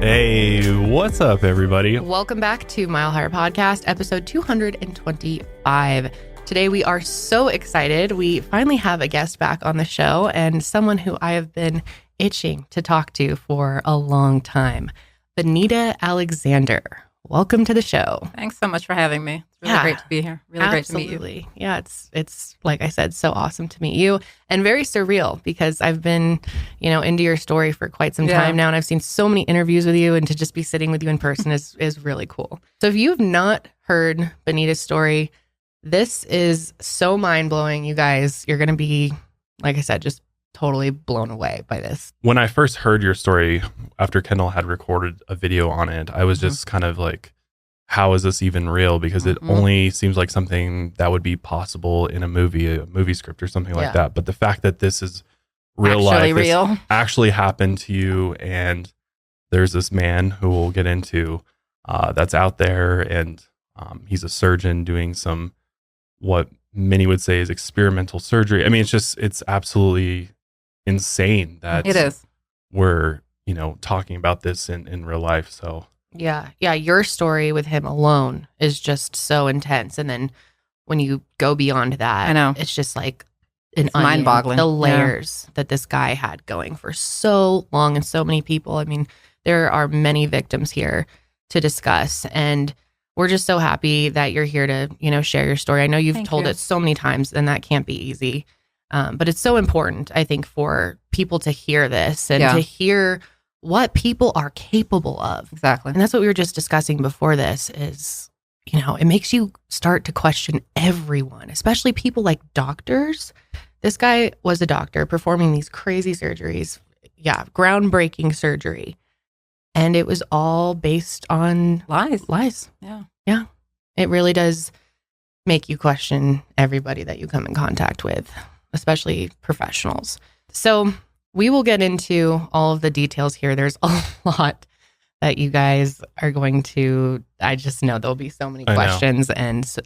Hey, what's up, everybody? Welcome back to Mile Higher Podcast, episode 225. Today, we are so excited. We finally have a guest back on the show and someone who I have been itching to talk to for a long time. Benita Alexander. Welcome to the show. Thanks so much for having me. It's really great to be here. Really great to meet you. Yeah, it's like I said, so awesome to meet you and very surreal because I've been, into your story for quite some time now, and I've seen so many interviews with you, and to just be sitting with you in person is really cool. So if you've not heard Benita's story, this is so mind-blowing, you guys. You're going to be, like I said, just totally blown away by this. When I first heard your story after Kendall had recorded a video on it, I was just kind of like, how is this even real? Because it only seems like something that would be possible in a movie script or something like that. But the fact that this is real actually life, real. This actually happened to you, and there's this man who we'll get into that's out there, and he's a surgeon doing some, what many would say is experimental surgery. I mean, it's absolutely insane that it is. We're, talking about this in real life. So Yeah. Your story with him alone is just so intense. And then when you go beyond that, I know, it's just like it's mind-boggling. The layers that this guy had going for so long and so many people. I mean, there are many victims here to discuss, and we're just so happy that you're here to, share your story. I know you've told it so many times, and that can't be easy. But it's so important, I think, for people to hear this and to hear what people are capable of. Exactly. And that's what we were just discussing before this is, it makes you start to question everyone, especially people like doctors. This guy was a doctor performing these crazy surgeries. Yeah, groundbreaking surgery. And it was all based on lies. Yeah. It really does make you question everybody that you come in contact with, especially professionals. So we will get into all of the details here. There's a lot that you guys are going to, I just know there'll be so many questions. And so,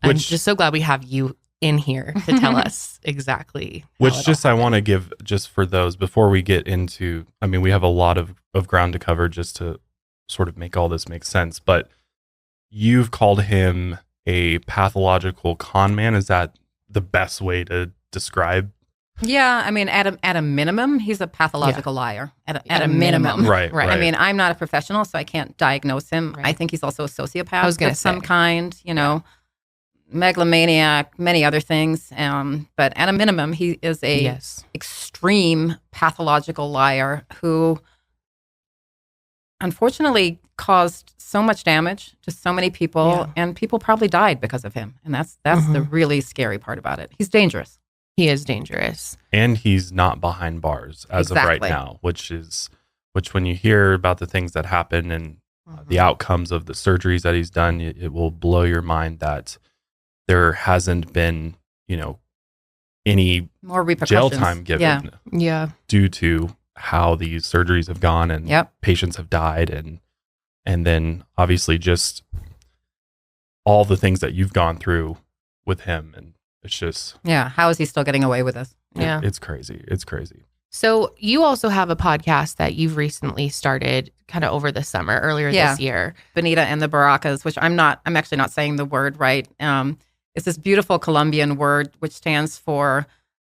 I'm just so glad we have you in here to tell us exactly. I want to give, just for those, before we get into, I mean, we have a lot of ground to cover just to sort of make all this make sense, but you've called him a pathological con man. Is that the best way to describe? Yeah, I mean, at a minimum, he's a pathological liar. At a minimum. Right. I mean, I'm not a professional, so I can't diagnose him. Right. I think he's also a sociopath of some kind, megalomaniac, many other things. But at a minimum, he is a extreme pathological liar who unfortunately caused so much damage to so many people, and people probably died because of him. And that's the really scary part about it. He's dangerous. He is dangerous. And he's not behind bars as of right now, which when you hear about the things that happen and the outcomes of the surgeries that he's done, it will blow your mind that there hasn't been, any more jail time given due to how these surgeries have gone and patients have died. And then obviously just all the things that you've gone through with him. And it's just... Yeah. How is he still getting away with this? Yeah. It's crazy. It's crazy. So you also have a podcast that you've recently started kind of over the summer, earlier this year. Benita and the Baracas, which I'm actually not saying the word right. It's this beautiful Colombian word, which stands for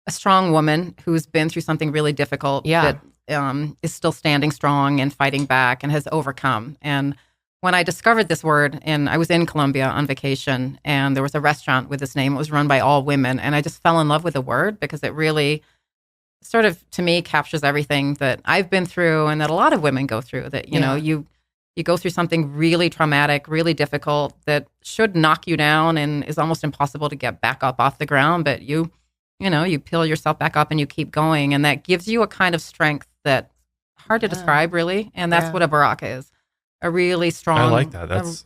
a strong woman who's been through something really difficult that is still standing strong and fighting back and has overcome. And when I discovered this word, and I was in Colombia on vacation, and there was a restaurant with this name, it was run by all women, and I just fell in love with the word because it really sort of, to me, captures everything that I've been through and that a lot of women go through, that, you go through something really traumatic, really difficult that should knock you down and is almost impossible to get back up off the ground, but you peel yourself back up and you keep going, and that gives you a kind of strength that's hard to describe, really, and that's what a Baraka is. A really strong... I like that. That's...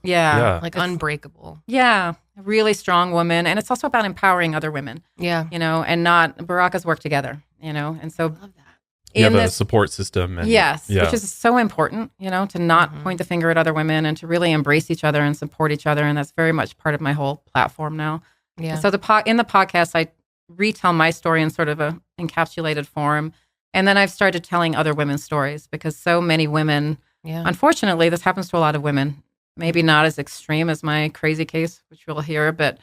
like unbreakable. Yeah, a really strong woman, and it's also about empowering other women. Yeah. And not... Barakas work together, and so... I love that. You have a support system. And, which is so important, to not point the finger at other women and to really embrace each other and support each other, and that's very much part of my whole platform now. Yeah. So in the podcast, I retell my story in sort of a encapsulated form, and then I've started telling other women's stories because so many women unfortunately, this happens to a lot of women. Maybe not as extreme as my crazy case, which we'll hear, but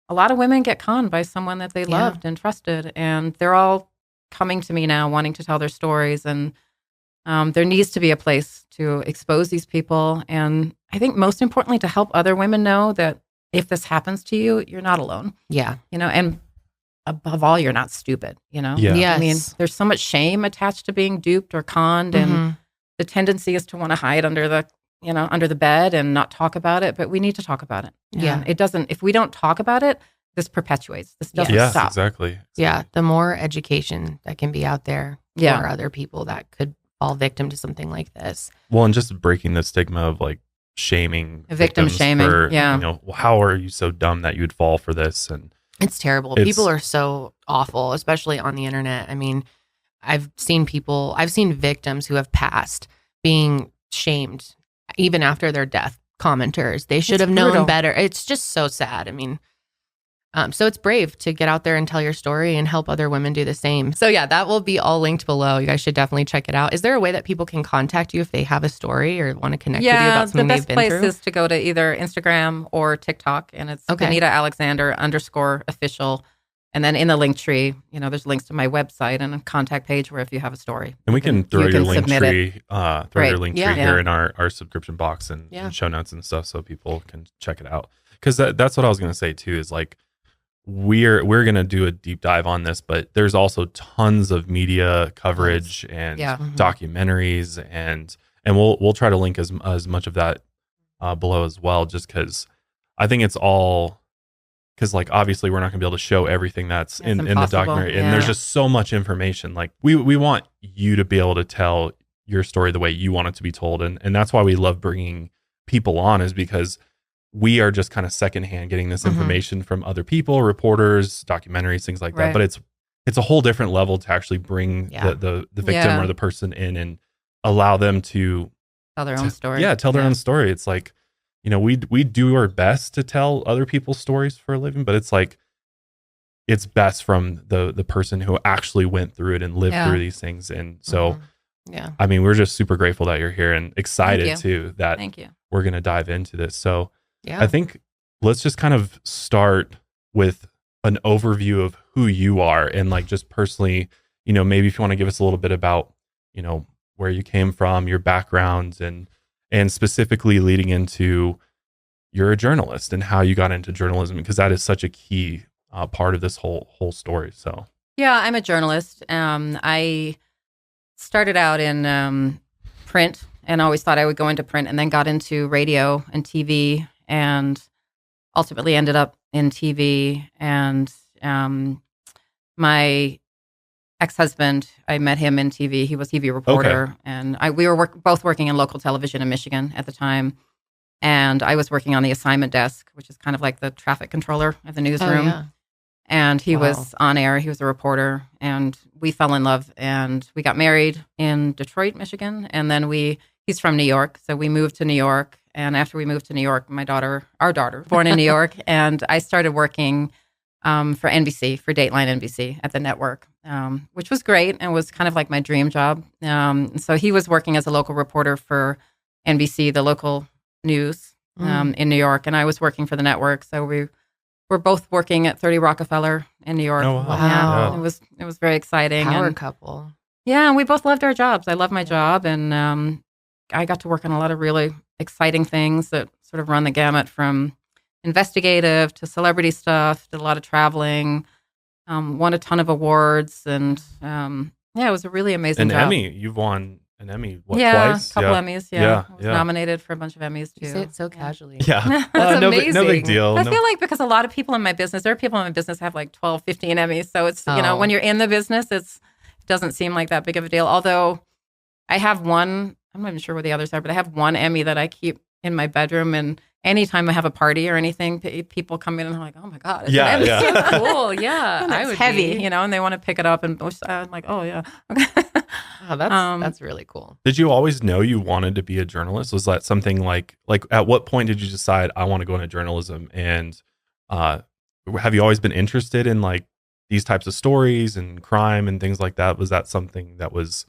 a lot of women get conned by someone that they loved and trusted, and they're all coming to me now wanting to tell their stories, and there needs to be a place to expose these people, and I think most importantly to help other women know that if this happens to you, you're not alone. Yeah. And above all, you're not stupid, Yeah. Yes. I mean, there's so much shame attached to being duped or conned, and the tendency is to want to hide under the bed and not talk about it, but we need to talk about it. Yeah. If we don't talk about it, this perpetuates. This doesn't stop. Exactly. Yeah. The more education that can be out there for other people that could fall victim to something like this. Well, and just breaking the stigma of like shaming victim shaming. For, how are you so dumb that you'd fall for this? And it's terrible. People are so awful, especially on the internet. I mean, I've seen victims who have passed being shamed even after their death. Commenters, they should have known better. It's just so sad. I mean, so it's brave to get out there and tell your story and help other women do the same. So yeah, that will be all linked below. You guys should definitely check it out. Is there a way that people can contact you if they have a story or want to connect with you about something they've been through? The best place is to go to either Instagram or TikTok, and it's Benita Alexander _official. And then in the link tree, there's links to my website and a contact page where if you have a story. And we can throw your link tree, here in our subscription box and show notes and stuff so people can check it out. Because that's what I was going to say too, is like, we're going to do a deep dive on this, but there's also tons of media coverage and documentaries, and we'll try to link as much of that below as well, just because I think it's all, because like obviously we're not going to be able to show everything that's in the documentary, and there's just so much information. Like we want you to be able to tell your story the way you want it to be told, and that's why we love bringing people on, is because we are just kind of secondhand getting this information from other people, reporters, documentaries, things like that. But it's a whole different level to actually bring the victim or the person in and allow them to tell their own story. Yeah, tell their own story. It's like, we do our best to tell other people's stories for a living, but it's like, it's best from the person who actually went through it and lived through these things. And so, I mean, we're just super grateful that you're here and excited too that we're going to dive into this. So I think let's just kind of start with an overview of who you are, and like just personally, maybe if you want to give us a little bit about, where you came from, your background, and specifically leading into you're a journalist and how you got into journalism, because that is such a key part of this whole story. So yeah, I'm a journalist. I started out in print and always thought I would go into print, and then got into radio and TV, and ultimately ended up in TV. And my ex-husband, I met him in TV. He was TV reporter, and we were both working in local television in Michigan at the time. And I was working on the assignment desk, which is kind of like the traffic controller at the newsroom. And he was on air. He was a reporter, and we fell in love, and we got married in Detroit, Michigan. And then he's from New York, so we moved to New York. And after we moved to New York, our daughter, born in New York, and I started working for NBC, for Dateline NBC at the network, which was great and was kind of like my dream job. So he was working as a local reporter for NBC, the local news in New York, and I was working for the network. So we were both working at 30 Rockefeller in New York. Oh, wow. Yeah, it was very exciting. Power couple. Yeah, and we both loved our jobs. I love my job, and I got to work on a lot of really exciting things that sort of run the gamut from investigative to celebrity stuff, did a lot of traveling, won a ton of awards, and it was a really amazing job. Emmy, you've won an Emmy, twice? A couple Emmys, I was nominated for a bunch of Emmys too. You say it so casually. Yeah. That's amazing. No big deal. I feel like because a lot of people in my business, there are people in my business have like 12, 15 Emmys. So it's, when you're in the business, it doesn't seem like that big of a deal. Although I have one, I'm not even sure what the others are, but I have one Emmy that I keep in my bedroom, and anytime I have a party or anything, people come in and they're like, "Oh my god, it's an Emmy." So cool, yeah. And it's heavy, and they want to pick it up, and I'm like, "Oh yeah." Oh, that's really cool. Did you always know you wanted to be a journalist? Was that something like at what point did you decide I want to go into journalism? And have you always been interested in like these types of stories and crime and things like that? Was that something that was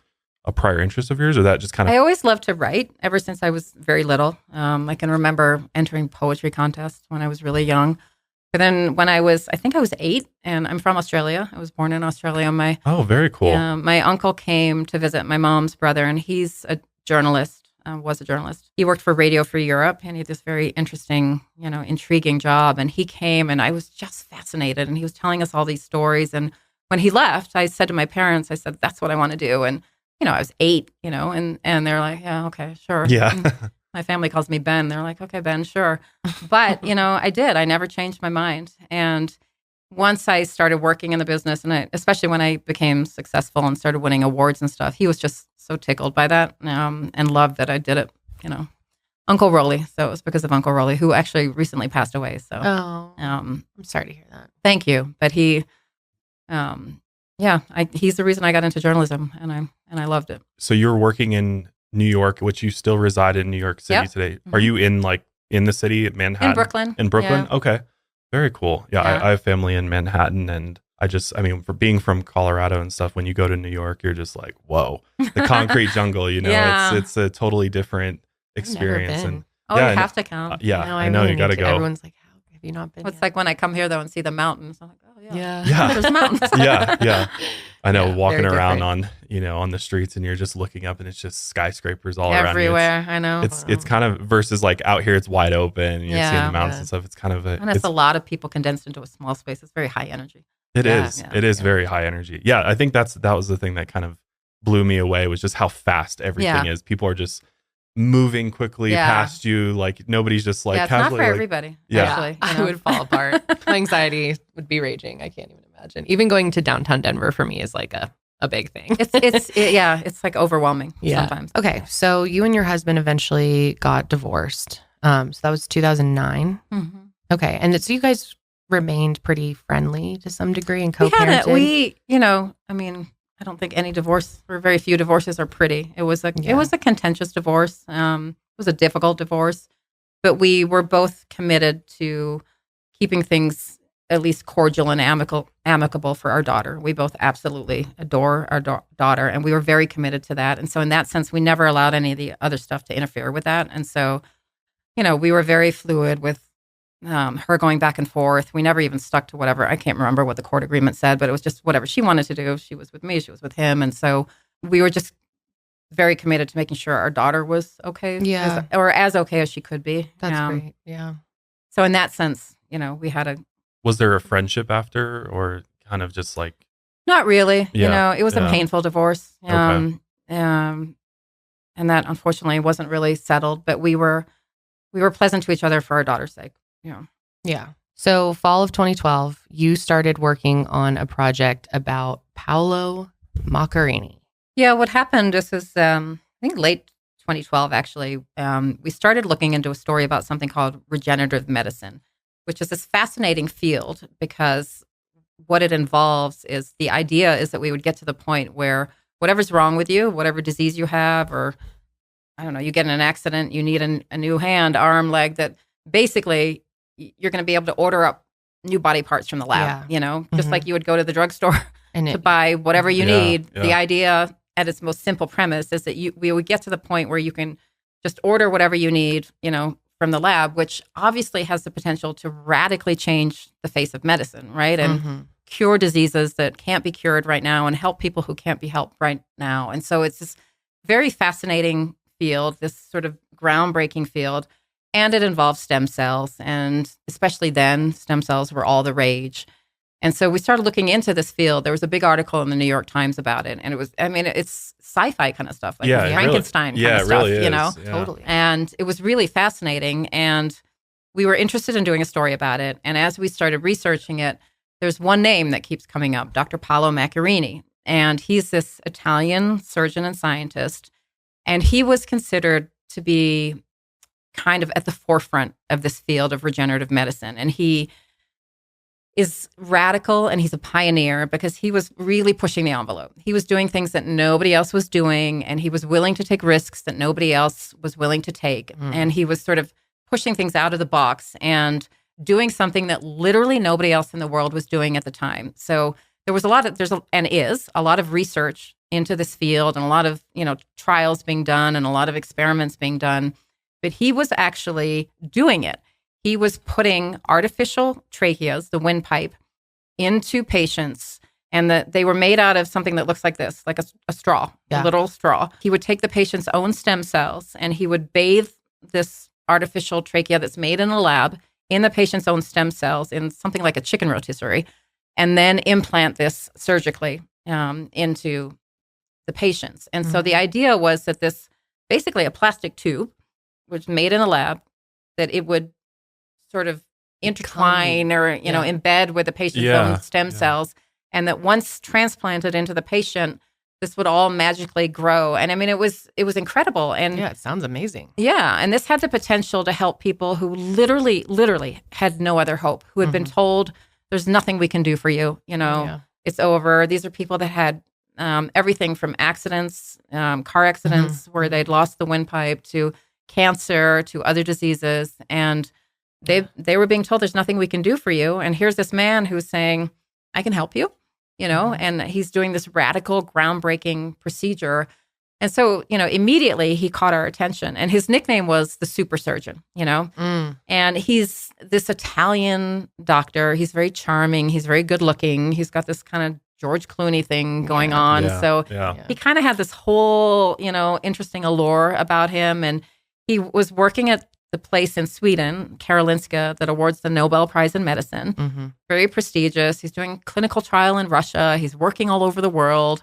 a prior interest of yours, or that just kind of? I always loved to write ever since I was very little. I can remember entering poetry contests when I was really young. But then when I think I was 8, and I'm from Australia. I was born in Australia. Oh, very cool. My uncle came to visit my mom's brother, and he's a journalist, was a journalist. He worked for Radio Free Europe, and he had this very interesting, intriguing job. And he came, and I was just fascinated. And he was telling us all these stories. And when he left, I said to my parents, I said, that's what I want to do. And, I was 8, and they're like, yeah, okay, sure. Yeah. My family calls me Ben. They're like, okay, Ben, sure. But, I did. I never changed my mind. And once I started working in the business, and especially when I became successful and started winning awards and stuff, he was just so tickled by that and loved that I did it, Uncle Rolly. So it was because of Uncle Rolly, who actually recently passed away. So I'm sorry to hear that. Thank you. But he, he's the reason I got into journalism, and I loved it. So you were working in New York, which you still reside in New York City today. Mm-hmm. Are you in the city, Manhattan? In Brooklyn. Yeah. Okay. Very cool. Yeah. I have family in Manhattan, and for being from Colorado and stuff, when you go to New York, you're just like, whoa, the concrete jungle, it's a totally different experience. And you have to come. I know you got to go. Everyone's like, how have you not been? It's like when I come here though and see the mountains, I'm like, oh yeah. There's mountains. Yeah. I know, walking around on the streets, and you're just looking up, and it's just skyscrapers all everywhere. Around you. I know. It's kind of versus like out here, it's wide open, and you're seeing the mountains and stuff. It's kind of and it's a lot of people condensed into a small space. It's very high energy. It is very high energy. Yeah, I think that was the thing that kind of blew me away, was just how fast everything is. People are just moving quickly past you, like nobody's just like it's not for everybody. Actually, I would fall apart. My anxiety would be raging. I can't even imagine. Even going to downtown Denver for me is like a big thing. It's like overwhelming sometimes. Okay, so you and your husband eventually got divorced. So that was 2009. Mm-hmm. Okay, and so you guys remained pretty friendly to some degree and co-parented. I don't think any divorce, or very few divorces, are pretty. It was a contentious divorce. It was a difficult divorce, but we were both committed to keeping things at least cordial and amicable for our daughter. We both absolutely adore our daughter, and we were very committed to that. And so in that sense, we never allowed any of the other stuff to interfere with that. And so, we were very fluid with her going back and forth. We never even stuck to whatever. I can't remember what the court agreement said, but it was just whatever she wanted to do. She was with me, she was with him. And so we were just very committed to making sure our daughter was okay. Yeah. Or as okay as she could be. That's great. Yeah. So in that sense, we had Was there a friendship after, or kind of just like? Not really. Yeah. It was a painful divorce. Okay. And that unfortunately wasn't really settled, but we were pleasant to each other for our daughter's sake. Yeah. So fall of 2012, you started working on a project about Paolo Macchiarini. Yeah, what happened, this is, I think late 2012, actually, we started looking into a story about something called regenerative medicine, which is this fascinating field because what it involves is the idea is that we would get to the point where whatever's wrong with you, whatever disease you have, or I don't know, you get in an accident, you need a new hand, arm, leg, that basically you're going to be able to order up new body parts from the lab, just like you would go to the drugstore to buy whatever you need. Yeah. The idea at its most simple premise is that we would get to the point where you can just order whatever you need, from the lab, which obviously has the potential to radically change the face of medicine, right? And cure diseases that can't be cured right now and help people who can't be helped right now. And so it's this very fascinating field, this sort of groundbreaking field. And it involves stem cells. And especially then, stem cells were all the rage. And so we started looking into this field. There was a big article in the New York Times about it. And it was, it's sci-fi kind of stuff, like Frankenstein kind of stuff, really is. Yeah. Totally. And it was really fascinating. And we were interested in doing a story about it. And as we started researching it, there's one name that keeps coming up, Dr. Paolo Macchiarini. And he's this Italian surgeon and scientist. And he was considered to be kind of at the forefront of this field of regenerative medicine. And he is radical and he's a pioneer because he was really pushing the envelope. He was doing things that nobody else was doing, and he was willing to take risks that nobody else was willing to take. And he was sort of pushing things out of the box and doing something that literally nobody else in the world was doing at the time. So there was a lot of research into this field and a lot of, trials being done and a lot of experiments being done. But he was actually doing it. He was putting artificial tracheas, the windpipe, into patients, and they were made out of something that looks like this, like a straw, a little straw. He would take the patient's own stem cells and he would bathe this artificial trachea that's made in a lab in the patient's own stem cells in something like a chicken rotisserie, and then implant this surgically into the patients. And so the idea was that this, basically a plastic tube, was made in a lab, that it would sort of intertwine or, embed with the patient's own stem cells. And that once transplanted into the patient, this would all magically grow. And I mean, it was incredible. And it sounds amazing. Yeah. And this had the potential to help people who literally had no other hope, who had been told, there's nothing we can do for you. It's over. These are people that had everything from accidents, car accidents where they'd lost the windpipe, to cancer, to other diseases. And they were being told there's nothing we can do for you. And here's this man who's saying, I can help you, and he's doing this radical, groundbreaking procedure. And so, immediately he caught our attention, and his nickname was the super surgeon, and he's this Italian doctor. He's very charming. He's very good looking. He's got this kind of George Clooney thing going on. He kind of had this whole, interesting allure about him. And he was working at the place in Sweden, Karolinska, that awards the Nobel Prize in Medicine. Very prestigious. He's doing clinical trial in Russia. He's working all over the world.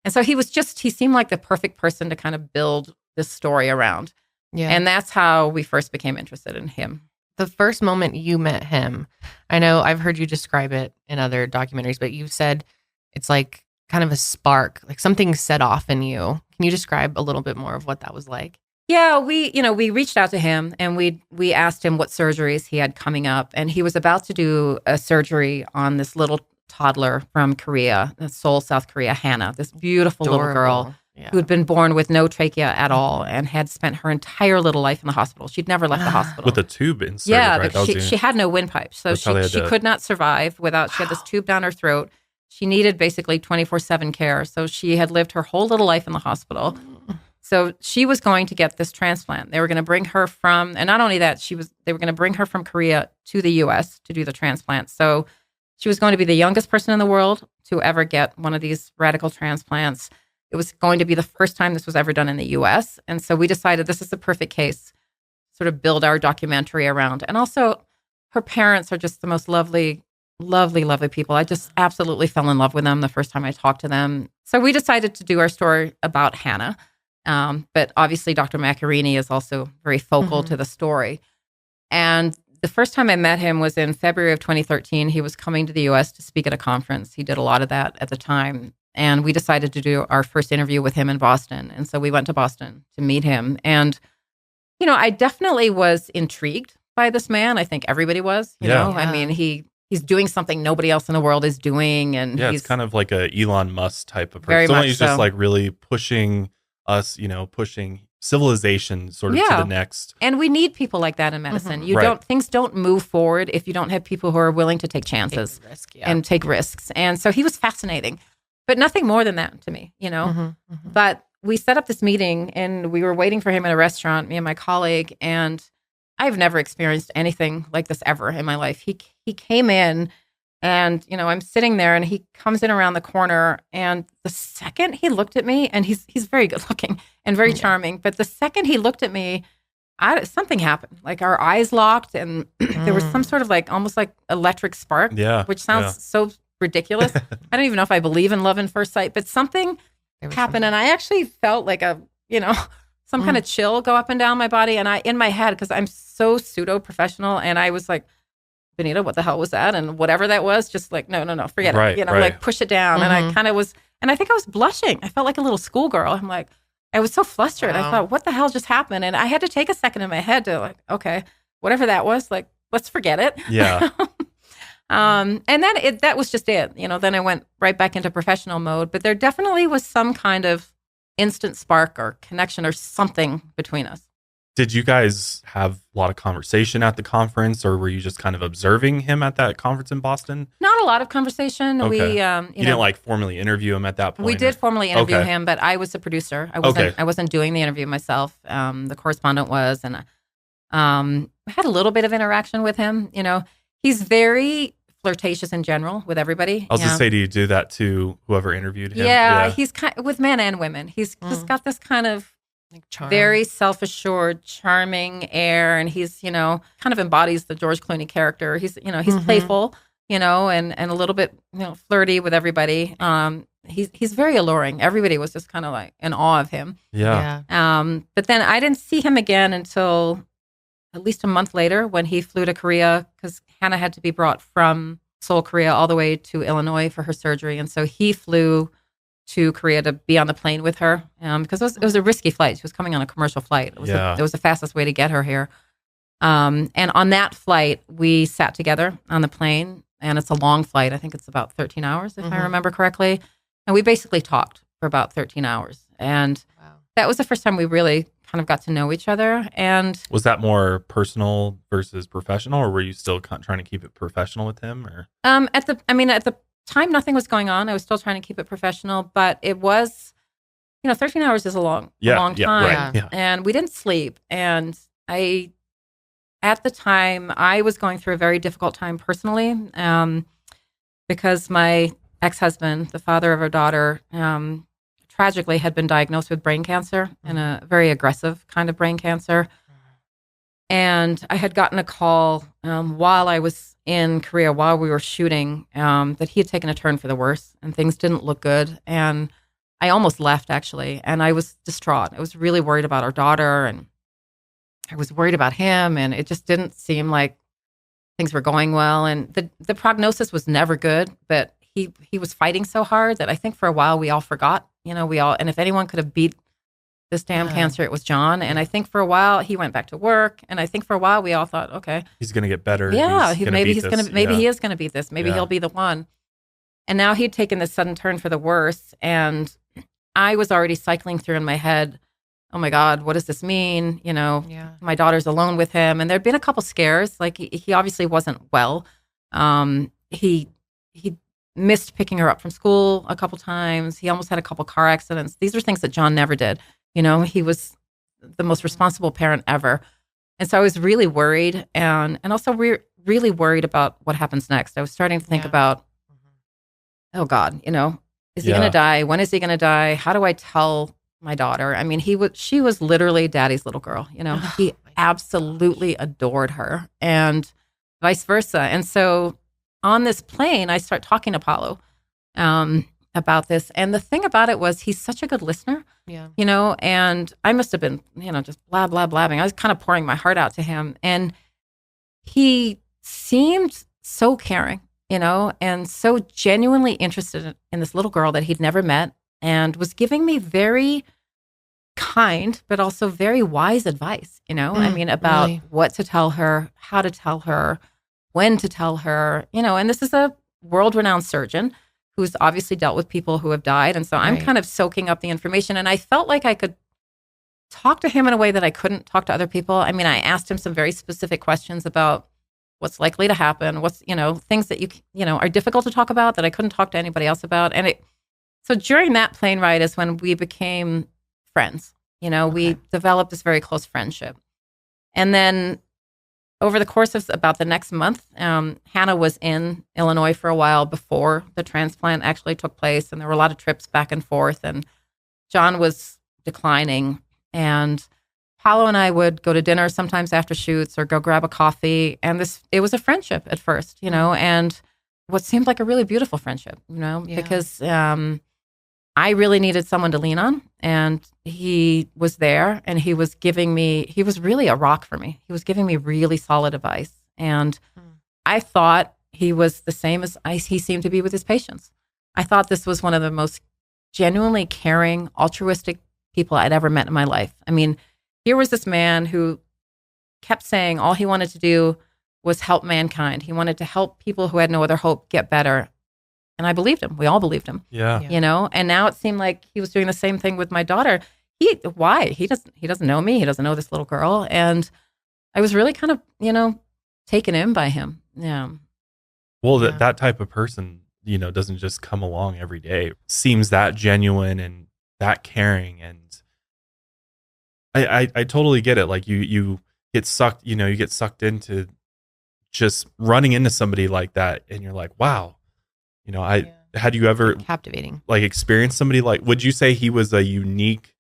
And so he seemed like the perfect person to kind of build this story around. Yeah. And that's how we first became interested in him. The first moment you met him, I know I've heard you describe it in other documentaries, but you said it's like kind of a spark, like something set off in you. Can you describe a little bit more of what that was like? Yeah, we reached out to him and we asked him what surgeries he had coming up. And he was about to do a surgery on this little toddler from Korea, Seoul, South Korea, Hannah, this beautiful little girl who had been born with no trachea at all and had spent her entire little life in the hospital. She'd never left the hospital. With a tube inserted, right? But she had no windpipe. So she could not survive without, she had this tube down her throat. She needed basically 24/7 care. So she had lived her whole little life in the hospital. So she was going to get this transplant. They were going to bring her from, and not only that, they were going to bring her from Korea to the U.S. to do the transplant. So she was going to be the youngest person in the world to ever get one of these radical transplants. It was going to be the first time this was ever done in the U.S. And so we decided this is the perfect case, sort of build our documentary around. And also, her parents are just the most lovely, lovely, lovely people. I just absolutely fell in love with them the first time I talked to them. So we decided to do our story about Hannah. But obviously, Dr. Macchiarini is also very focal to the story. And the first time I met him was in February of 2013. He was coming to the U.S. to speak at a conference. He did a lot of that at the time. And we decided to do our first interview with him in Boston. And so we went to Boston to meet him. And, I definitely was intrigued by this man. I think everybody was, you know. I mean, he's doing something nobody else in the world is doing. And he's it's kind of like a Elon Musk type of person. Very much He's so. just like really pushing us, pushing civilization sort of to the next. And we need people like that in medicine. Things don't move forward if you don't have people who are willing to take chances and take risks. And so he was fascinating, but nothing more than that to me, But we set up this meeting and we were waiting for him in a restaurant, me and my colleague, and I've never experienced anything like this ever in my life. He came in. And, I'm sitting there and he comes in around the corner, and the second he looked at me, and he's very good looking and very charming, but the second he looked at me, something happened. Like our eyes locked, and there was some sort of like almost like electric spark, which sounds so ridiculous. I don't even know if I believe in love at first sight, but something happened. And I actually felt like some kind of chill go up and down my body. And in my head, because I'm so pseudo professional, and I was like, Benita, what the hell was that? And whatever that was, just like, no, forget it. Like push it down. And I kind of was, and I think I was blushing. I felt like a little schoolgirl. I'm like, I was so flustered. Wow. I thought, what the hell just happened? And I had to take a second in my head to like, okay, whatever that was, like, let's forget it. Yeah. And then that was just it. Then I went right back into professional mode. But there definitely was some kind of instant spark or connection or something between us. Did you guys have a lot of conversation at the conference, or were you just kind of observing him at that conference in Boston? Not a a lot of conversation. Okay. We, you didn't like formally interview him at that point? We did formally interview Okay. him, but I was the producer. I wasn't doing the interview myself. The correspondent was, and I had a little bit of interaction with him. You know, he's very flirtatious in general with everybody. I was just say, do you do that to whoever interviewed him? Yeah, he's with men and women. He's just got this kind of Charm. very self-assured, charming air, and he's, you know, kind of embodies the George Clooney character. He's, you know, he's playful, you know, and a little bit, you know, flirty with everybody. He's very alluring. Everybody was just kind of like in awe of him. Yeah. But then I didn't see him again until at least a month later when he flew to Korea, because Hannah had to be brought from Seoul, Korea, all the way to Illinois for her surgery. And so he flew to Korea to be on the plane with her, because it was a risky flight. She was coming on a commercial flight. It was the fastest way to get her here. And on that flight, we sat together on the plane, and it's a long flight. I think it's about 13 hours, if I remember correctly. And we basically talked for about 13 hours. And that was the first time we really kind of got to know each other. And was that more personal versus professional, or were you still trying to keep it professional with him? Or at the time, nothing was going on. I was still trying to keep it professional, but it was, you know, 13 hours is a long time. Right, and we didn't sleep. And at the time, I was going through a very difficult time personally, because my ex-husband, the father of our daughter, tragically had been diagnosed with brain cancer, and a very aggressive kind of brain cancer. And I had gotten a call while I was in Korea, while we were shooting, that he had taken a turn for the worse and things didn't look good. And I almost left, actually. And I was distraught. I was really worried about our daughter, and I was worried about him. And it just didn't seem like things were going well. And the prognosis was never good, but he was fighting so hard that I think for a while we all forgot, you know, and if anyone could have beat this damn cancer, it was John. And I think for a while he went back to work, and I think for a while we all thought, okay, he's going to get better. Yeah, maybe he is going to beat this. Maybe he'll be the one. And now he'd taken this sudden turn for the worse, and I was already cycling through in my head, oh my God, what does this mean? You know, my daughter's alone with him, and there'd been a couple scares. Like he obviously wasn't well. He missed picking her up from school a couple times. He almost had a couple car accidents. These are things that John never did. You know, he was the most responsible parent ever. And so I was really worried, and also really worried about what happens next. I was starting to think about, oh God, you know, is he going to die? When is he going to die? How do I tell my daughter? I mean, she was literally daddy's little girl. You know, he absolutely adored her, and vice versa. And so on this plane, I start talking to Paolo about this. And the thing about it was he's such a good listener, you know, and I must have been, you know, just blabbing. I was kind of pouring my heart out to him. And he seemed so caring, you know, and so genuinely interested in this little girl that he'd never met, and was giving me very kind, but also very wise advice, you know, I mean, about what to tell her, how to tell her, when to tell her, you know. And this is a world-renowned surgeon who's obviously dealt with people who have died. And so I'm kind of soaking up the information, and I felt like I could talk to him in a way that I couldn't talk to other people. I mean, I asked him some very specific questions about what's likely to happen, what's, you know, things that you know, are difficult to talk about that I couldn't talk to anybody else about. And so during that plane ride is when we became friends. You know, we developed this very close friendship. And then over the course of about the next month, Hannah was in Illinois for a while before the transplant actually took place. And there were a lot of trips back and forth. And John was declining. And Paolo and I would go to dinner sometimes after shoots, or go grab a coffee. And it was a friendship at first, you know, and what seemed like a really beautiful friendship, you know, because I really needed someone to lean on, and he was there, and he was really a rock for me. He was giving me really solid advice. And I thought he was the same as he seemed to be with his patients. I thought this was one of the most genuinely caring, altruistic people I'd ever met in my life. I mean, here was this man who kept saying all he wanted to do was help mankind. He wanted to help people who had no other hope get better. And I believed him. We all believed him. Yeah. You know, and now it seemed like he was doing the same thing with my daughter. Why? He doesn't know me. He doesn't know this little girl. And I was really kind of, you know, taken in by him. Yeah. Well, that type of person, doesn't just come along every day. Seems that genuine and that caring. And I totally get it. Like you get sucked, you get sucked into just running into somebody like that. And you're like, wow, had you ever captivating, like experienced somebody would you say he was a unique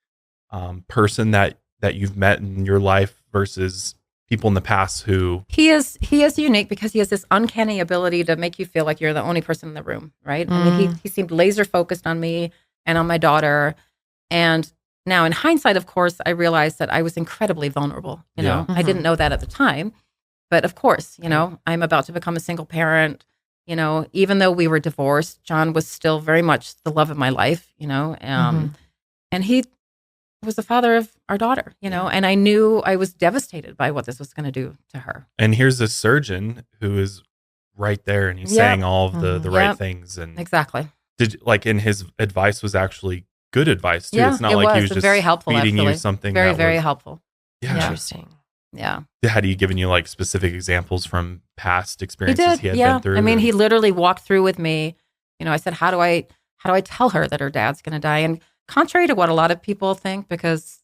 person that you've met in your life versus people in the past who he is unique because he has this uncanny ability to make you feel like you're the only person in the room, right? I mean, he seemed laser focused on me and on my daughter. And now in hindsight, of course, I realized that I was incredibly vulnerable. I didn't know that at the time, but of course, I'm about to become a single parent. Even though we were divorced, John was still very much the love of my life, and he was the father of our daughter, and I knew I was devastated by what this was going to do to her. And here's this surgeon who is right there and he's saying all of the right things. And exactly. And his advice was actually good advice too. Yeah, it's not like he was just very helpful, feeding actually. you something very helpful. Yeah. Interesting. Yeah. Had he given you like specific examples from past experiences he had been through? I mean, he literally walked through with me. I said, how do I tell her that her dad's going to die? And contrary to what a lot of people think, because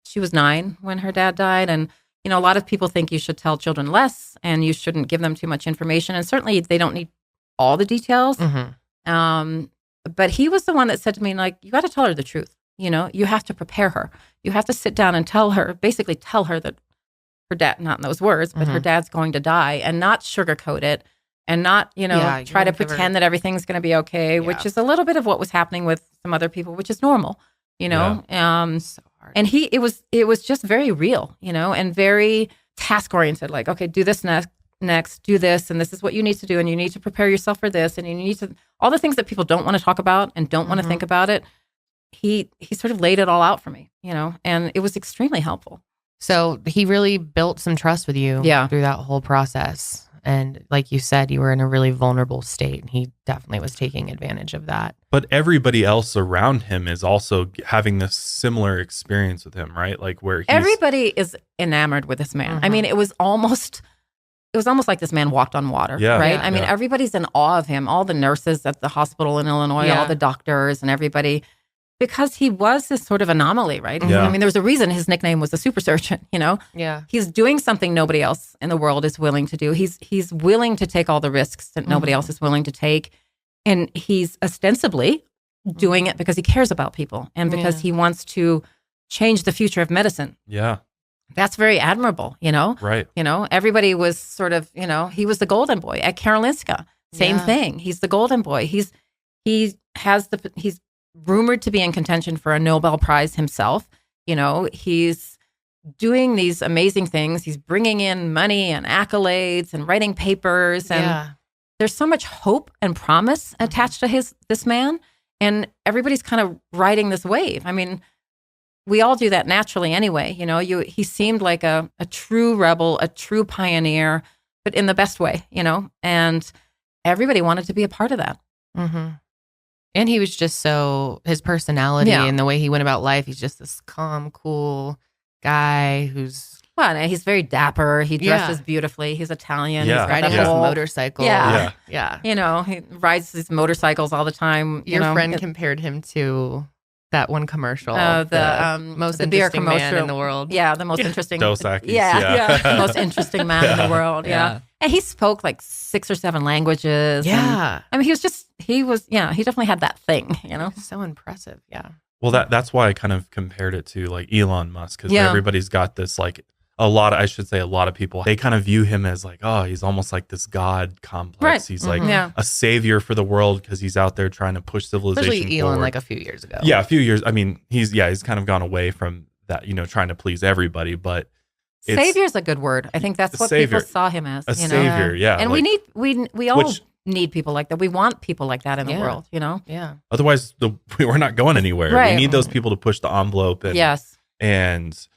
she was 9 when her dad died. And, a lot of people think you should tell children less and you shouldn't give them too much information. And certainly they don't need all the details. But he was the one that said to me, like, you got to tell her the truth. You have to prepare her. You have to sit down and basically tell her that her dad, not in those words, but her dad's going to die, and not sugarcoat it and not, try to pretend that everything's going to be okay, which is a little bit of what was happening with some other people, which is normal, So hard. And it was just very real, and very task oriented, like, okay, do this next, do this, and this is what you need to do, and you need to prepare yourself for this, and you need to, all the things that people don't want to talk about and don't want to think about it. He sort of laid it all out for me, and it was extremely helpful. So he really built some trust with you through that whole process. And like you said, you were in a really vulnerable state, and he definitely was taking advantage of that. But everybody else around him is also having this similar experience with him, right? Like where everybody is enamored with this man. I mean, it was almost like this man walked on water, right? Yeah, I mean, everybody's in awe of him. All the nurses at the hospital in Illinois, all the doctors and everybody. Because he was this sort of anomaly, right? Yeah. I mean, there was a reason his nickname was the super surgeon, Yeah. He's doing something nobody else in the world is willing to do. He's willing to take all the risks that nobody else is willing to take. And he's ostensibly doing it because he cares about people and because he wants to change the future of medicine. Yeah. That's very admirable, Right. Everybody was sort of, he was the golden boy at Karolinska. Same thing. He's the golden boy. He's rumored to be in contention for a Nobel Prize himself. He's doing these amazing things. He's bringing in money and accolades and writing papers. And there's so much hope and promise attached to this man. And everybody's kind of riding this wave. I mean, we all do that naturally anyway. He seemed like a true rebel, a true pioneer, but in the best way, and everybody wanted to be a part of that. And he was just his personality and the way he went about life, he's just this calm, cool guy who's... Well, he's very dapper. He dresses beautifully. He's Italian. Yeah. He's riding his motorcycle. Yeah. Yeah. He rides these motorcycles all the time. Your friend compared him to that one commercial. The most the beer interesting commercial man in the world. Yeah, the most interesting. Dos Equis. The most interesting man in the world. Yeah. And he spoke like 6 or 7 languages. Yeah. And, I mean, he definitely had that thing, So impressive. Yeah. Well, that's why I kind of compared it to like Elon Musk, because everybody's got this like a lot of people, they kind of view him as like, oh, he's almost like this God complex. Right. He's like a savior for the world because he's out there trying to push civilization Especially Elon forward. like a few years ago. Yeah, a few years. I mean, he's kind of gone away from that, trying to please everybody, but savior is a good word. I think that's what people saw him as. A savior, yeah. And we all need people like that. We want people like that in the world, Yeah. Otherwise, we're not going anywhere. Right. We need those people to push the envelope. And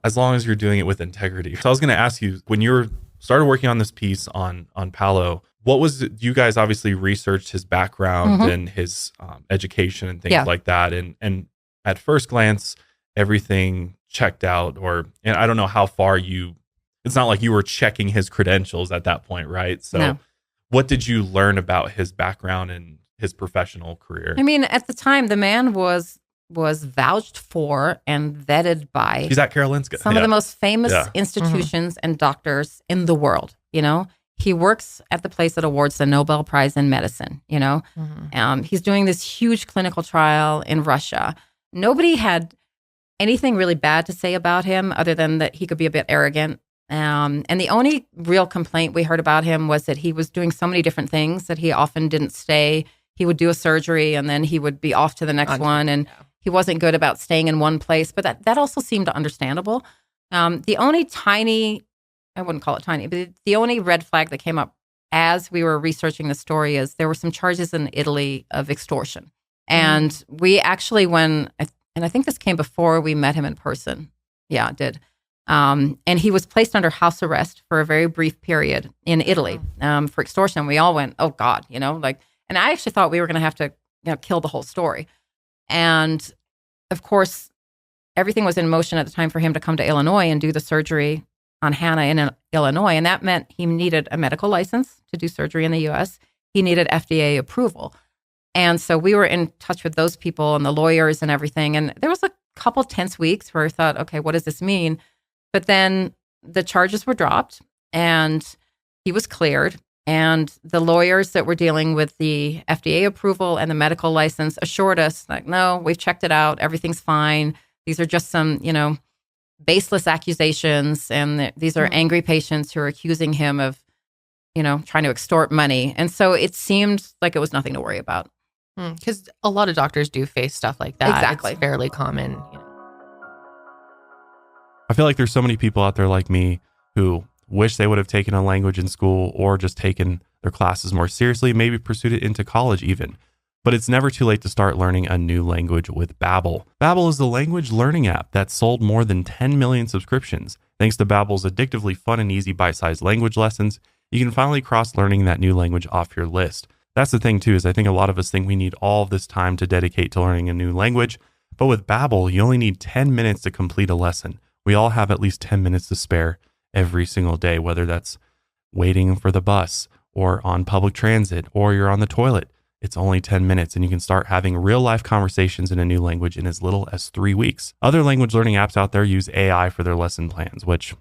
as long as you're doing it with integrity. So I was going to ask you, when you started working on this piece on Paolo, what was it? You guys obviously researched his background and his education and things like that. And at first glance, everything checked out, and I don't know how far it's not like you were checking his credentials at that point, right? So what did you learn about his background and his professional career? I mean, at the time, the man was vouched for and vetted by He's at Karolinska. Some of the most famous institutions and doctors in the world. He works at the place that awards the Nobel Prize in medicine. He's doing this huge clinical trial in Russia. Nobody had anything really bad to say about him other than that he could be a bit arrogant. And the only real complaint we heard about him was that he was doing so many different things that he often didn't stay. He would do a surgery and then he would be off to the next one. And he wasn't good about staying in one place. But that also seemed understandable. The only I wouldn't call it tiny, but the only red flag that came up as we were researching the story is there were some charges in Italy of extortion. And we actually, and I think this came before we met him in person. Yeah, it did. And he was placed under house arrest for a very brief period in Italy for extortion. We all went, oh God, and I actually thought we were going to have to kill the whole story. And of course, everything was in motion at the time for him to come to Illinois and do the surgery on Hannah in Illinois. And that meant he needed a medical license to do surgery in the U.S. He needed FDA approval. And so we were in touch with those people and the lawyers and everything. And there was a couple tense weeks where I thought, okay, what does this mean? But then the charges were dropped and he was cleared. And the lawyers that were dealing with the FDA approval and the medical license assured us, like, no, we've checked it out. Everything's fine. These are just some, baseless accusations. And these are angry patients who are accusing him of, trying to extort money. And so it seemed like it was nothing to worry about. Because a lot of doctors do face stuff like that. Exactly. It's fairly common. I feel like there's so many people out there like me who wish they would have taken a language in school or just taken their classes more seriously, maybe pursued it into college even. But it's never too late to start learning a new language with Babbel. Babbel is the language learning app that sold more than 10 million subscriptions. Thanks to Babbel's addictively fun and easy bite-sized language lessons, you can finally cross learning that new language off your list. That's the thing too, is I think a lot of us think we need all of this time to dedicate to learning a new language. But with Babbel, you only need 10 minutes to complete a lesson. We all have at least 10 minutes to spare every single day, whether that's waiting for the bus or on public transit or you're on the toilet. It's only 10 minutes and you can start having real life conversations in a new language in as little as 3 weeks. Other language learning apps out there use AI for their lesson plans, which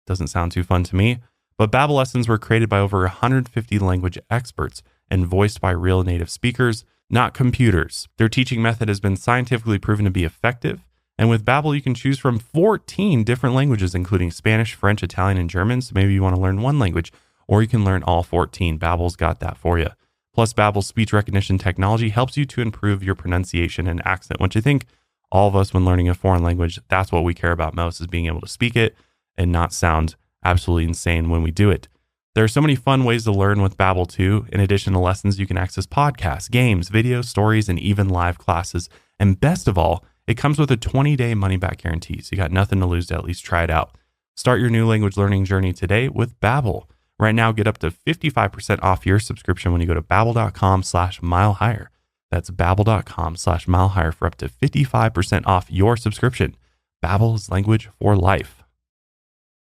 doesn't sound too fun to me. But Babbel lessons were created by over 150 language experts and voiced by real native speakers, not computers. Their teaching method has been scientifically proven to be effective. And with Babbel, you can choose from 14 different languages, including Spanish, French, Italian, and German. So maybe you want to learn one language, or you can learn all 14. Babbel's got that for you. Plus, Babbel's speech recognition technology helps you to improve your pronunciation and accent, which I think all of us, when learning a foreign language, that's what we care about most, is being able to speak it and not sound absolutely insane when we do it. There are so many fun ways to learn with Babbel too. In addition to lessons, you can access podcasts, games, videos, stories, and even live classes. And best of all, it comes with a 20-day money-back guarantee, so you got nothing to lose to at least try it out. Start your new language learning journey today with Babbel. Right now, get up to 55% off your subscription when you go to babbel.com/milehigher. That's babbel.com/milehigher for up to 55% off your subscription. Babbel is language for life.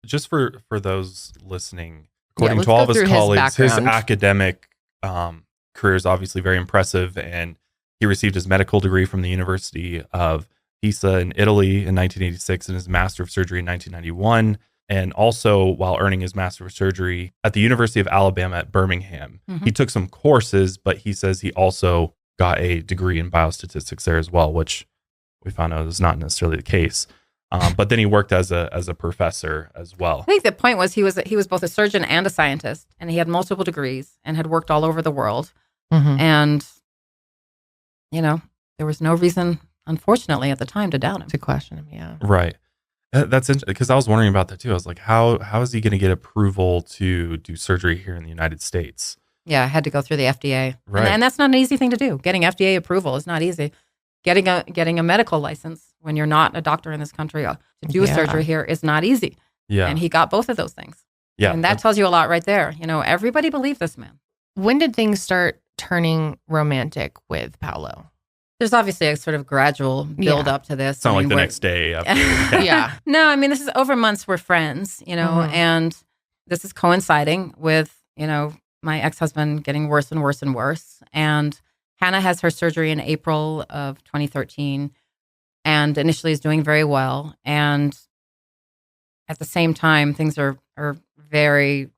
Just for those listening, according to all of his colleagues, his academic career is obviously very impressive, and he received his medical degree from the University of Pisa in Italy in 1986 and his Master of Surgery in 1991. And also, while earning his Master of Surgery at the University of Alabama at Birmingham, he took some courses, but he says he also got a degree in biostatistics there as well, which we found out is not necessarily the case. But then he worked as a professor as well. I think the point was he was both a surgeon and a scientist, and he had multiple degrees and had worked all over the world. And, there was no reason, unfortunately, at the time to doubt him. To question him, yeah. Right. That's interesting, because I was wondering about that too. I was like, how is he going to get approval to do surgery here in the United States? Yeah, I had to go through the FDA. Right. And that's not an easy thing to do. Getting FDA approval is not easy. Getting a medical license when you're not a doctor in this country to do a surgery here is not easy. Yeah. And he got both of those things. Yeah. And that tells you a lot right there. Everybody believed this man. When did things start turning romantic with Paolo? There's obviously a sort of gradual build up to this. It's not like the next day after. Yeah. No, I mean, this is over months we're friends, and this is coinciding with, my ex-husband getting worse and worse and worse. And Hannah has her surgery in April of 2013 and initially is doing very well. And at the same time, things are very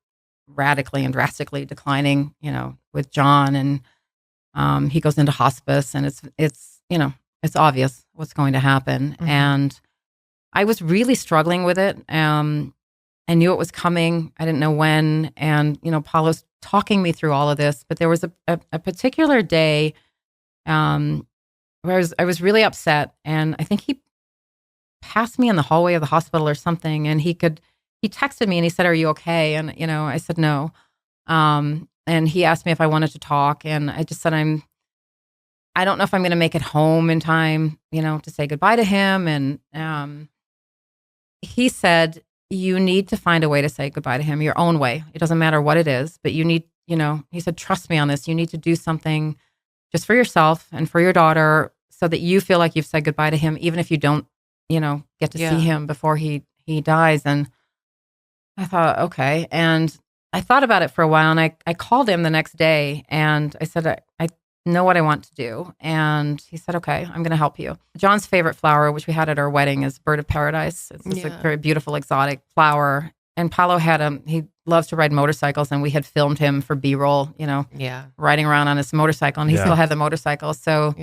radically and drastically declining, with John. And he goes into hospice, and it's obvious what's going to happen. Mm-hmm. And I was really struggling with it. I knew it was coming. I didn't know when. And, Paolo's talking me through all of this. But there was a particular day where I was really upset. And I think he passed me in the hallway of the hospital or something. And he texted me and he said, "Are you okay?" And, I said, "No." And he asked me if I wanted to talk. And I just said, I don't know if I'm going to make it home in time, to say goodbye to him. And he said, "You need to find a way to say goodbye to him your own way. It doesn't matter what it is, but you need, he said, trust me on this. You need to do something just for yourself and for your daughter so that you feel like you've said goodbye to him, even if you don't, get to see him before he dies." And I thought, okay. And I thought about it for a while, and I called him the next day and I said, I know what I want to do. And he said, "Okay, I'm going to help you." John's favorite flower, which we had at our wedding, is bird of paradise. It's just a very beautiful, exotic flower. And Paolo he loves to ride motorcycles, and we had filmed him for B-roll, riding around on his motorcycle, and he still had the motorcycle. So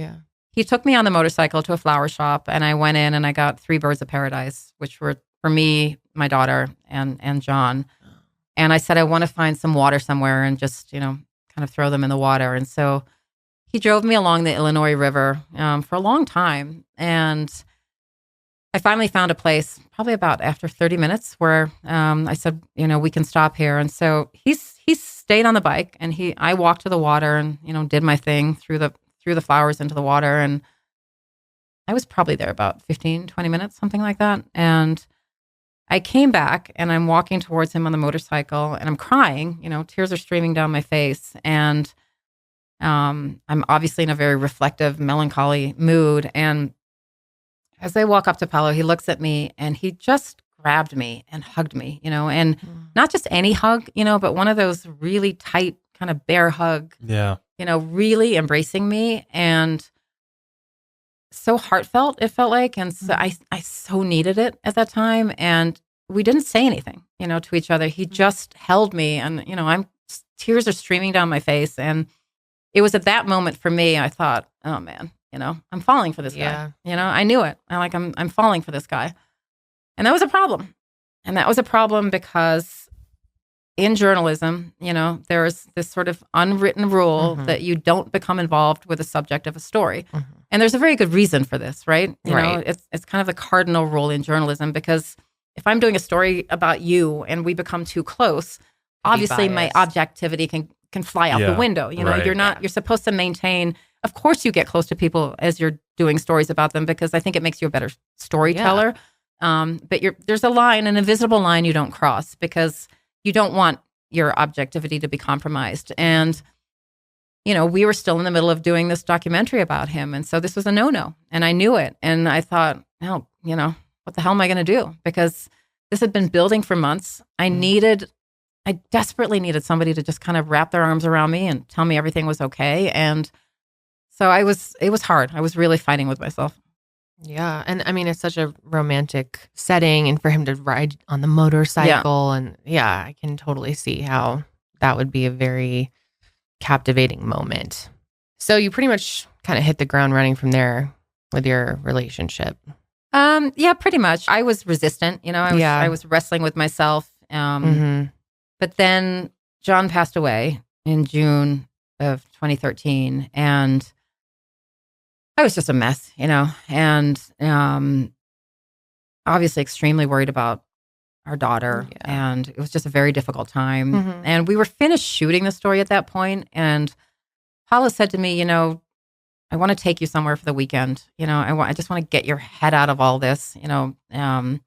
he took me on the motorcycle to a flower shop, and I went in and I got 3 birds of paradise, which were for me, my daughter, and John. And I said, I want to find some water somewhere and just, kind of throw them in the water. And so he drove me along the Illinois River for a long time. And I finally found a place, probably about after 30 minutes, where I said, we can stop here. And so he stayed on the bike, and I walked to the water and, did my thing, threw the flowers into the water. And I was probably there about 15, 20 minutes, something like that. And I came back, and I'm walking towards him on the motorcycle, and I'm crying, tears are streaming down my face. And I'm obviously in a very reflective, melancholy mood. And as I walk up to Paolo, he looks at me and he just grabbed me and hugged me, and not just any hug, but one of those really tight kind of bear hug, really embracing me, and so heartfelt it felt like. And so I so needed it at that time. And we didn't say anything, to each other. He just held me, and, tears are streaming down my face. And it was at that moment for me, I thought, oh man, I'm falling for this guy. I knew it. I'm falling for this guy. And that was a problem. And that was a problem because in journalism, there's this sort of unwritten rule that you don't become involved with the subject of a story. And there's a very good reason for this, right? You know, it's kind of the cardinal rule in journalism, because if I'm doing a story about you and we become too close, obviously my objectivity can fly out the window. You're supposed to maintain, of course you get close to people as you're doing stories about them, because I think it makes you a better storyteller. But there's a line, an invisible line you don't cross, because you don't want your objectivity to be compromised. And, we were still in the middle of doing this documentary about him. And so this was a no-no, and I knew it. And I thought, oh, what the hell am I going to do? Because this had been building for months. I desperately needed somebody to just kind of wrap their arms around me and tell me everything was okay. And so it was hard. I was really fighting with myself. Yeah. And I mean, it's such a romantic setting, and for him to ride on the motorcycle. And I can totally see how that would be a very captivating moment. So you pretty much kind of hit the ground running from there with your relationship. Yeah, pretty much. I was resistant, I was wrestling with myself. But then John passed away in June of 2013, and I was just a mess, and obviously extremely worried about our daughter. And it was just a very difficult time. And we were finished shooting the story at that point. And Paolo said to me, I want to take you somewhere for the weekend. I just want to get your head out of all this. I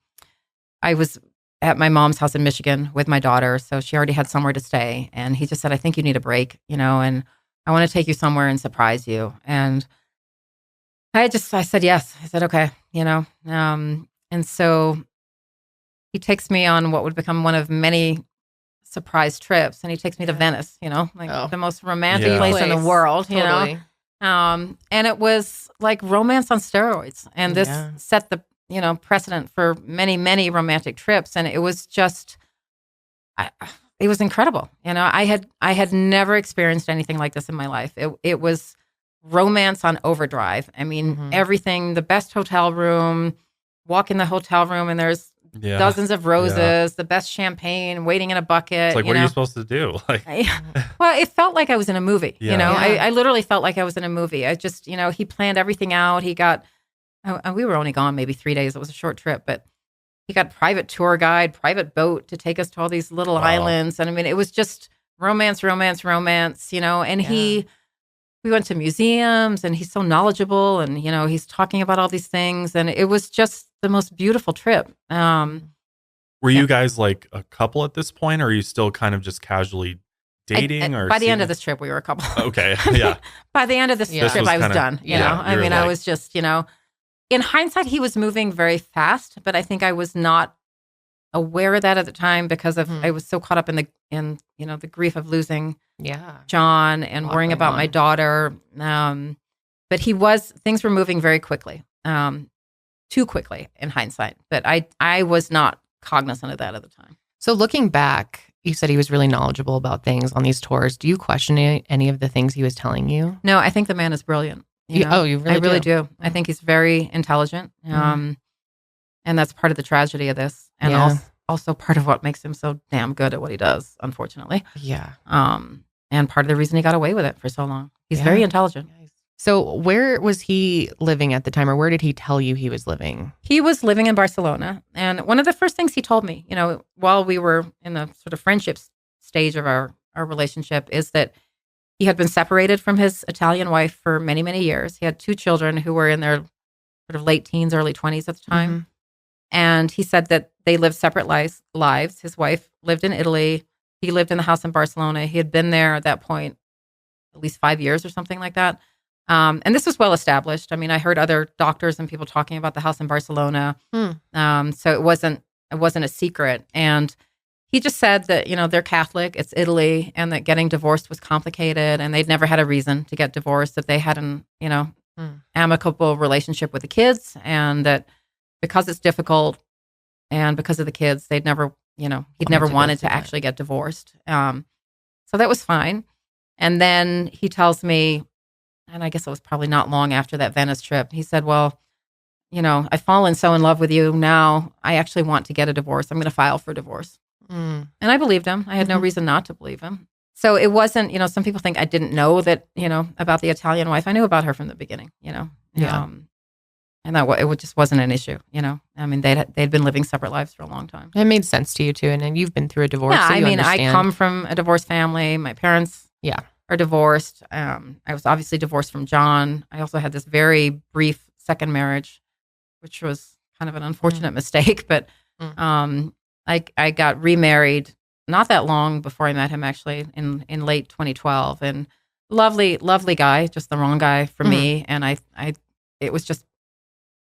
was at my mom's house in Michigan with my daughter, so she already had somewhere to stay. And he just said, I think you need a break, and I want to take you somewhere and surprise you. And I said yes. I said, okay, and so he takes me on what would become one of many surprise trips, and he takes me to Venice, like the most romantic place in the world, totally. And it was like romance on steroids. And this set the, precedent for many, many romantic trips. And it was just, it was incredible. I had never experienced anything like this in my life. It was romance on overdrive. I mean, everything, the best hotel room, walk in the hotel room and there's dozens of roses, the best champagne, waiting in a bucket. It's like, what are you supposed to do? Well, it felt like I was in a movie. I literally felt like I was in a movie. I just, he planned everything out. He got, we were only gone maybe 3 days. It was a short trip, but he got private tour guide, private boat to take us to all these little islands. And I mean, it was just romance, and we went to museums and he's so knowledgeable and, he's talking about all these things. And it was just the most beautiful trip. Were you guys like a couple at this point, or are you still kind of just casually dating? By the end of this trip, we were a couple. Okay. Yeah. By the end of this trip, I was done. I was just, in hindsight, he was moving very fast, but I think I was not aware of that at the time because of I was so caught up in the grief of losing John and worrying about my daughter. But things were moving very quickly, too quickly in hindsight. But I was not cognizant of that at the time. So looking back, you said he was really knowledgeable about things on these tours. Do you question any of the things he was telling you? No, I think the man is brilliant. You really I really do. I think he's very intelligent. And that's part of the tragedy of this. And also part of what makes him so damn good at what he does, unfortunately. Yeah. And part of the reason he got away with it for so long. He's very intelligent. So where was he living at the time, or where did he tell you he was living? He was living in Barcelona. And one of the first things he told me, while we were in the sort of friendship stage of our relationship, is that he had been separated from his Italian wife for many, many years. He had 2 children who were in their sort of late teens, early 20s at the time. And he said that they lived separate lives. His wife lived in Italy. He lived in the house in Barcelona. He had been there at that point at least 5 years or something like that. And this was well established. I mean, I heard other doctors and people talking about the house in Barcelona. So it wasn't a secret. And he just said that, they're Catholic, it's Italy, and that getting divorced was complicated, and they'd never had a reason to get divorced, that they had an, amicable relationship with the kids, and that because it's difficult and because of the kids, he'd never wanted to actually get divorced. So that was fine. And then he tells me, and I guess it was probably not long after that Venice trip, he said, well, I've fallen so in love with you now, I actually want to get a divorce. I'm going to file for divorce. And I believed him. I had no reason not to believe him. So it wasn't, some people think I didn't know that, about the Italian wife. I knew about her from the beginning, and that it just wasn't an issue, I mean, they'd been living separate lives for a long time. It made sense to you too. And then you've been through a divorce. Yeah, so I mean, I come from a divorced family. My parents are divorced. I was obviously divorced from John. I also had this very brief second marriage, which was kind of an unfortunate mistake, but I got remarried not that long before I met him, actually, in late 2012. And lovely guy, just the wrong guy for me. And it was just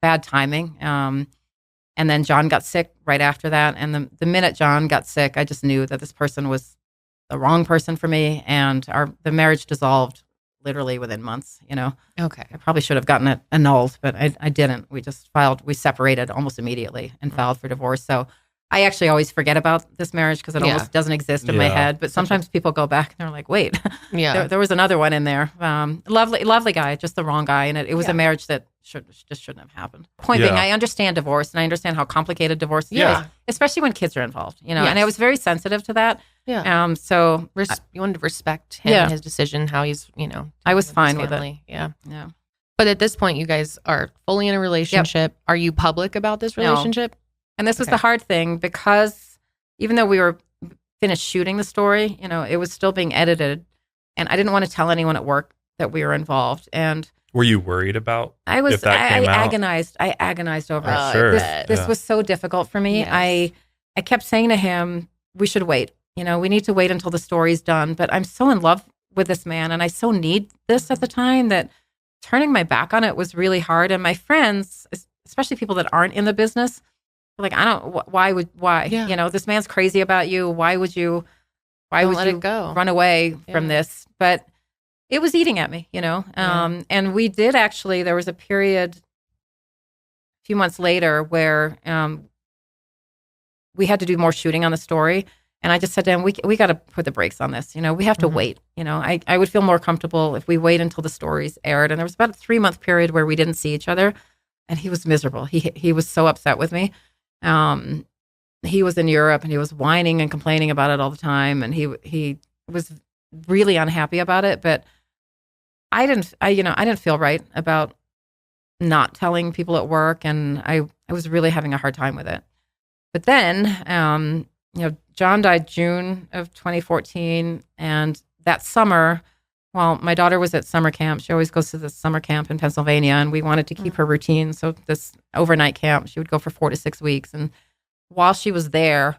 bad timing. And then John got sick right after that. And the minute John got sick, I just knew that this person was the wrong person for me. And the marriage dissolved literally within months, Okay. I probably should have gotten it annulled, but I didn't. We separated almost immediately and filed for divorce. So I actually always forget about this marriage because it almost doesn't exist in my head. But sometimes people go back and they're like, wait, there was another one in there. Lovely guy, just the wrong guy. And it was a marriage that just shouldn't have happened. Point being, I understand divorce and I understand how complicated divorce is, especially when kids are involved, and I was very sensitive to that. Yeah. So you wanted to respect him and his decision, how he's, I was fine with it. Yeah. But at this point, you guys are fully in a relationship. Are you public about this relationship? No. And this was the hard thing because even though we were finished shooting the story, it was still being edited. And I didn't want to tell anyone at work that we were involved. And were you worried about if that came out? I agonized over it. Sure. This was so difficult for me. Yes. I kept saying to him, we should wait. We need to wait until the story's done. But I'm so in love with this man and I so need this at the time that turning my back on it was really hard. And my friends, especially people that aren't in the business, like, why? Yeah. This man's crazy about you. Why would you Why Don't would let you it go. run away from this? But it was eating at me, and we did actually, there was a period a few months later where we had to do more shooting on the story. And I just said to him, we got to put the brakes on this. We have to wait. I would feel more comfortable if we wait until the story's aired. And there was about a 3-month period where we didn't see each other. And he was miserable. He was so upset with me. He was in Europe and he was whining and complaining about it all the time. And he was really unhappy about it. But I didn't feel right about not telling people at work. And I was really having a hard time with it. But then, John died June of 2014. And that summer, my daughter was at summer camp. She always goes to this summer camp in Pennsylvania, and we wanted to keep her routine. So this overnight camp, she would go for 4 to 6 weeks. And while she was there,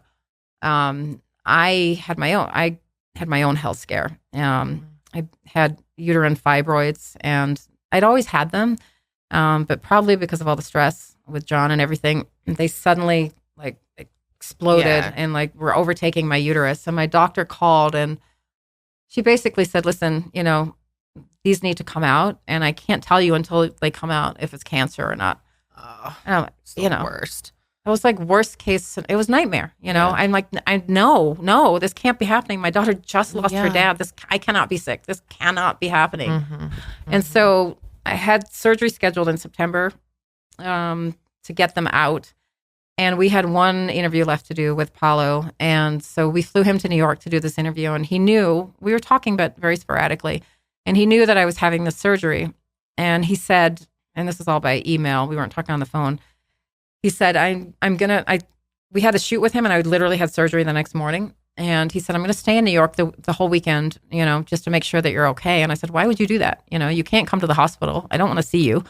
I had my own health scare. I had uterine fibroids, and I'd always had them, but probably because of all the stress with John and everything, they suddenly exploded and were overtaking my uterus. And my doctor called, and she basically said, listen, these need to come out, and I can't tell you until they come out if it's cancer or not. It's the worst. It was worst case. It was nightmare. I'm like, no, this can't be happening. My daughter just lost her dad. I cannot be sick. This cannot be happening. And so I had surgery scheduled in September to get them out. And we had one interview left to do with Paolo. And so we flew him to New York to do this interview. And he knew, we were talking, but very sporadically. And he knew that I was having this surgery. And he said, and this is all by email, we weren't talking on the phone. He said, we had a shoot with him, and I literally had surgery the next morning. And he said, I'm going to stay in New York the whole weekend, just to make sure that you're okay. And I said, why would you do that? You can't come to the hospital. I don't want to see you.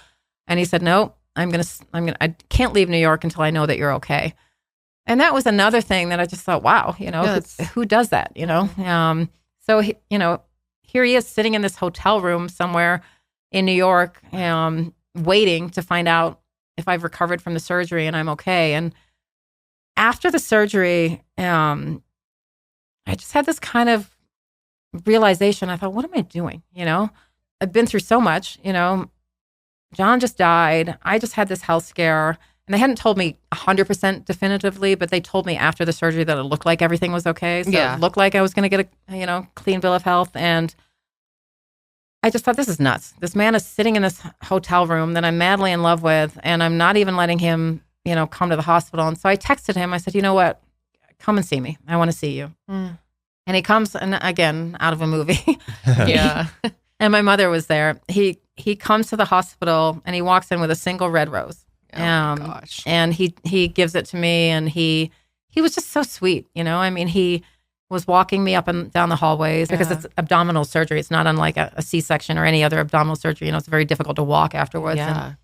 And he said, no, I can't leave New York until I know that you're okay. And that was another thing that I just thought, wow, who does that, So, here he is sitting in this hotel room somewhere in New York, waiting to find out if I've recovered from the surgery and I'm okay. And after the surgery, I just had this kind of realization. I thought, what am I doing? I've been through so much, John just died. I just had this health scare, and they hadn't told me 100% definitively, but they told me after the surgery that it looked like everything was okay. So it looked like I was going to get a clean bill of health. And I just thought, this is nuts. This man is sitting in this hotel room that I'm madly in love with, and I'm not even letting him, come to the hospital. And so I texted him. I said, you know what? Come and see me. I want to see you. And he comes, and again, out of a movie. And my mother was there. He comes to the hospital, and he walks in with a single red rose. Oh my gosh. And he gives it to me, and he was just so sweet. He was walking me up and down the hallways because it's abdominal surgery. It's not unlike a C-section or any other abdominal surgery. It's very difficult to walk afterwards. Yeah. And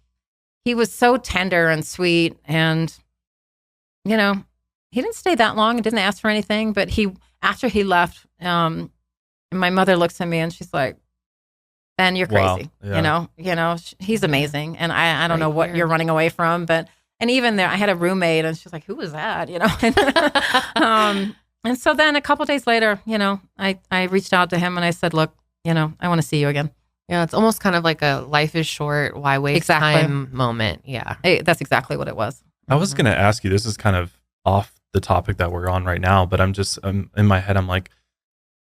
he was so tender and sweet, and he didn't stay that long and didn't ask for anything. But after he left, my mother looks at me and she's like, Ben, you're crazy. Wow. Yeah. He's amazing. And I don't know what you're running away from, and even there, I had a roommate, and she's like, who was that? And so then a couple of days later, I reached out to him and I said, look, I want to see you again. Yeah. It's almost kind of like a life is short, why waste time moment. Yeah. That's exactly what it was. I was going to ask you, this is kind of off the topic that we're on right now, but I'm in my head, I'm like,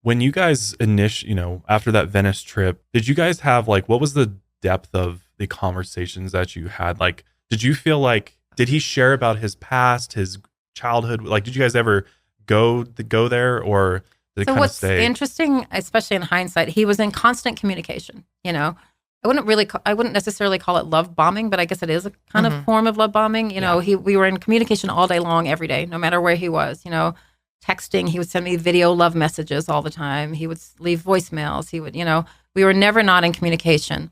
when you guys after that Venice trip, did you guys have what was the depth of the conversations that you had? Did you feel did he share about his past, his childhood? Did you guys ever go there, or did it kind of stay? So what's interesting, especially in hindsight, he was in constant communication. I wouldn't necessarily call it love bombing, but I guess it is a kind of form of love bombing. We were in communication all day long, every day, no matter where he was. Texting, he would send me video love messages all the time. He would leave voicemails. He would, we were never not in communication.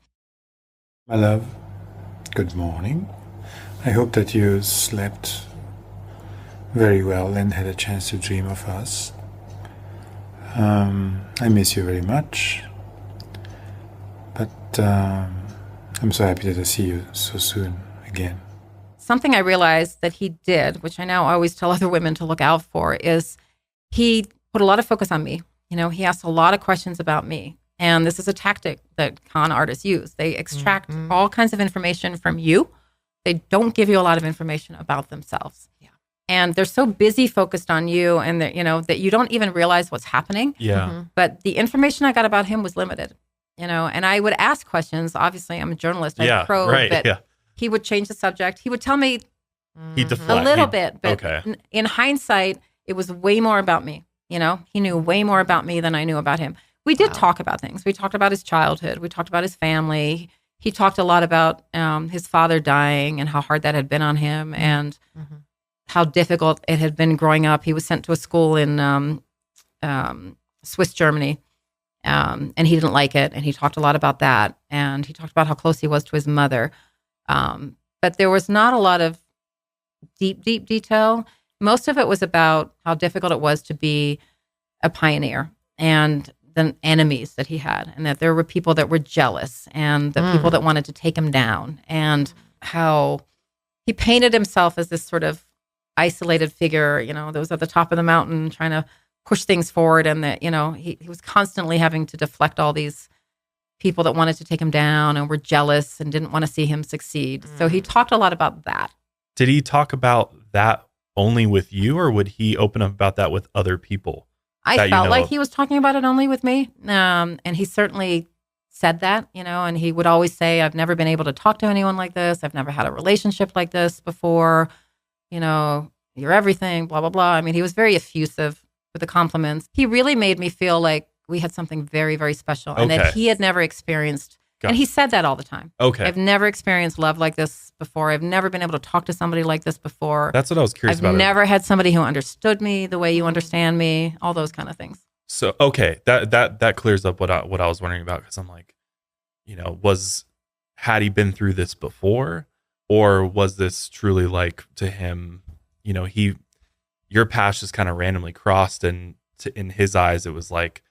My love, good morning. I hope that you slept very well and had a chance to dream of us. I miss you very much, but I'm so happy that I see you so soon again. Something I realized that he did, which I now always tell other women to look out for, is he put a lot of focus on me. He asked a lot of questions about me. And this is a tactic that con artists use. They extract all kinds of information from you. They don't give you a lot of information about themselves. Yeah. And they're so busy focused on you and that, that you don't even realize what's happening. Yeah. But the information I got about him was limited, and I would ask questions. Obviously, I'm a journalist. I probe, but he would change the subject. He would tell me a little bit, but in hindsight, it was way more about me. He knew way more about me than I knew about him. We did talk about things. We talked about his childhood. We talked about his family. He talked a lot about his father dying and how hard that had been on him and how difficult it had been growing up. He was sent to a school in Swiss Germany, and he didn't like it. And he talked a lot about that. And he talked about how close he was to his mother. But there was not a lot of deep detail. Most of it was about how difficult it was to be a pioneer and the enemies that he had, and that there were people that were jealous and the people that wanted to take him down, and how he painted himself as this sort of isolated figure, that was at the top of the mountain trying to push things forward, and that, he was constantly having to deflect all these people that wanted to take him down and were jealous and didn't want to see him succeed. So he talked a lot about that. Did he talk about that only with you, or would he open up about that with other people? I felt like he was talking about it only with me. And he certainly said that, and he would always say, I've never been able to talk to anyone like this. I've never had a relationship like this before. You're everything, blah, blah, blah. I mean, he was very effusive with the compliments. He really made me feel like we had something very, very special and that he had never experienced. And he said that all the time. Okay. I've never experienced love like this before. I've never been able to talk to somebody like this before. That's what I was curious about. I've never had somebody who understood me the way you understand me, all those kind of things. So, okay, that clears up what I was wondering about, because I'm like, had he been through this before, or was this truly like to him, your paths just kind of randomly crossed, and in his eyes, it was like,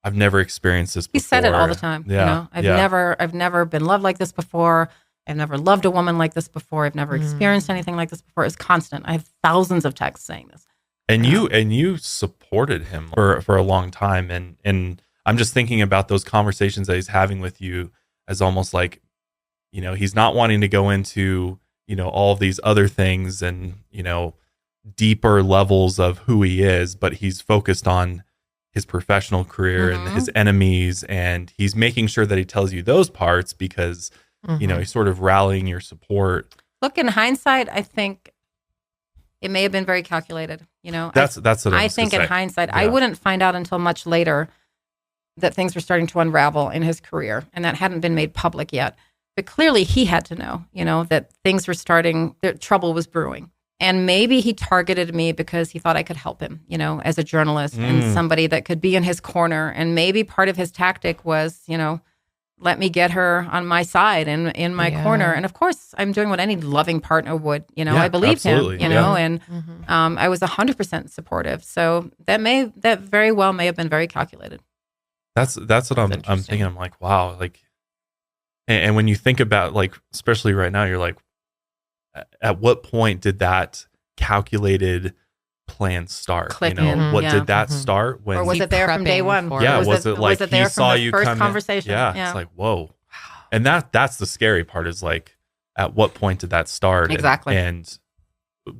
I've never experienced this before. He said it all the time. Yeah. I've never been loved like this before. I've never loved a woman like this before. I've never experienced anything like this before. It's constant. I have thousands of texts saying this. And you supported him for a long time. And I'm just thinking about those conversations that he's having with you as almost like, he's not wanting to go into, all of these other things and, deeper levels of who he is, but he's focused on his professional career and his enemies, and he's making sure that he tells you those parts because he's sort of rallying your support. Look, in hindsight, I think it may have been very calculated. That's what I think. In hindsight, I wouldn't find out until much later that things were starting to unravel in his career, and that hadn't been made public yet. But clearly, he had to know, that things were starting, that trouble was brewing. And maybe he targeted me because he thought I could help him, as a journalist and somebody that could be in his corner. And maybe part of his tactic was, let me get her on my side and in my corner. And of course, I'm doing what any loving partner would. I believed him, and I was 100% supportive. So that very well may have been very calculated. That's what I'm thinking. I'm like, wow, like, and when you think about, like, especially right now, you're like, at what point did that calculated plan start? Click did that start when? Or was it there from day one? Yeah, was it like was it there he saw you first come conversation? Yeah, it's like, whoa. And that's the scary part, is like, at what point did that start? Exactly. And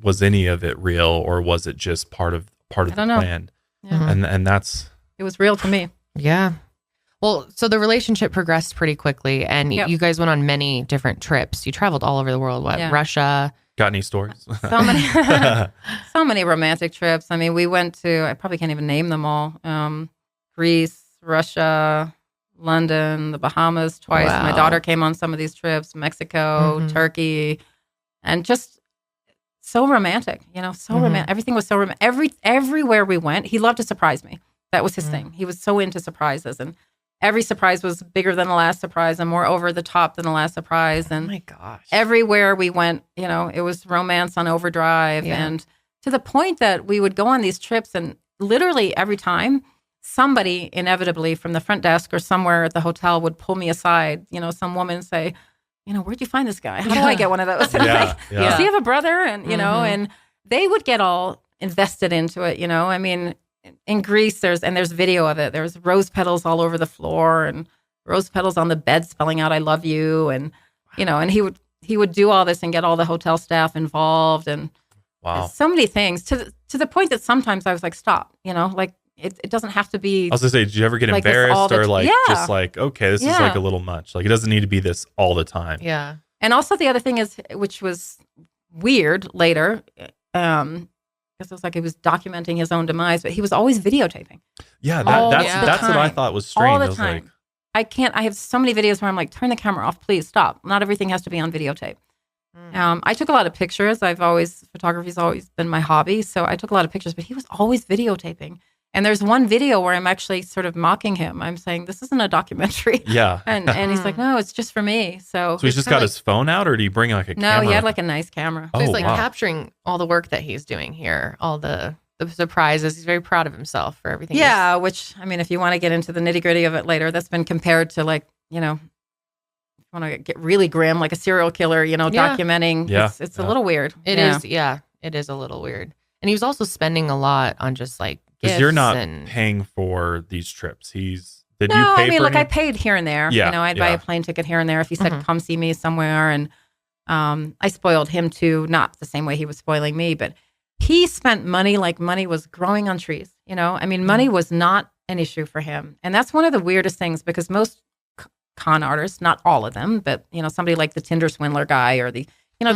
was any of it real, or was it just part of the plan? Yeah. And that's, it was real to me. Yeah. Well, so the relationship progressed pretty quickly, and you guys went on many different trips. You traveled all over the world. Russia? Got any stories? So many romantic trips. I mean, we went to, I probably can't even name them all. Greece, Russia, London, the Bahamas twice. Wow. My daughter came on some of these trips, Mexico, Turkey, and just so romantic, so romantic. Everything was so romantic. Everywhere we went, he loved to surprise me. That was his thing. He was so into surprises, and every surprise was bigger than the last surprise and more over the top than the last surprise. And oh my gosh, everywhere we went, it was romance on overdrive. Yeah. And to the point that we would go on these trips, and literally every time somebody inevitably from the front desk or somewhere at the hotel would pull me aside, some woman say, where'd you find this guy? How do I get one of those? And I'm like, does he have a brother? And, and they would get all invested into it. I mean, in Greece, there's video of it. There's rose petals all over the floor and rose petals on the bed spelling out "I love you," and and he would do all this and get all the hotel staff involved, and so many things to the point that sometimes I was like, stop, like it doesn't have to be. I was gonna say, did you ever get embarrassed or just like, okay, this is like a little much. Like, it doesn't need to be this all the time. Yeah. And also the other thing is, which was weird later, because it was like he was documenting his own demise, but he was always videotaping. Yeah, that's what I thought was strange. All the time. I have so many videos where I'm like, turn the camera off, please stop. Not everything has to be on videotape. I took a lot of pictures. Photography's always been my hobby. So I took a lot of pictures, but he was always videotaping. And there's one video where I'm actually sort of mocking him. I'm saying, this isn't a documentary. Yeah. And he's like, no, it's just for me. So he's just got his phone out, or did he bring like a camera? No, he had like a nice camera. So he's capturing all the work that he's doing here, all the surprises. He's very proud of himself for everything. Yeah, which, I mean, if you want to get into the nitty gritty of it later, that's been compared to like, if you want to get really grim, like a serial killer, documenting. Yeah. It's a little weird. It is. Yeah, it is a little weird. And he was also spending a lot on just like, because you're not paying for these trips. You pay for I paid here and there. Yeah, I'd buy a plane ticket here and there if he said, come see me somewhere. And I spoiled him too, not the same way he was spoiling me, but he spent money like money was growing on trees. Money was not an issue for him. And that's one of the weirdest things, because most con artists, not all of them, but, somebody like the Tinder swindler guy or they're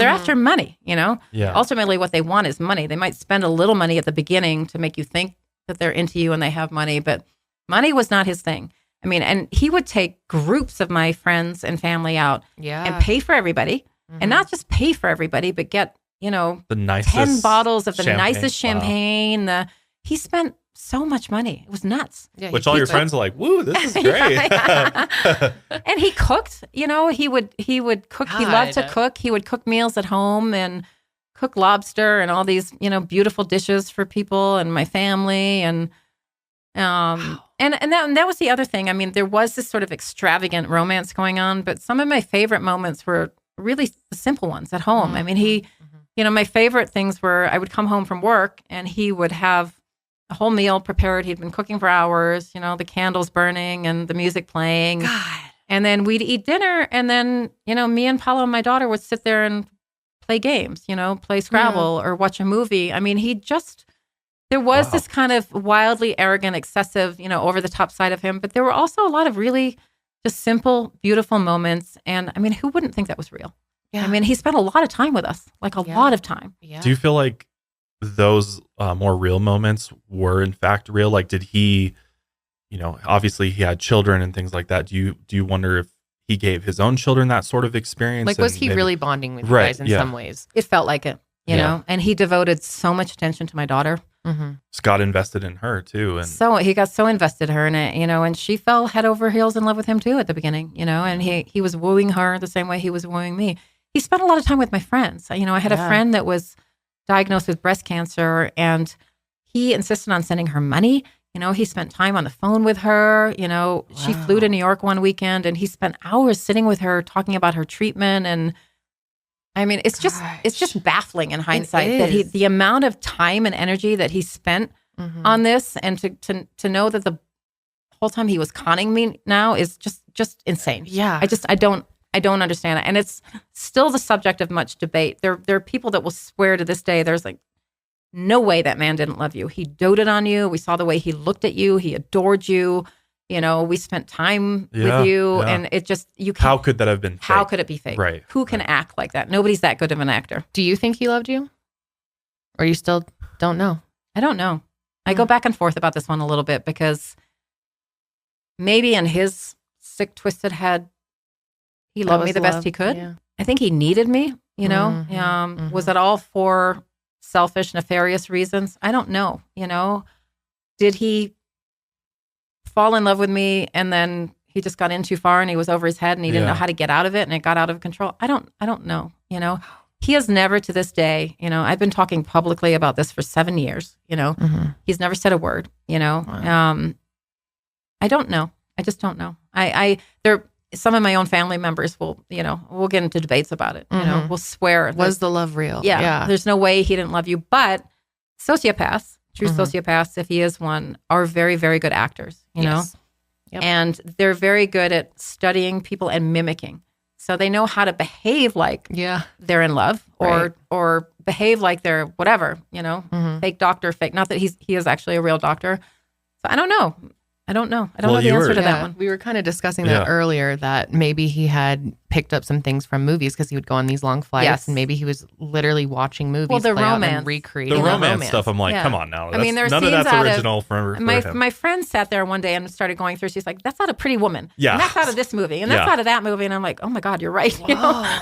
after money, Yeah. Ultimately, what they want is money. They might spend a little money at the beginning to make you think that they're into you and they have money, but money was not his thing. And he would take groups of my friends and family out and pay for everybody, and not just pay for everybody, but get, the nicest 10 bottens of the champagne. nicest champagne. He spent so much money. It was nuts. Yeah, which all your friends are like, woo, this is great. And he cooked, he would cook. God. He loved to cook. He would cook meals at home and cook lobster and all these, beautiful dishes for people and my family. And that was the other thing. There was this sort of extravagant romance going on, but some of my favorite moments were really the simple ones at home. My favorite things were, I would come home from work and he would have a whole meal prepared. He'd been cooking for hours, the candles burning and the music playing. God. And then we'd eat dinner. And then, me and Paolo and my daughter would sit there and play games, play Scrabble or watch a movie. There was this kind of wildly arrogant, excessive, over the top side of him. But there were also a lot of really just simple, beautiful moments. And who wouldn't think that was real? Yeah. He spent a lot of time with us, like a lot of time. Yeah. Do you feel like those more real moments were in fact real? Like, did he, obviously he had children and things like that. Do you wonder if he gave his own children that sort of experience? Like, was he really bonding with you guys in some ways? It felt like it, you know, and he devoted so much attention to my daughter. Scott invested in her too. And so he got so invested in her in it, and she fell head over heels in love with him too at the beginning, and he was wooing her the same way he was wooing me. He spent a lot of time with my friends. I had a friend that was diagnosed with breast cancer, and he insisted on sending her money. He spent time on the phone with her. She flew to New York one weekend, and he spent hours sitting with her talking about her treatment. And it's just baffling in hindsight that the amount of time and energy that he spent on this, and to know that the whole time he was conning me now is just insane. Yeah, I don't understand it. And it's still the subject of much debate. There are people that will swear to this day, there's like, no way that man didn't love you. He doted on you. We saw the way he looked at you. He adored you. We spent time with you. Yeah. And it just, you can't. How could that have been fake? How could it be fake? Right. Who can act like that? Nobody's that good of an actor. Do you think he loved you? Or you still don't know? I don't know. I go back and forth about this one a little bit, because maybe in his sick, twisted head, he loved me the best he could. Yeah. I think he needed me, Was it all for selfish, nefarious reasons? I don't know, Did he fall in love with me and then he just got in too far and he was over his head and he didn't know how to get out of it and it got out of control? I don't know, He has never to this day, I've been talking publicly about this for 7 years, He's never said a word, Wow. I don't know. I just don't know. Some of my own family members will, we'll get into debates about it. We'll swear. Was the love real? Yeah. There's no way he didn't love you. But sociopaths true sociopaths, if he is one, are very, very good actors, you know? Yep. And they're very good at studying people and mimicking. So they know how to behave like they're in love or behave like they're whatever, you know, fake doctor, not that he is actually a real doctor. So I don't know. I don't know the answer to that one. We were kind of discussing that earlier, that maybe he had picked up some things from movies because he would go on these long flights and maybe he was literally watching movies the play out romance. and recreating the romance stuff. I'm like, come on now. I mean, there's none of scenes that's out original for him. My friend sat there one day and started going through. She's like, that's out of Pretty Woman. Yeah. And that's out of this movie. And that's out of that movie. And I'm like, oh my God, you're right. You know?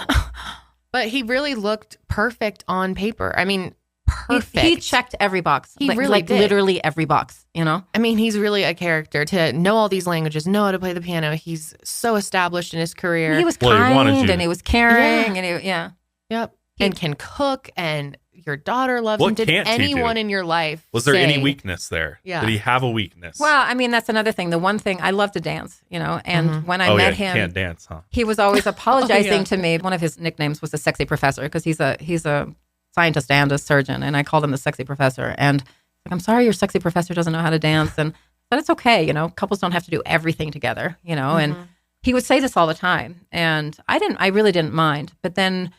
But he really looked perfect on paper. I mean, perfect. He checked every box. He really did. Literally every box, you know? I mean, he's really a character to know all these languages, know how to play the piano. He's so established in his career. He was kind and he was caring and Yep. And can cook, and your daughter loves him. Did anyone in your life Was there any weakness there? Yeah. Did he have a weakness? Well, I mean, that's another thing. The one thing, I love to dance, you know, and when I met him, can't dance, huh? he was always apologizing to me. One of his nicknames was the sexy professor because he's a scientist and a surgeon, and I called him the sexy professor. And like, I'm sorry, your sexy professor doesn't know how to dance, but it's okay, you know. Couples don't have to do everything together, you know. And he would say this all the time, and I really didn't mind. But then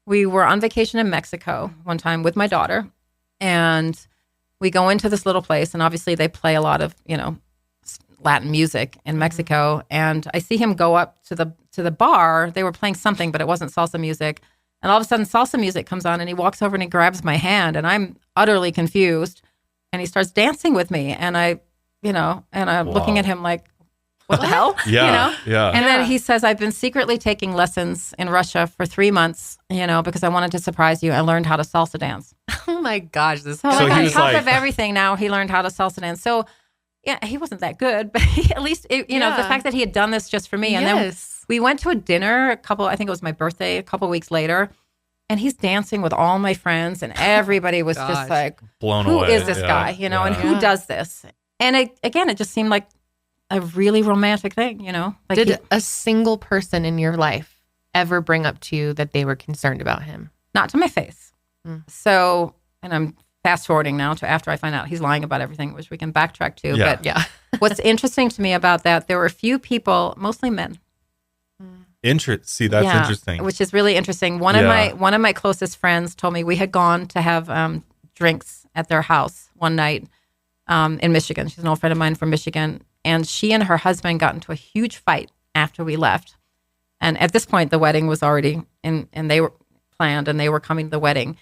we were on vacation in Mexico one time with my daughter, and we go into this little place, and obviously they play a lot of, you know, Latin music in Mexico. And I see him go up to the bar. They were playing something, but it wasn't salsa music. And all of a sudden, salsa music comes on, and he walks over and he grabs my hand, and I'm utterly confused. And he starts dancing with me, and I'm looking at him like, what the hell? Yeah, you know? yeah. And then he says, I've been secretly taking lessons in Russia for 3 months, you know, because I wanted to surprise you. I learned how to salsa dance. Oh my gosh. So on top of everything now, he learned how to salsa dance. So yeah, he wasn't that good, but at least, you know, the fact that he had done this just for me. And then we went to a dinner I think it was my birthday, a couple weeks later. And he's dancing with all my friends, and everybody was just like, blown who away. is this guy? You know, and who does this? And it just seemed like a really romantic thing, you know? Like Did a single person in your life ever bring up to you that they were concerned about him? Not to my face. So, and I'm fast forwarding now to after I find out he's lying about everything, which we can backtrack to. Yeah. But what's interesting to me about that, there were a few people, mostly men. See, that's interesting. Which is really interesting. One of my closest friends told me we had gone to have drinks at their house one night in Michigan. She's an old friend of mine from Michigan. And she and her husband got into a huge fight after we left. And at this point, the wedding was already in, and they were planned, and they were coming to the wedding.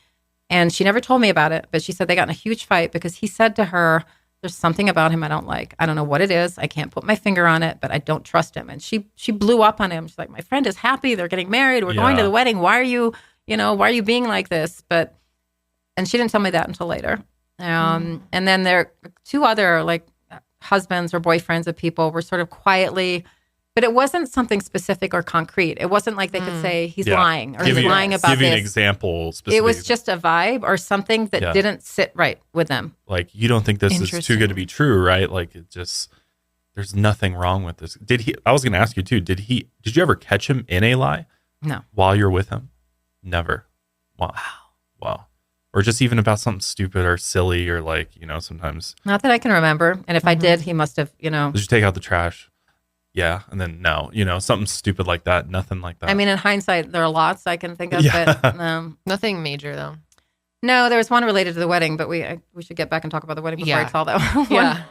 And she never told me about it, but she said they got in a huge fight because he said to her, there's something about him I don't like. I don't know what it is. I can't put my finger on it, but I don't trust him. And she blew up on him. She's like, my friend is happy. They're getting married. We're going to the wedding. Why are you being like this? And she didn't tell me that until later. And then there are two other like husbands or boyfriends of people were sort of quietly, but it wasn't something specific or concrete. It wasn't like they could say he's lying or he's lying about this. Give you an example. It was just a vibe or something that didn't sit right with them. Like, you don't think this is too good to be true, right? Like, it just, there's nothing wrong with this. I was going to ask you too, did you ever catch him in a lie? No. While you're with him? Never. Wow. Or just even about something stupid or silly or like, you know, sometimes. Not that I can remember. And if I did, he must have, you know. Did you take out the trash? Yeah. And then no, you know, something stupid like that. Nothing like that. I mean, in hindsight, there are lots I can think of, but nothing major though. No, there was one related to the wedding, but we should get back and talk about the wedding before I tell that one. Yeah.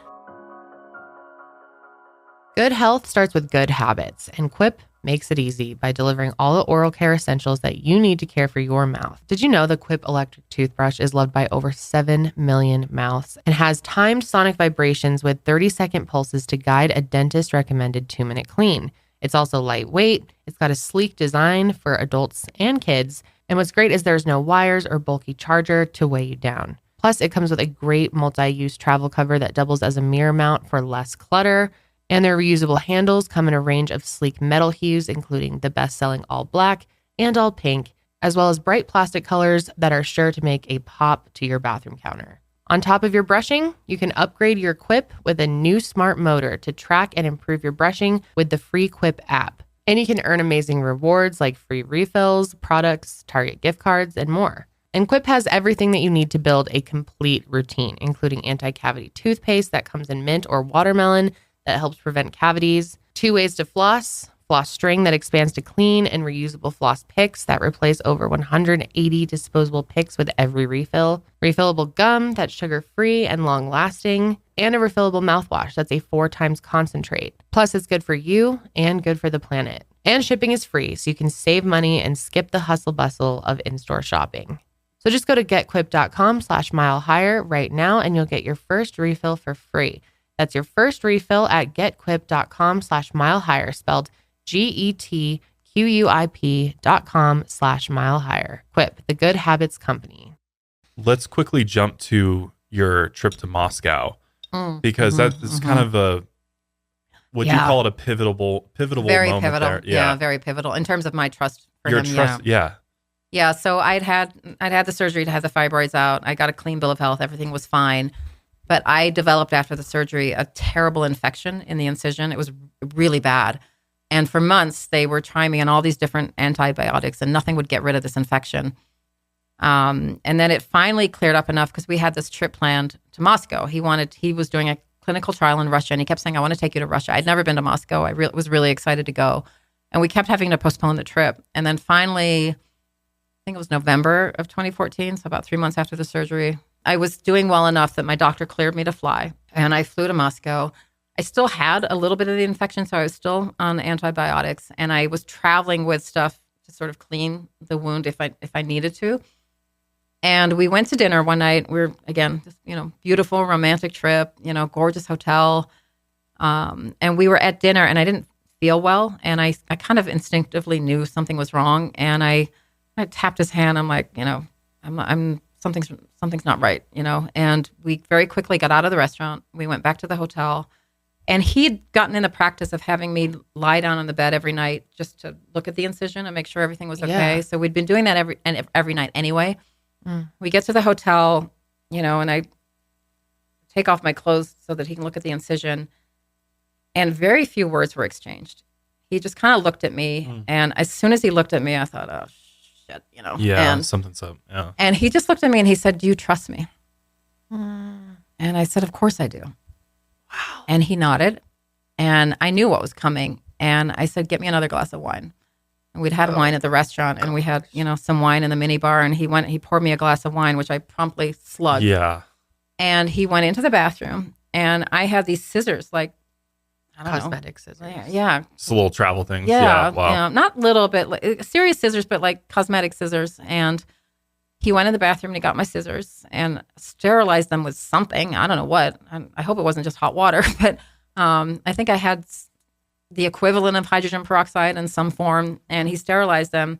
Good health starts with good habits, and Quip makes it easy by delivering all the oral care essentials that you need to care for your mouth. Did you know the Quip electric toothbrush is loved by over 7 million mouths and has timed sonic vibrations with 30-second pulses to guide a dentist-recommended 2-minute clean? It's also lightweight. It's got a sleek design for adults and kids. And what's great is there's no wires or bulky charger to weigh you down. Plus, it comes with a great multi-use travel cover that doubles as a mirror mount for less clutter. And their reusable handles come in a range of sleek metal hues, including the best-selling all black and all pink, as well as bright plastic colors that are sure to make a pop to your bathroom counter. On top of your brushing, you can upgrade your Quip with a new smart motor to track and improve your brushing with the free Quip app. And you can earn amazing rewards like free refills, products, Target gift cards, and more. And Quip has everything that you need to build a complete routine, including anti-cavity toothpaste that comes in mint or watermelon that helps prevent cavities, 2 ways to floss string that expands to clean, and reusable floss picks that replace over 180 disposable picks with every refill, refillable gum that's sugar-free and long-lasting, and a refillable mouthwash that's a 4 times concentrate. Plus, it's good for you and good for the planet. And shipping is free, so you can save money and skip the hustle bustle of in-store shopping. So just go to getquip.com/milehigher right now and you'll get your first refill for free. That's your first refill at getquip.com/milehigher, spelled GETQUIP.com/milehigher. Quip, the good habits company. Let's quickly jump to your trip to Moscow, because that is kind of a, would you call it a pivotal very moment pivotal. there? Yeah, very pivotal in terms of my trust for Your him. trust, Yeah, so I'd had the surgery to have the fibroids out. I got a clean bill of health. Everything was fine. But I developed after the surgery a terrible infection in the incision. It was really bad. And for months, they were trying me on all these different antibiotics and nothing would get rid of this infection. And then it finally cleared up enough because we had this trip planned to Moscow. He was doing a clinical trial in Russia and he kept saying, I want to take you to Russia. I'd never been to Moscow. I was really excited to go. And we kept having to postpone the trip. And then finally, I think it was November of 2014, so about 3 months after the surgery, I was doing well enough that my doctor cleared me to fly. And I flew to Moscow. I still had a little bit of the infection, so I was still on antibiotics. And I was traveling with stuff to sort of clean the wound if I needed to. And we went to dinner one night. We were, again, just, beautiful romantic trip, gorgeous hotel. And we were at dinner and I didn't feel well. And I kind of instinctively knew something was wrong. And I tapped his hand. I'm like, something's not right, And we very quickly got out of the restaurant. We went back to the hotel. And he'd gotten in the practice of having me lie down on the bed every night just to look at the incision and make sure everything was okay. Yeah. So we'd been doing that every night anyway. We get to the hotel, and I take off my clothes so that he can look at the incision. And very few words were exchanged. He just kind of looked at me. And as soon as he looked at me, I thought, oh, shit, Yeah, something's up. Yeah. And he just looked at me and he said, do you trust me? And I said, of course I do. Wow. And he nodded. And I knew what was coming. And I said, get me another glass of wine. And we'd had wine at the restaurant and we had, some wine in the minibar. And he poured me a glass of wine, which I promptly slugged. Yeah. And he went into the bathroom and I had these scissors, like, I don't know. Cosmetic scissors. Yeah. Just a little travel thing. Yeah. Wow. Not little, but like, serious scissors, but like cosmetic scissors. And he went in the bathroom and he got my scissors and sterilized them with something. I don't know what. I hope it wasn't just hot water, but I think I had the equivalent of hydrogen peroxide in some form. And he sterilized them.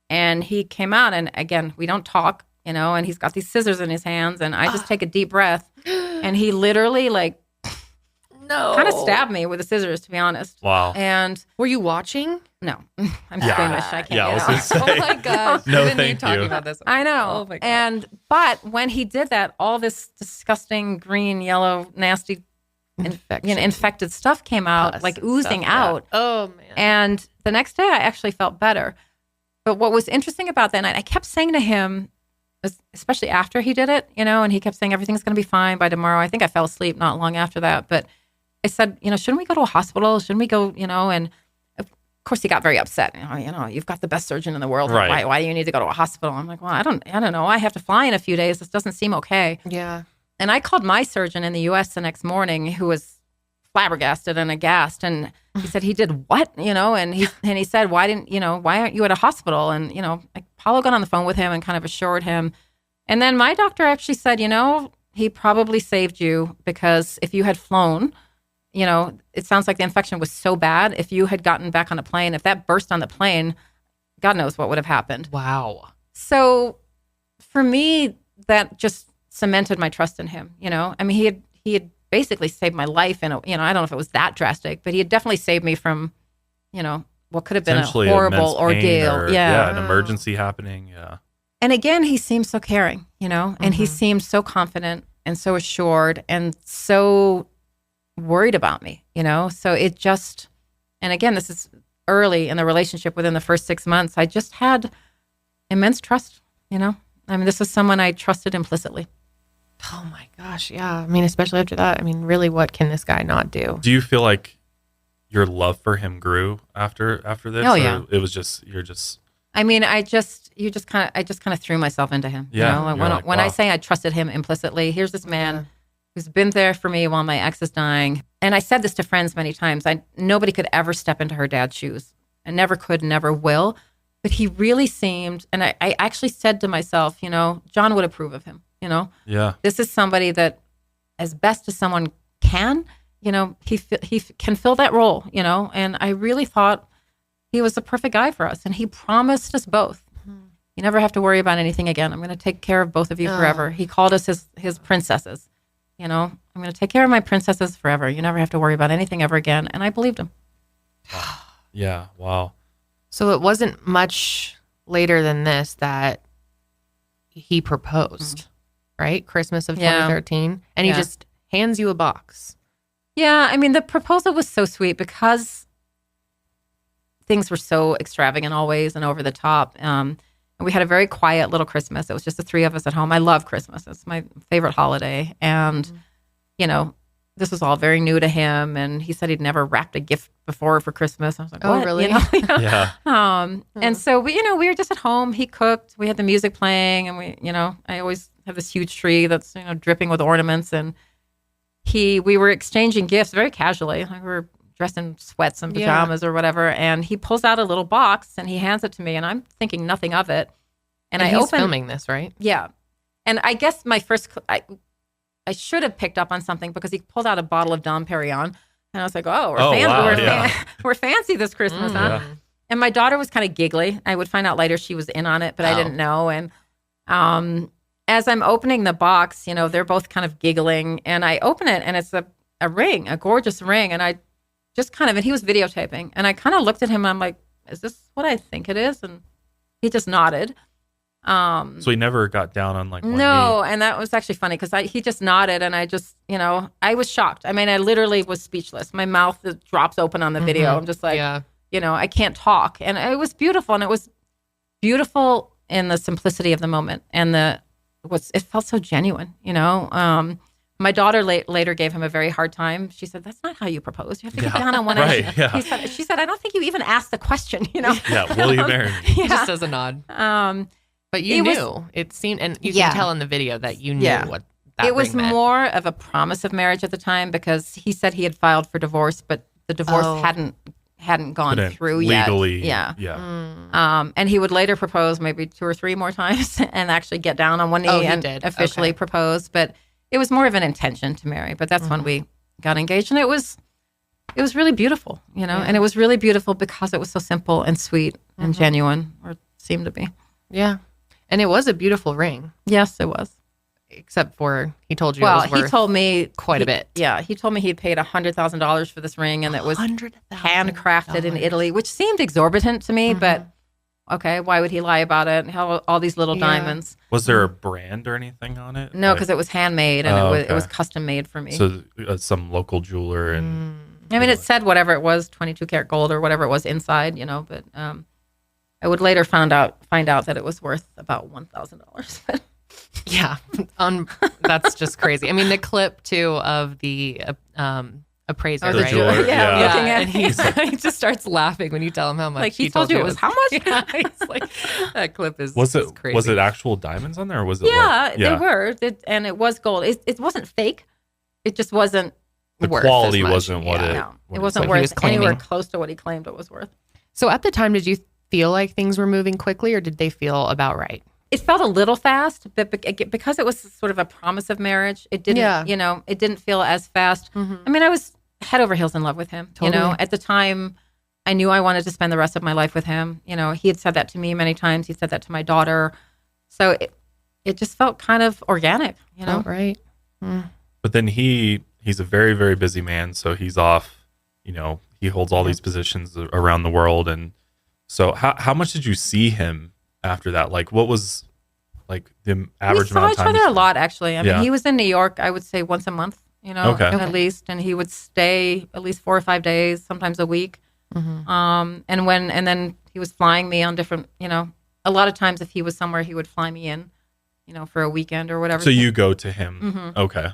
And he came out and again, we don't talk, and he's got these scissors in his hands and I just take a deep breath and he literally kind of stabbed me with the scissors, to be honest. Wow. And were you watching? No, I'm squeamish. I can't. Yeah, I was gonna say. Oh my gosh. No, Even thank talking you. about this. I know. Oh my God. But when he did that, all this disgusting green, yellow, nasty, infected stuff came out, Pus like and oozing stuff, yeah. out. Oh man. And the next day, I actually felt better. But what was interesting about that night, I kept saying to him, especially after he did it, and he kept saying everything's going to be fine by tomorrow. I think I fell asleep not long after that, but I said, shouldn't we go to a hospital? Shouldn't we go, and of course he got very upset. You've got the best surgeon in the world. Right. Why do you need to go to a hospital? I'm like, well, I don't know. I have to fly in a few days. This doesn't seem okay. Yeah. And I called my surgeon in the U.S. the next morning, who was flabbergasted and aghast. And he said, he did what? And he said, why aren't you at a hospital? And, Paolo got on the phone with him and kind of assured him. And then my doctor actually said, he probably saved you because if you had flown, it sounds like the infection was so bad. If you had gotten back on a plane, if that burst on the plane, God knows what would have happened. Wow. So for me, that just cemented my trust in him. I mean, he had basically saved my life. And I don't know if it was that drastic, but he had definitely saved me from, what could have been a horrible ordeal. An emergency happening. Yeah. And again, he seemed so caring, and he seemed so confident and so assured and so worried about me, so it just, and again, this is early in the relationship. Within the first 6 months, I just had immense trust, I mean, this was someone I trusted implicitly. Oh my gosh. Yeah. I mean, especially after that, I mean, really, what can this guy not do? Do you feel like your love for him grew after this? Oh, yeah. It was just, you're just. I mean, I just kind of threw myself into him. Yeah. You know? When I say I trusted him implicitly, here's this man who's been there for me while my ex is dying. And I said this to friends many times. Nobody could ever step into her dad's shoes. I never could, never will. But he really seemed, and I actually said to myself, you know, John would approve of him, you know? Yeah. This is somebody that, as best as someone can, you know, he can fill that role, you know? And I really thought he was the perfect guy for us. And he promised us both, you never have to worry about anything again. I'm going to take care of both of you forever. He called us his princesses, you know? I'm going to take care of my princesses forever. You never have to worry about anything ever again. And I believed him. Yeah. Wow. So it wasn't much later than this that he proposed, right? Christmas of 2013. And he just hands you a box. Yeah. I mean, the proposal was so sweet because things were so extravagant always and over the top. And we had a very quiet little Christmas. It was just the three of us at home. I love Christmas. It's my favorite holiday. And, you know, this was all very new to him. And he said he'd never wrapped a gift before for Christmas. I was like, what? Really? You know? Yeah. And so we were just at home. He cooked. We had the music playing, and I always have this huge tree that's, dripping with ornaments. And we were exchanging gifts very casually. Like we were dressed in sweats and pajamas or whatever. And he pulls out a little box and he hands it to me, and I'm thinking nothing of it. And he's filming this, right? Yeah. And I guess my first, I should have picked up on something because he pulled out a bottle of Dom Perignon. And I was like, we're fancy this Christmas, huh? Yeah. And my daughter was kind of giggly. I would find out later she was in on it, but I didn't know. And as I'm opening the box, they're both kind of giggling. And I open it, and it's a ring, a gorgeous ring. And I just and he was videotaping. And I kind of looked at him, and I'm like, is this what I think it is? And he just nodded. So he never got down on one knee. And that was actually funny because he just nodded, and I just, I was shocked. I mean, I literally was speechless. My mouth drops open on the video. I'm just like, I can't talk. And it was beautiful, and it was beautiful in the simplicity of the moment, and it felt so genuine. My daughter later gave him a very hard time. She said, "That's not how you propose. You have to get down on one knee." She said, "I don't think you even asked the question." Yeah, will you marry me? He just does a nod. But you knew. It seemed, and you can tell in the video that you knew what that it was ring meant. more of a promise of marriage at the time because he said he had filed for divorce, but the divorce hadn't gone through legally, yet. And he would later propose maybe 2 or 3 more times and actually get down on one knee and officially propose. But it was more of an intention to marry. But that's when we got engaged, and it was really beautiful, And it was really beautiful because it was so simple and sweet and genuine, or it seemed to be. Yeah. And it was a beautiful ring. Yes, it was. Except for he told you it was worth he told me quite a bit. Yeah, he told me he'd paid $100,000 for this ring, and it was handcrafted in Italy, which seemed exorbitant to me. But okay, why would he lie about it? All these little diamonds. Was there a brand or anything on it? No, because it was handmade, and it was custom made for me. So some local jeweler and. I mean, it said whatever it was, 22 karat gold or whatever it was inside, but. I would later find out that it was worth about $1,000. Yeah, that's just crazy. I mean, the clip too of the appraiser, the right? jeweler, looking at and he just starts laughing when you tell him how much. Like he told you it was how much? Yeah, he's like, that clip is crazy. Was it actual diamonds on there, or was it? They were, and it was gold. It wasn't fake. It just wasn't. The worth quality as much. wasn't what it. No, it wasn't worth anywhere close to what he claimed it was worth. So at the time, did you feel like things were moving quickly, or did they feel about right? It felt a little fast, but because it was sort of a promise of marriage, it didn't, it didn't feel as fast. I mean, I was head over heels in love with him. Totally. At the time, I knew I wanted to spend the rest of my life with him. He had said that to me many times. He said that to my daughter. So it just felt kind of organic, Felt right. But then he's a very, very busy man. So he's off, he holds all these positions around the world. And so how much did you see him after that? Like, what was like the average amount of time? We saw each other a lot, actually. I mean, he was in New York, I would say once a month, at least. And he would stay at least 4 or 5 days, sometimes a week. And then he was flying me on different, a lot of times if he was somewhere, he would fly me in. for a weekend or whatever. So you go to him. Mm-hmm. Okay.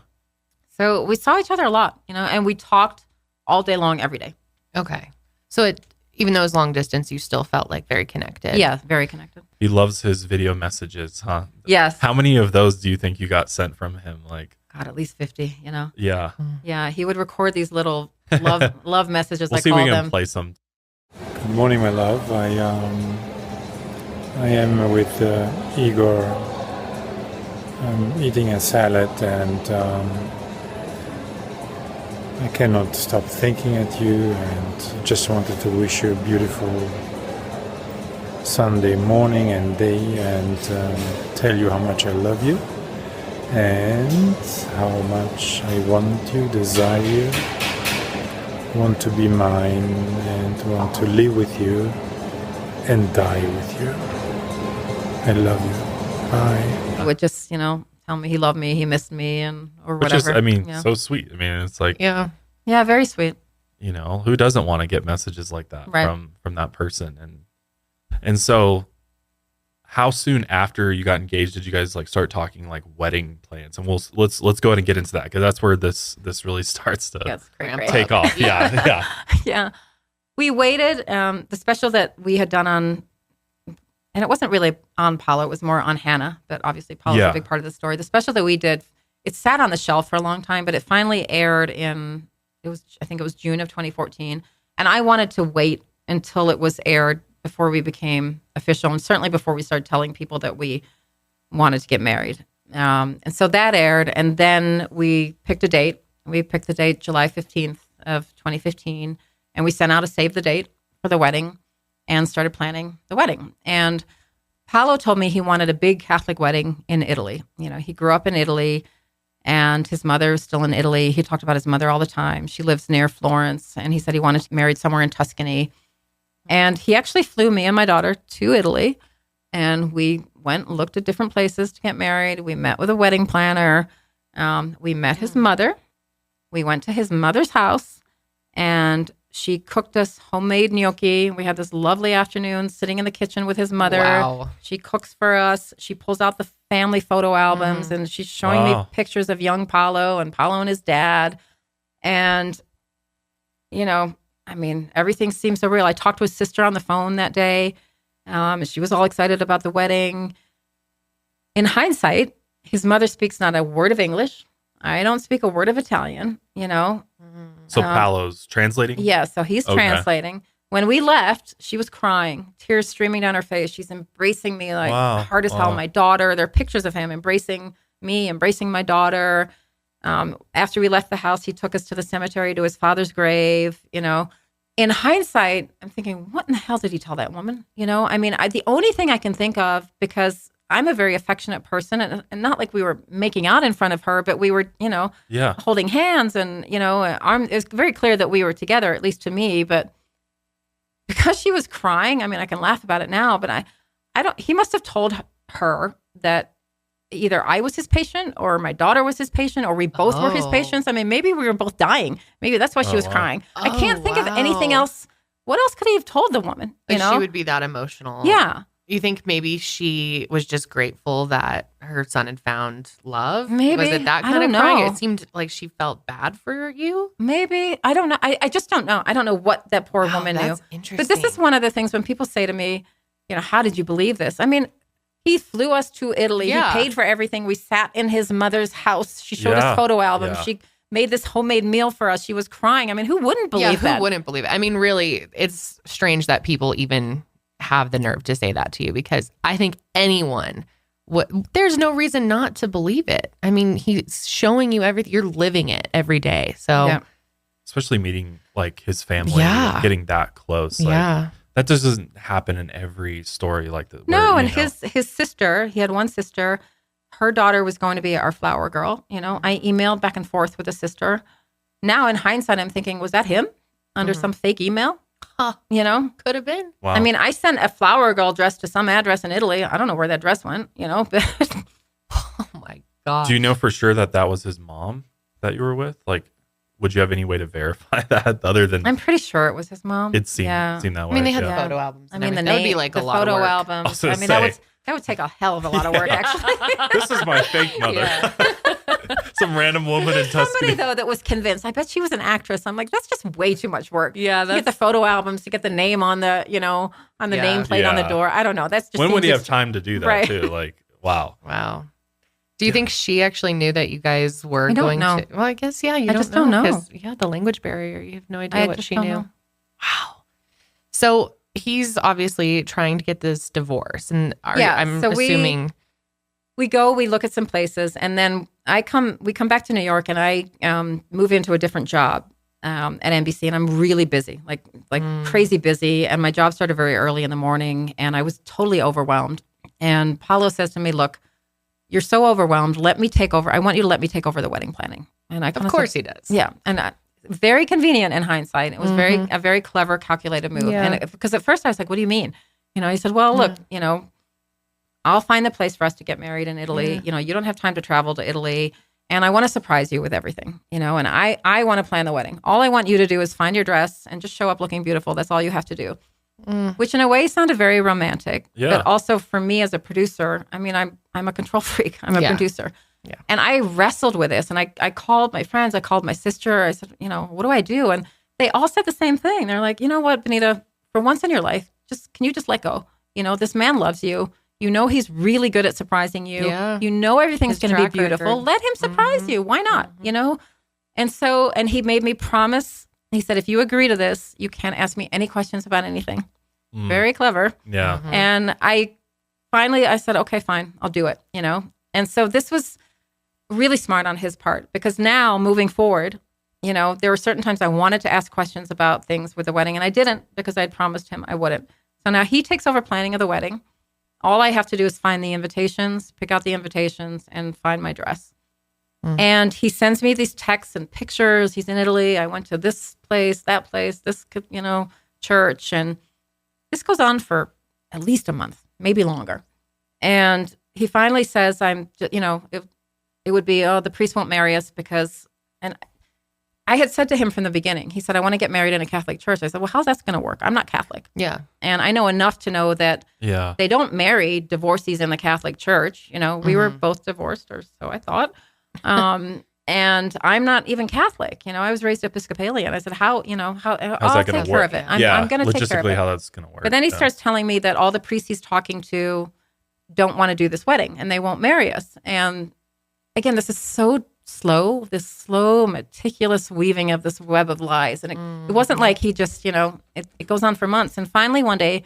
So we saw each other a lot, and we talked all day long, every day. Okay. So even though it was long distance, you still felt like very connected. Yeah, very connected. He loves his video messages, huh? Yes. How many of those do you think you got sent from him? Like, God, at least 50, Yeah. Yeah, he would record these little love messages, We'll I see if call we can them. play some. Good morning, my love. I am with Igor. I'm eating a salad and I cannot stop thinking at you, and just wanted to wish you a beautiful Sunday morning and day, and tell you how much I love you and how much I want you, desire you, want to be mine, and want to live with you and die with you. I love you. Bye. He would just, tell me he loved me, he missed me, or Which whatever. is, so sweet. I mean, it's like, Yeah. Yeah, very sweet. Who doesn't want to get messages like that Right. from that person? And so how soon after you got engaged did you guys like start talking like wedding plans? And let's go ahead and get into that, because that's where this really starts to Yes, take off. Yeah. Yeah. We waited. The special that we had done on, and it wasn't really on Paolo, it was more on Hannah, but obviously Paolo's a big part of the story. The special that we did, it sat on the shelf for a long time, but it finally aired I think it was June of 2014. And I wanted to wait until it was aired before we became official, and certainly before we started telling people that we wanted to get married. And so that aired, and then we picked a date. We picked the date July 15th of 2015, and we sent out a save the date for the wedding and started planning the wedding. And Paolo told me he wanted a big Catholic wedding in Italy. He grew up in Italy, and his mother is still in Italy. He talked about his mother all the time. She lives near Florence, and he said he wanted to be married somewhere in Tuscany. And he actually flew me and my daughter to Italy, and we went and looked at different places to get married. We met with a wedding planner. We met his mother. We went to his mother's house, and she cooked us homemade gnocchi. We had this lovely afternoon sitting in the kitchen with his mother. Wow. She cooks for us. She pulls out the family photo albums, and she's showing me pictures of young Paolo and his dad. And, everything seems so real. I talked to his sister on the phone that day. She was all excited about the wedding. In hindsight, his mother speaks not a word of English. I don't speak a word of Italian, So Paolo's translating? Yeah, so he's translating. When we left, she was crying, tears streaming down her face. She's embracing me like hard as hell. My daughter, there are pictures of him embracing me, embracing my daughter. After we left the house, he took us to the cemetery to his father's grave. In hindsight, I'm thinking, what in the hell did he tell that woman? The only thing I can think of, because I'm a very affectionate person, and not like we were making out in front of her, but we were, holding hands, and it's very clear that we were together, at least to me. But because she was crying, I can laugh about it now, but I don't. He must have told her that either I was his patient, or my daughter was his patient, or we both were his patients. Maybe we were both dying. Maybe that's why she was crying. I can't think of anything else. What else could he have told the woman? She would be that emotional. Yeah. You think maybe she was just grateful that her son had found love? Maybe. Was it that kind of crying? It seemed like she felt bad for you. Maybe. I don't know. I just don't know. I don't know what that poor woman knew. Interesting. But this is one of the things when people say to me, how did you believe this? He flew us to Italy. Yeah. He paid for everything. We sat in his mother's house. She showed us photo albums. Yeah. She made this homemade meal for us. She was crying. Who wouldn't believe that? Who wouldn't believe it? Really, it's strange that people even have the nerve to say that to you, because I think anyone there's no reason not to believe it. He's showing you everything. You're living it every day. So, especially meeting like his family, and getting that close. That just doesn't happen in every story like that. No, and his sister, he had one sister. Her daughter was going to be our flower girl. I emailed back and forth with the sister. Now, in hindsight, I'm thinking, was that him under some fake email? Could have been. Wow. I sent a flower girl dress to some address in Italy. I don't know where that dress went, but Oh my God. Do you know for sure that was his mom that you were with? Like, would you have any way to verify that other than? I'm pretty sure it was his mom. It seemed that way. They had the photo albums. the that would be name, like the a lot photo of work. albums. That That would take a hell of a lot of work, actually. This is my fake mother. Yeah. Some random woman in Tuscany. Somebody, though, that was convinced. I bet she was an actress. I'm like, that's just way too much work. Yeah, to get the photo albums, to get the name on the, on the nameplate on the door. I don't know. That's just when would he have time to do that right. too? Like, wow. Wow. Do you think she actually knew that you guys were going know. to? Well, I guess, yeah, I just don't know. 'cause, yeah, the language barrier. You have no idea what she knew. Know. Wow. So he's obviously trying to get this divorce. And I'm assuming. We look at some places, and then we come back to New York, and I move into a different job at NBC, and I'm really busy, like crazy busy. And my job started very early in the morning, and I was totally overwhelmed. And Paolo says to me, "Look, you're so overwhelmed. Let me take over. I want you to let me take over the wedding planning." And of course he does. Yeah, and very convenient in hindsight. It was a very clever, calculated move. Yeah. And because at first I was like, "What do you mean?" He said, "Well, look, I'll find the place for us to get married in Italy. Yeah. You don't have time to travel to Italy. And I want to surprise you with everything, and I want to plan the wedding. All I want you to do is find your dress and just show up looking beautiful. That's all you have to do." Which in a way sounded very romantic. Yeah. But also for me as a producer, I mean, I'm a control freak. I'm a producer. Yeah. And I wrestled with this, and I called my friends. I called my sister. I said, what do I do? And they all said the same thing. They're like, you know what, Benita, for once in your life, can you just let go? This man loves you. He's really good at surprising you. Yeah. Everything's going to be beautiful. record. Let him surprise you. Why not? And he made me promise. He said, if you agree to this, you can't ask me any questions about anything. Very clever. Yeah. And I said, okay, fine, I'll do it, And so this was really smart on his part, because now moving forward, there were certain times I wanted to ask questions about things with the wedding, and I didn't, because I'd promised him I wouldn't. So now he takes over planning of the wedding. All I have to do is find the invitations, pick out the invitations, and find my dress. And he sends me these texts and pictures. He's in Italy. I went to this place, that place, this, church. And this goes on for at least a month, maybe longer. And he finally says, it would be, the priest won't marry us because, and I had said to him from the beginning, he said, I want to get married in a Catholic church. I said, well, how's that going to work? I'm not Catholic. Yeah. And I know enough to know that they don't marry divorcees in the Catholic church. We were both divorced, or so I thought. And I'm not even Catholic. I was raised Episcopalian. I said, how's I'll take care of it. I'm going to take care of it. Logistically, how that's going to work. But then he starts telling me that all the priests he's talking to don't want to do this wedding, and they won't marry us. And again, this is so slow, meticulous weaving of this web of lies. And it wasn't like he just, it goes on for months. And finally one day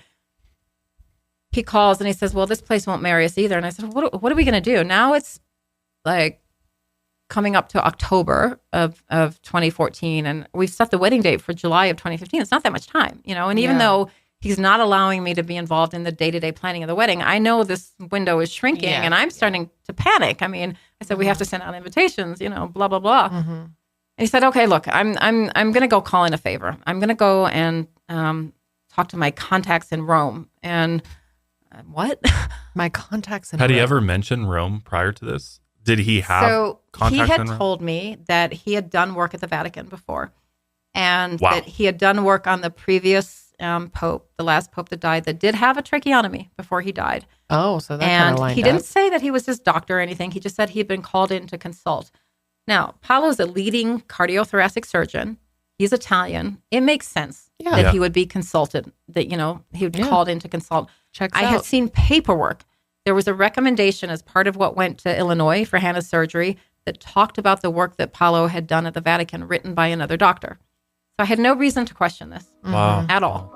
he calls and he says, well, this place won't marry us either. And I said, what are we going to do? Now it's like coming up to October of 2014, and we've set the wedding date for July of 2015. It's not that much time, and even though he's not allowing me to be involved in the day-to-day planning of the wedding, I know this window is shrinking, and I'm starting to panic. I mean, I said, we have to send out invitations, blah, blah, blah. And he said, okay, look, I'm going to go call in a favor. I'm going to go and talk to my contacts in Rome. And what? My contacts in Had Rome. he ever mentioned Rome prior to this? Did he have contacts he had in Rome? told me that he had done work at the Vatican before, and Wow. that he had done work on the previous pope, the last pope that died, that did have a tracheotomy before he died. Oh, so that kind of lined he up. didn't say that he was his doctor or anything. He just said he had been called in to consult. Now, Paolo's a leading cardiothoracic surgeon. He's Italian. It makes sense that he would be consulted, that, he would be called in to consult. Checks I out. had seen paperwork. There was a recommendation as part of what went to Illinois for Hannah's surgery that talked about the work that Paolo had done at the Vatican, written by another doctor. So I had no reason to question this at all.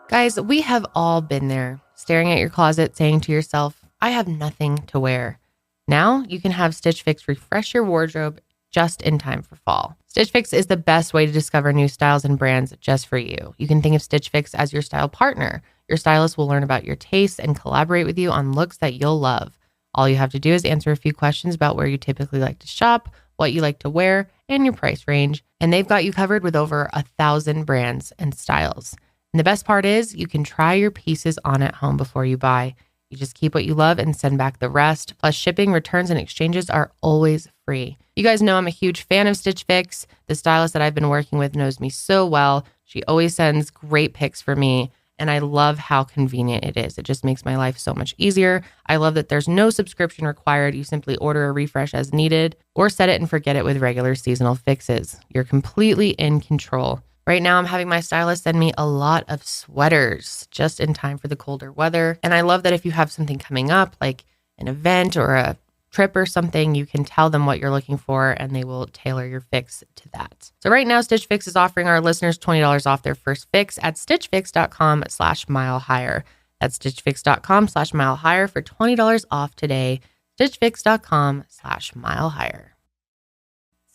Guys, we have all been there, staring at your closet, saying to yourself, I have nothing to wear. Now you can have Stitch Fix refresh your wardrobe just in time for fall. Stitch Fix is the best way to discover new styles and brands just for you. You can think of Stitch Fix as your style partner. Your stylist will learn about your tastes and collaborate with you on looks that you'll love. All you have to do is answer a few questions about where you typically like to shop, what you like to wear, and your price range. And they've got you covered with over 1,000 brands and styles. And the best part is you can try your pieces on at home before you buy. You just keep what you love and send back the rest. Plus shipping, returns, and exchanges are always free. You guys know I'm a huge fan of Stitch Fix. The stylist that I've been working with knows me so well. She always sends great pics for me. And I love how convenient it is. It just makes my life so much easier. I love that there's no subscription required. You simply order a refresh as needed or set it and forget it with regular seasonal fixes. You're completely in control. Right now, I'm having my stylist send me a lot of sweaters just in time for the colder weather. And I love that if you have something coming up, like an event or a trip or something, you can tell them what you're looking for and they will tailor your fix to that. So right now, Stitch Fix is offering our listeners $20 off their first fix at stitchfix.com/milehigher. That's stitchfix.com/milehigher for $20 off today. stitchfix.com/milehigher.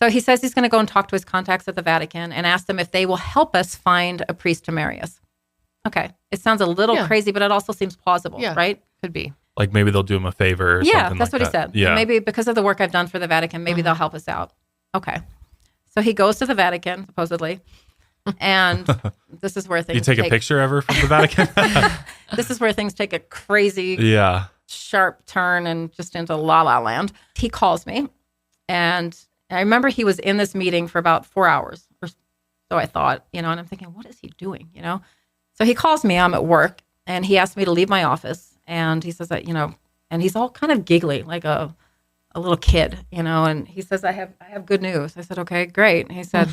So he says he's going to go and talk to his contacts at the Vatican and ask them if they will help us find a priest to marry us. Okay. It sounds a little crazy, but it also seems plausible, right? Could be. Like maybe they'll do him a favor or something that's like what he said. Yeah. Maybe because of the work I've done for the Vatican, maybe they'll help us out. Okay. So he goes to the Vatican, supposedly. And this is where things You take a picture of her from the Vatican? This is where things take a crazy, sharp turn and just into la la land. He calls me. And I remember he was in this meeting for about 4 hours. Or so I thought, and I'm thinking, what is he doing? So he calls me. I'm at work. And he asked me to leave my office. And he says that, and he's all kind of giggly, like a little kid, and he says, I have good news. I said, okay, great. And he said,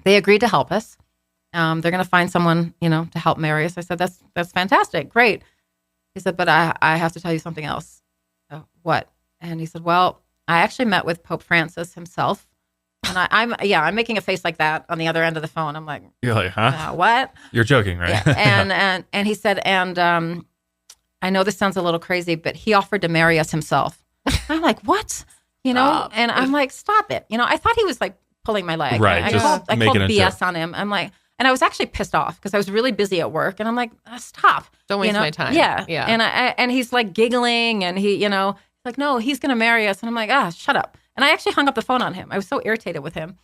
they agreed to help us. They're going to find someone, to help marry us. I said, that's fantastic. Great. He said, but I have to tell you something else. What? And he said, well, I actually met with Pope Francis himself. And I'm making a face like that on the other end of the phone. I'm like, you're like, huh? What? You're joking, right? Yeah. And he said, I know this sounds a little crazy, but he offered to marry us himself. I'm like, what? And I'm like, stop it. I thought he was like pulling my leg. Right. I called BS on him. I'm like, and I was actually pissed off because I was really busy at work. And I'm like, stop. Don't waste my time. Yeah. And he's like giggling and he, like, no, he's going to marry us. And I'm like, shut up. And I actually hung up the phone on him. I was so irritated with him.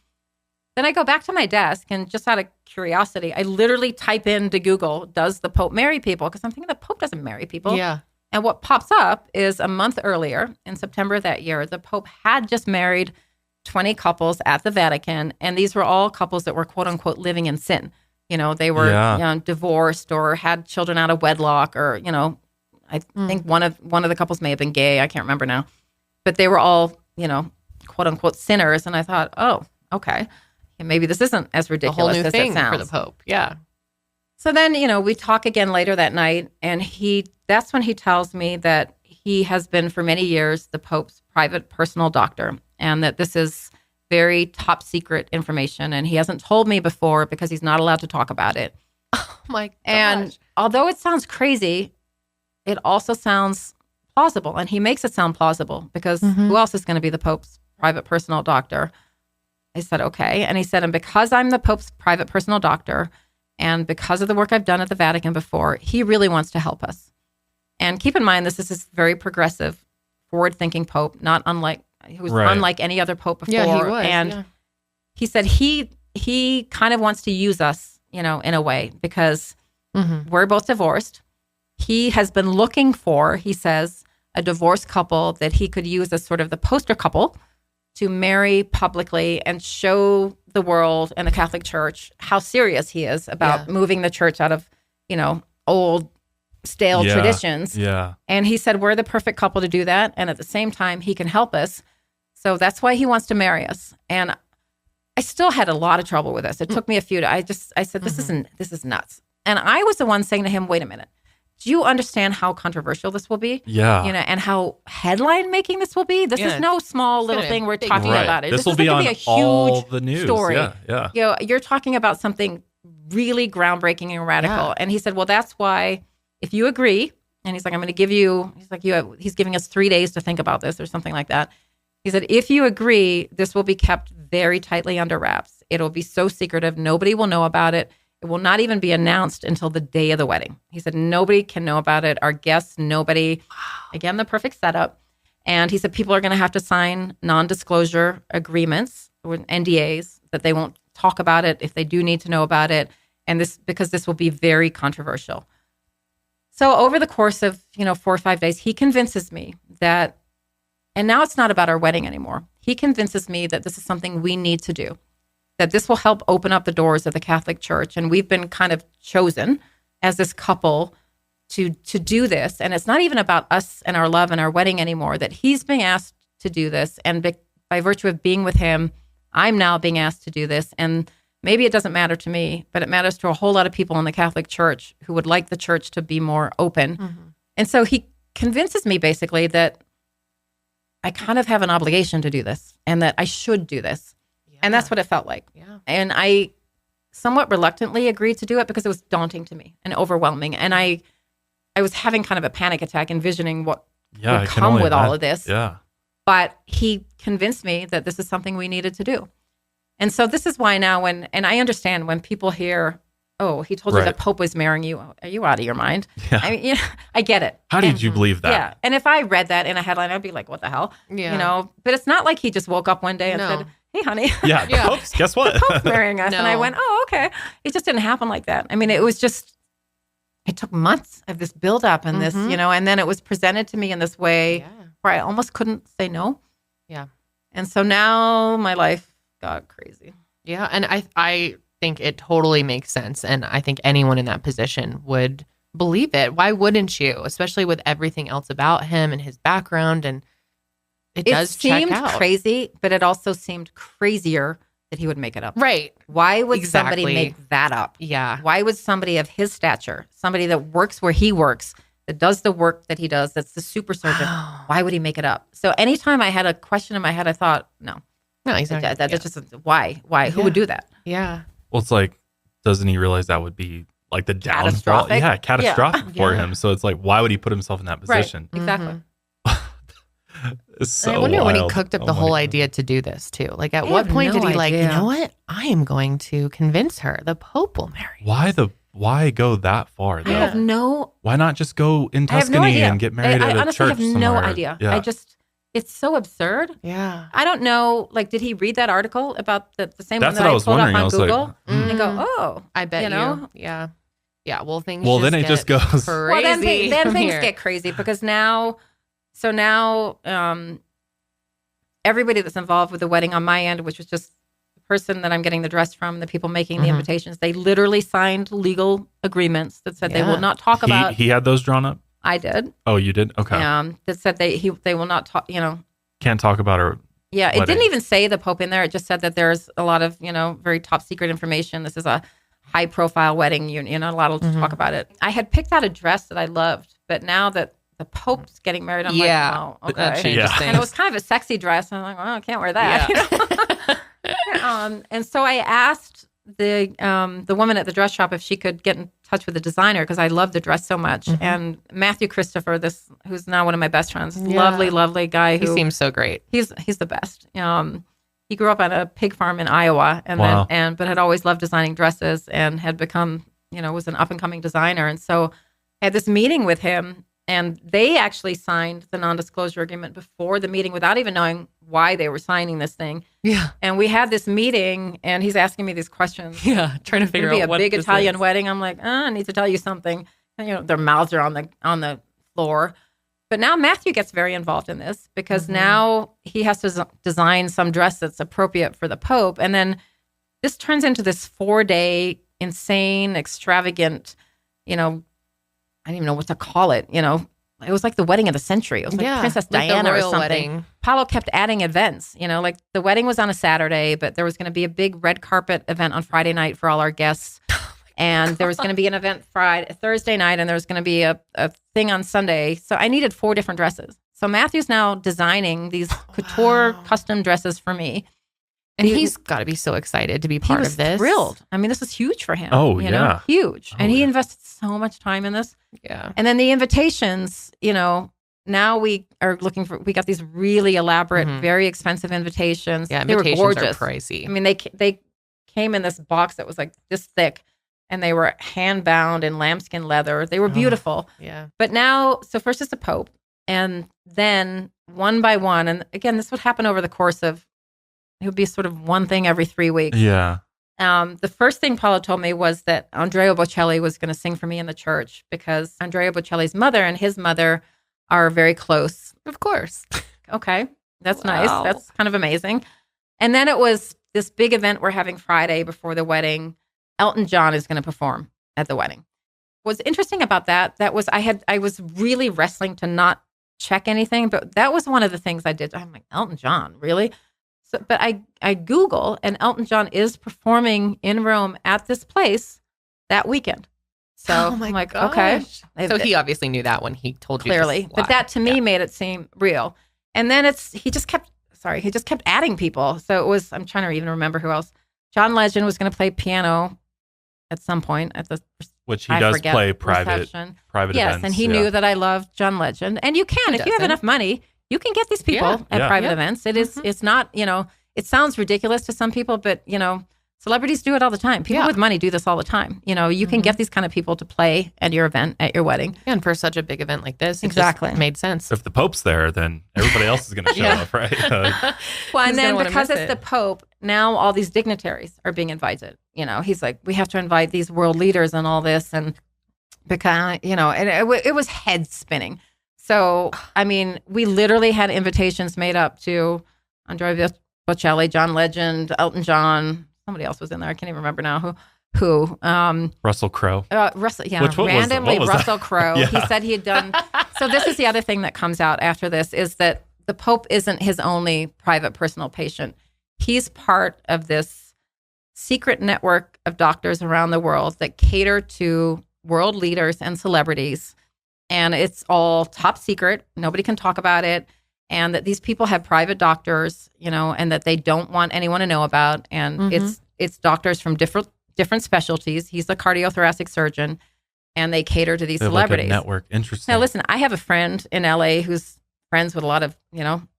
Then I go back to my desk and just out of curiosity, I literally type into Google, does the Pope marry people? Because I'm thinking the Pope doesn't marry people. Yeah. And what pops up is a month earlier, in September of that year, the Pope had just married 20 couples at the Vatican. And these were all couples that were, quote unquote, living in sin. They were divorced or had children out of wedlock or, I think one of the couples may have been gay. I can't remember now. But they were all, quote unquote, sinners. And I thought, oh, okay. And maybe this isn't as ridiculous as it sounds. For the Pope. Yeah. So then, we talk again later that night, and that's when he tells me that he has been for many years the Pope's private personal doctor, and that this is very top secret information. And he hasn't told me before because he's not allowed to talk about it. Oh my gosh. And although it sounds crazy, it also sounds plausible. And he makes it sound plausible because who else is going to be the Pope's private personal doctor? I said, okay. And he said, and because I'm the Pope's private personal doctor and because of the work I've done at the Vatican before, he really wants to help us. And keep in mind, this is this very progressive, forward-thinking Pope, not unlike, he was unlike any other Pope before. Yeah, he was. And he said he kind of wants to use us, in a way, because we're both divorced. He has been looking for, he says, a divorced couple that he could use as sort of the poster couple to marry publicly and show the world and the Catholic Church how serious he is about moving the church out of, old, stale traditions. Yeah. And he said, we're the perfect couple to do that. And at the same time, he can help us. So that's why he wants to marry us. And I still had a lot of trouble with this. It took me a few, I said, this is nuts. And I was the one saying to him, wait a minute. Do you understand how controversial this will be? Yeah. And how headline making this will be? This is no small little thing we're talking about. This will be on a huge all the news story. Yeah. You're talking about something really groundbreaking and radical. Yeah. And he said, well, that's why if you agree, and he's like, I'm going to give you, he's giving us 3 days to think about this or something like that. He said, if you agree, this will be kept very tightly under wraps. It'll be so secretive. Nobody will know about it. It will not even be announced until the day of the wedding. He said, nobody can know about it. Our guests, nobody. Again, the perfect setup. And he said, people are going to have to sign non-disclosure agreements or NDAs that they won't talk about it if they do need to know about it. And because this will be very controversial. So over the course of, 4 or 5 days, he convinces me that, and now it's not about our wedding anymore. He convinces me that this is something we need to do, that this will help open up the doors of the Catholic Church. And we've been kind of chosen as this couple to do this. And it's not even about us and our love and our wedding anymore, that he's being asked to do this. And by virtue of being with him, I'm now being asked to do this. And maybe it doesn't matter to me, but it matters to a whole lot of people in the Catholic Church who would like the church to be more open. Mm-hmm. And so he convinces me basically that I kind of have an obligation to do this and that I should do this. Yeah. And that's what it felt like. Yeah. And I somewhat reluctantly agreed to do it because it was daunting to me and overwhelming. And I was having kind of a panic attack envisioning what would come with all of this. Yeah. But he convinced me that this is something we needed to do. And so this is why now and I understand when people hear, oh, he told you the Pope was marrying you. Are you out of your mind? Yeah. I mean, I get it. How did you believe that? Yeah. And if I read that in a headline, I'd be like, what the hell? Yeah. But it's not like he just woke up one day and said, hey, honey. Yeah. The Pope's, guess what? The Pope's marrying us. No. And I went, oh, okay. It just didn't happen like that. I mean, it was just, it took months of this buildup and this, and then it was presented to me in this way where I almost couldn't say no. Yeah. And so now my life got crazy. Yeah. And I think it totally makes sense. And I think anyone in that position would believe it. Why wouldn't you? Especially with everything else about him and his background. And it does check out. It seemed crazy, but it also seemed crazier that he would make it up. Right. Why would somebody make that up? Yeah. Why would somebody of his stature, somebody that works where he works, that does the work that he does, that's the super surgeon, why would he make it up? So anytime I had a question in my head, I thought, no, exactly. That's just, why? Who would do that? Yeah. Well, it's like, doesn't he realize that would be like the downfall? Catastrophic. Catastrophic for him. So it's like, why would he put himself in that position? Right. Exactly. It's so I wonder wild. when he cooked up the whole idea to do this too. Like at what point did he like, you know what? I am going to convince her the Pope will marry. Why go that far though? I have no. Why not just go in Tuscany and get married at a honestly church have somewhere? No idea. Yeah. It's so absurd. Yeah. I don't know. Like, did he read that article about the same That's one that what I I was pulled up wondering. I on was Google like, and go, oh, I bet you know? Yeah. Yeah. Well, then it just goes crazy. Well, then things get crazy because now, everybody that's involved with the wedding on my end, which was just the person that I'm getting the dress from, the people making the invitations, they literally signed legal agreements that said they will not talk about. He had those drawn up? I did. Oh, you did? Okay. That said they will not talk, Can't talk about her. Yeah, wedding. It didn't even say the Pope in there. It just said that there's a lot of, very top secret information. This is a high profile wedding. You're not allowed to talk about it. I had picked out a dress that I loved, but now that the Pope's getting married, I'm like, oh, okay. That changes things. And it was kind of a sexy dress. And I'm like, well, I can't wear that. Yeah. And so I asked the woman at the dress shop if she could get in touch with the designer because I love the dress so much. And Matthew Christopher, who's now one of my best friends, lovely guy. He seems so great. He's the best. He grew up on a pig farm in Iowa, but had always loved designing dresses and had become, was an up and coming designer. And so I had this meeting with him. And they actually signed the non-disclosure agreement before the meeting without even knowing why they were signing this thing. Yeah. And we had this meeting and he's asking me these questions. Yeah. Trying to figure out what big this Italian is. wedding. I'm like, I need to tell you something. And, their mouths are on the floor. But now Matthew gets very involved in this because now he has to design some dress that's appropriate for the Pope. And then this turns into this 4-day insane, extravagant, I don't even know what to call it. It was like the wedding of the century. It was like Princess Diana or something. Wedding. Paolo kept adding events. Like the wedding was on a Saturday, but there was going to be a big red carpet event on Friday night for all our guests. And there was going to be an event Thursday night, and there was going to be a thing on Sunday. So I needed 4 different dresses. So Matthew's now designing these couture custom dresses for me. And he's got to be so excited to be part of this. Thrilled. I mean, this is huge for him. Oh, Huge. Oh, and he invested so much time in this. Yeah. And then the invitations, now we are we got these really elaborate, very expensive invitations. Yeah, they were gorgeous. Are pricey. I mean, they came in this box that was like this thick and they were hand bound in lambskin leather. They were beautiful. Yeah. But now, so first it's the Pope and then one by one. And again, this would happen over the course of, it would be sort of one thing every 3 weeks. Yeah. The first thing Paolo told me was that Andrea Bocelli was going to sing for me in the church because Andrea Bocelli's mother and his mother are very close. Of course. Okay. That's nice. That's kind of amazing. And then it was this big event we're having Friday before the wedding. Elton John is going to perform at the wedding. was interesting about that was I was really wrestling to not check anything, but that was one of the things I did. I'm like, Elton John, really? So, but I Google, and Elton John is performing in Rome at this place that weekend. So I'm like, okay. So he obviously knew that when he told clearly, you. But that to me made it seem real. And then he just kept adding people. So it was, I'm trying to even remember who else. John Legend was going to play piano at some point at the, which he does play private reception. Yes, events. And he knew that I loved John Legend. And you can, if you have enough money, you can get these people at private events. It is, it's not, it sounds ridiculous to some people, but celebrities do it all the time. People with money do this all the time. You can get these kind of people to play at your event, at your wedding. And for such a big event like this, it exactly just made sense. If the Pope's there, then everybody else is going to show up, right? Well, and then because it's the Pope, now all these dignitaries are being invited. He's like, we have to invite these world leaders and all this. And because, and it was head spinning. So, I mean, we literally had invitations made up to Andrea Bocelli, John Legend, Elton John. Somebody else was in there. I can't even remember now who. Russell Crowe. Russell, yeah. Randomly, Russell Crowe. Yeah. He said he had done. So this is the other thing that comes out after this is that the Pope isn't his only private personal patient. He's part of this secret network of doctors around the world that cater to world leaders and celebrities. And it's all top secret. Nobody can talk about it. And that these people have private doctors, and that they don't want anyone to know about. And it's doctors from different specialties. He's a cardiothoracic surgeon, and they cater to these celebrities. Like a network. Interesting. Now, listen, I have a friend in LA who's friends with a lot of,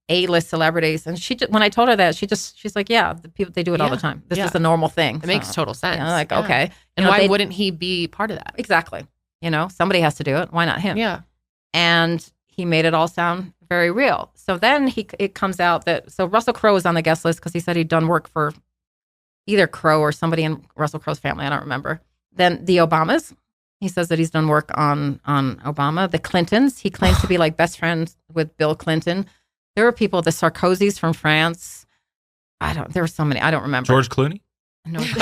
A-list celebrities. And when I told her that, she's like, yeah, the people, they do it all the time. This is a normal thing. It makes total sense. Like, okay. And why wouldn't he be part of that? Exactly. Somebody has to do it. Why not him? Yeah. And he made it all sound very real. So then it comes out that, so Russell Crowe was on the guest list because he said he'd done work for either Crowe or somebody in Russell Crowe's family. I don't remember. Then the Obamas, he says that he's done work on Obama. The Clintons, he claims to be like best friends with Bill Clinton. There were people, the Sarkozys from France. There were so many, I don't remember. George Clooney? No. He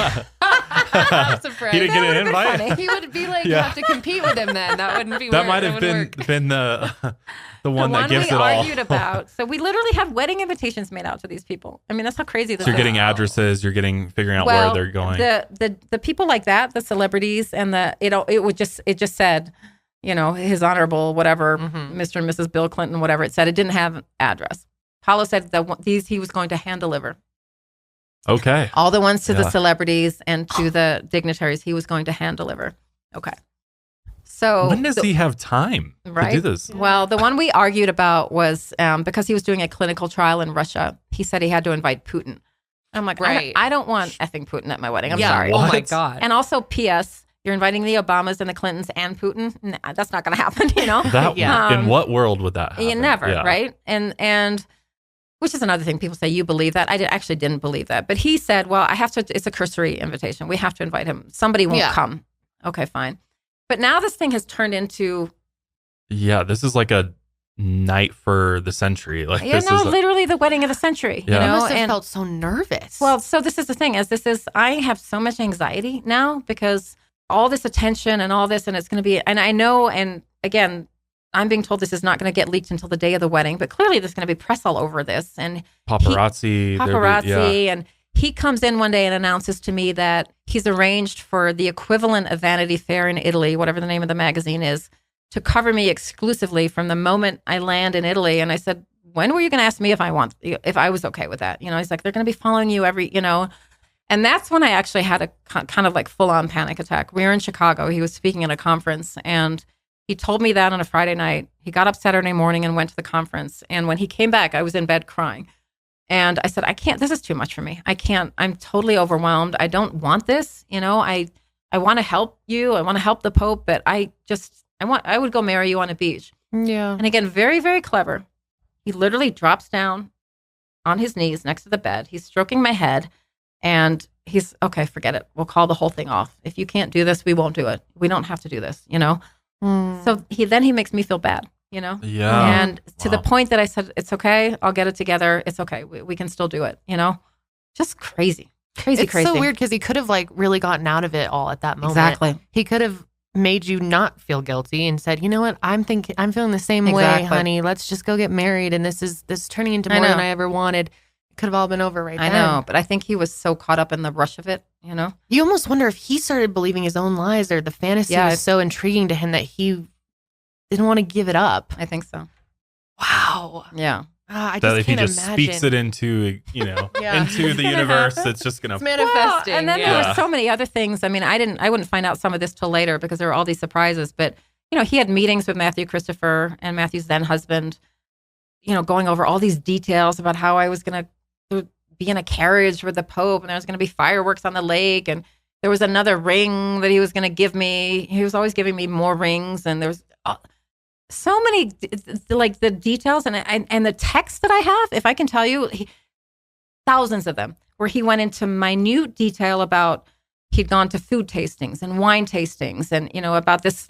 didn't get an invite. He would be like, you have to compete with him then. That wouldn't be that might have been the one that gives it all. The one we argued about. So we literally have wedding invitations made out to these people. I mean, that's how crazy this is. So you're getting addresses, you're figuring out where they're going. The people like that, the celebrities, and it just said, his honorable whatever, Mr. and Mrs. Bill Clinton, whatever it said. It didn't have an address. Paolo said that he was going to hand deliver. Okay. All the ones to the celebrities and to the dignitaries, he was going to hand deliver. Okay. So when does he have time to do this? Well, the one we argued about was because he was doing a clinical trial in Russia. He said he had to invite Putin. I'm like, I don't want effing Putin at my wedding. I'm sorry. What? Oh my God. And also, P.S., you're inviting the Obamas and the Clintons and Putin. Nah, that's not going to happen. In what world would that happen? Never, right? And which is another thing. People say, you believe that? I actually didn't believe that. But he said, well, I have to, it's a cursory invitation. We have to invite him. Somebody won't come. Okay, fine. But now this thing has turned into. Yeah, this is like a night for the century. Like literally the wedding of the century. Yeah. I must have felt so nervous. Well, so this is the thing. I have so much anxiety now because all this attention and all this, and it's going to be, and I know, and again, I'm being told this is not going to get leaked until the day of the wedding, but clearly there's going to be press all over this. And paparazzi. And he comes in one day and announces to me that he's arranged for the equivalent of Vanity Fair in Italy, whatever the name of the magazine is, to cover me exclusively from the moment I land in Italy. And I said, when were you going to ask me if I was okay with that? He's like, they're going to be following you and that's when I actually had a kind of like full on panic attack. We were in Chicago. He was speaking at a conference and he told me that on a Friday night. He got up Saturday morning and went to the conference. And when he came back, I was in bed crying. And I said, I can't, this is too much for me. I can't, I'm totally overwhelmed. I don't want this. I want to help you. I want to help the Pope, but I would go marry you on a beach. Yeah. And again, very, very clever. He literally drops down on his knees next to the bed. He's stroking my head and he's, okay, forget it. We'll call the whole thing off. If you can't do this, we won't do it. We don't have to do this, So he makes me feel bad, Yeah. And to the point that I said, it's okay. I'll get it together. It's okay. We can still do it, Just crazy. Crazy. It's so weird because he could have really gotten out of it all at that moment. Exactly. He could have made you not feel guilty and said, you know what, I'm feeling the same way, honey. Let's just go get married. And this is turning into more than I ever wanted. It could have all been over right then. I know, but I think he was so caught up in the rush of it, You almost wonder if he started believing his own lies, or the fantasy was so intriguing to him that he didn't want to give it up. I think so. Wow. Yeah. I that just if he can't just imagine. speaks it into, into the universe, it's just going to manifesting. Well, and then there were so many other things. I mean, I wouldn't find out some of this till later because there were all these surprises. But, he had meetings with Matthew Christopher and Matthew's then husband, going over all these details about how I was going to be in a carriage with the Pope, and there was going to be fireworks on the lake, and there was another ring that he was going to give me. He was always giving me more rings, and there was so many, like the details and the text that I have, if I can tell you, thousands of them, where he went into minute detail about he'd gone to food tastings and wine tastings, and about this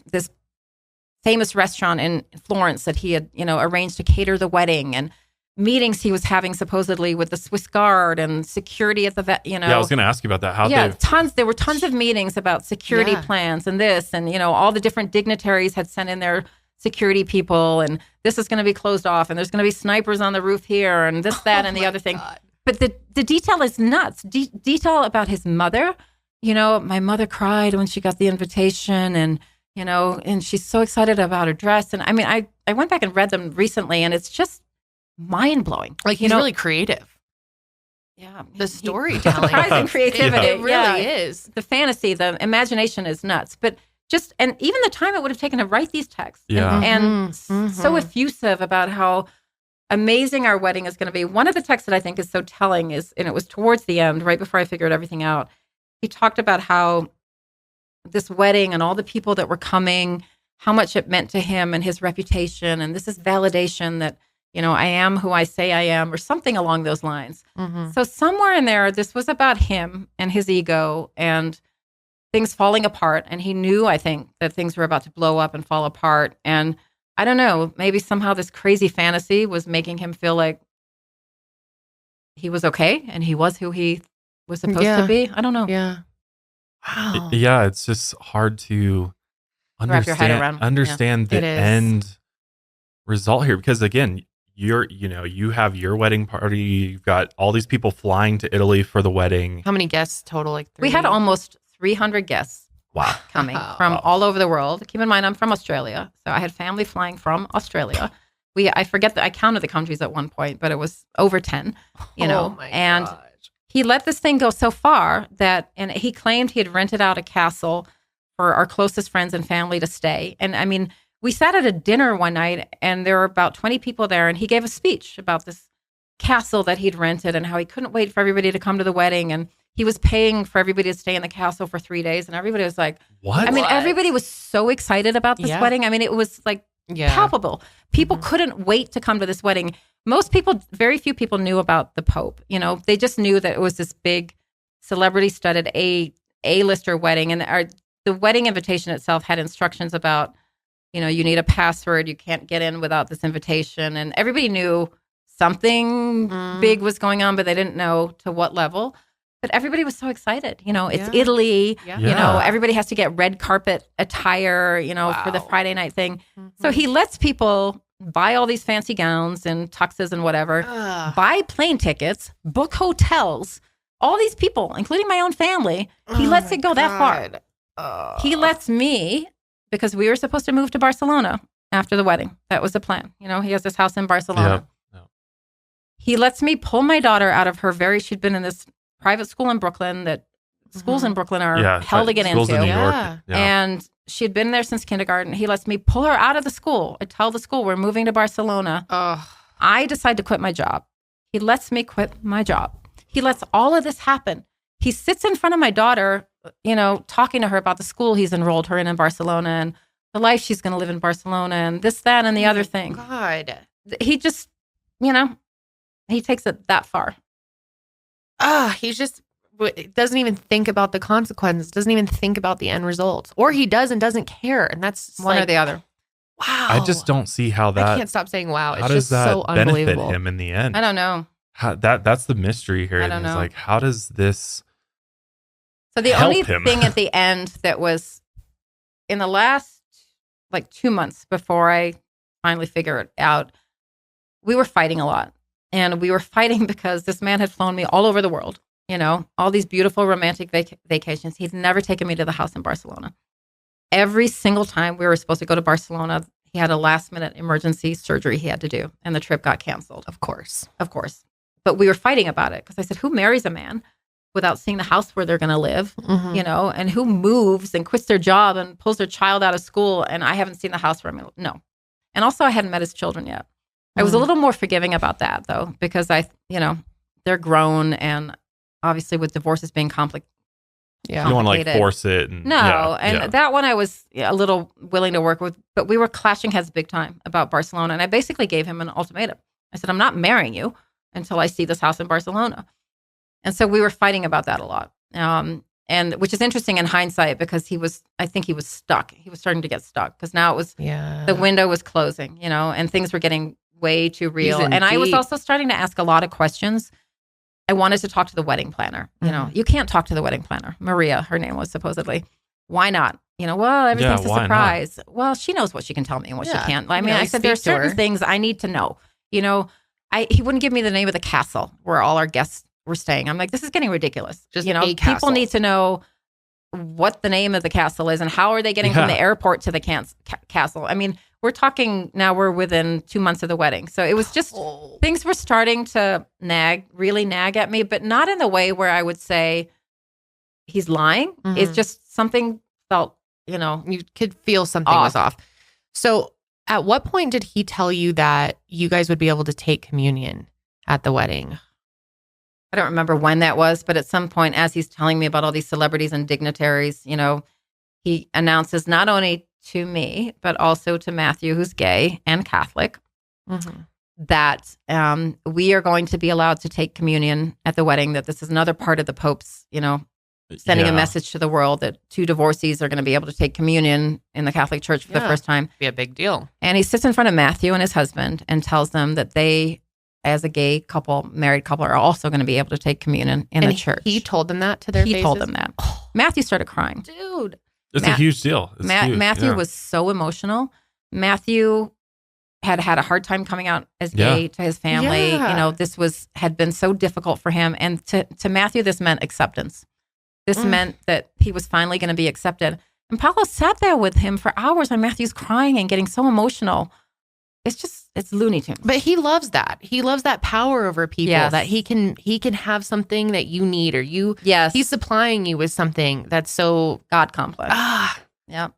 famous restaurant in Florence that he had arranged to cater the wedding, and meetings he was having supposedly with the Swiss Guard and security at the vet. Yeah, I was going to ask you about that. There were tons of meetings about security plans and this, and all the different dignitaries had sent in their security people, and this is going to be closed off, and there's going to be snipers on the roof here, and this, that, and the other thing. But the detail is nuts. Detail about his mother. My mother cried when she got the invitation, and and she's so excited about her dress. And I mean, I went back and read them recently, and it's just mind blowing. Like, he's really creative. Yeah, the storytelling, surprising creativity. It really is. The fantasy, the imagination is nuts. But and even the time it would have taken to write these texts, and so effusive about how amazing our wedding is going to be. One of the texts that I think is so telling is, and it was towards the end, right before I figured everything out, he talked about how this wedding and all the people that were coming, how much it meant to him and his reputation, and this is validation that, I am who I say I am, or something along those lines. So somewhere in there, this was about him and his ego and things falling apart. And he knew, I think, that things were about to blow up and fall apart. And I don't know, maybe somehow this crazy fantasy was making him feel like he was okay and he was who he was supposed to be. I don't know. Yeah. Wow. Yeah, it's just hard to wrap your head around. Understand the end result here, because again, you have your wedding party, you've got all these people flying to Italy for the wedding. How many guests total? Like 3? We had almost 300 guests coming from all over the world. Keep in mind, I'm from Australia, so I had family flying from Australia. I forget that I counted the countries at one point, but it was over 10, and gosh. He let this thing go so far and he claimed he had rented out a castle for our closest friends and family to stay. And I mean, we sat at a dinner one night, and there were about 20 people there, and he gave a speech about this castle that he'd rented and how he couldn't wait for everybody to come to the wedding, and he was paying for everybody to stay in the castle for 3 days, and everybody was like, what? I mean, everybody was so excited about this wedding. I mean, it was like palpable. People couldn't wait to come to this wedding. Very few people knew about the Pope. They just knew that it was this big celebrity-studded A-lister wedding, and the wedding invitation itself had instructions about, you need a password. You can't get in without this invitation. And everybody knew something big was going on, but they didn't know to what level. But everybody was so excited. It's Italy. Yeah. Everybody has to get red carpet attire, for the Friday night thing. So he lets people buy all these fancy gowns and tuxes and whatever, buy plane tickets, book hotels, all these people, including my own family. He lets it go that far. He lets me, because we were supposed to move to Barcelona after the wedding. That was the plan. He has this house in Barcelona. Yeah. He lets me pull my daughter out of she'd been in this private school in Brooklyn that schools in Brooklyn are hell to get into. In New York. And she'd been there since kindergarten. He lets me pull her out of the school. I tell the school we're moving to Barcelona. I decide to quit my job. He lets me quit my job. He lets all of this happen. He sits in front of my daughter, talking to her about the school he's enrolled her in Barcelona and the life she's going to live in Barcelona and this, that, and the other thing. God. He just, he takes it that far. He just doesn't even think about the consequences, doesn't even think about the end result. Or he does and doesn't care. And that's one or the other. Wow. I just don't see how that. I can't stop saying wow. How it's does just that so unbelievable. benefit him in the end? I don't know. That's the mystery here. I don't know. Like, how does this So the only thing at the end that was in the last like 2 months before I finally figured it out, we were fighting a lot. And we were fighting because this man had flown me all over the world, all these beautiful romantic vacations. He'd never taken me to the house in Barcelona. Every single time we were supposed to go to Barcelona, he had a last minute emergency surgery he had to do, and the trip got canceled. Of course. But we were fighting about it because I said, who marries a man without seeing the house where they're going to live, and who moves and quits their job and pulls their child out of school, and I haven't seen the house where I'm going to live? No. And also I hadn't met his children yet. I was a little more forgiving about that, though, because they're grown, and obviously with divorces being complicated. Yeah. You don't want to force it. That one I was a little willing to work with, but we were clashing heads big time about Barcelona. And I basically gave him an ultimatum. I said, I'm not marrying you until I see this house in Barcelona. And so we were fighting about that a lot. And which is interesting in hindsight because I think he was stuck. He was starting to get stuck because now it was, the window was closing, and things were getting way too real. And I was also starting to ask a lot of questions. I wanted to talk to the wedding planner. You can't talk to the wedding planner. Maria, her name was supposedly. Why not? Well, everything's a surprise. Not? Well, she knows what she can tell me and what she can't. I mean, I said, there are certain things I need to know. He wouldn't give me the name of the castle where all our guests were staying. I'm like, this is getting ridiculous. Just people need to know what the name of the castle is and how are they getting from the airport to the castle. I mean, we're talking now, we're within 2 months of the wedding. So it was just, things were starting to really nag at me, but not in the way where I would say he's lying. Mm-hmm. It's just something felt, you could feel something was off. So at what point did he tell you that you guys would be able to take communion at the wedding? I don't remember when that was, but at some point, as he's telling me about all these celebrities and dignitaries, he announces not only to me, but also to Matthew, who's gay and Catholic, that we are going to be allowed to take communion at the wedding, that this is another part of the Pope's, sending a message to the world that 2 divorcees are going to be able to take communion in the Catholic Church for the first time. Be a big deal. And he sits in front of Matthew and his husband and tells them that they, as a gay couple, married couple, are also going to be able to take communion in the church. He told them that to their faces? He told them that. Matthew started crying. Dude. It's a huge deal. Huge. Matthew was so emotional. Matthew had a hard time coming out as gay to his family. Yeah. This had been so difficult for him. And to Matthew, this meant acceptance. This meant that he was finally going to be accepted. And Paolo sat there with him for hours, and Matthew's crying and getting so emotional. It's Looney Tunes. But he loves that. He loves that power over people, that he can have something that you need, or he's supplying you with something that's so God complex. Yeah.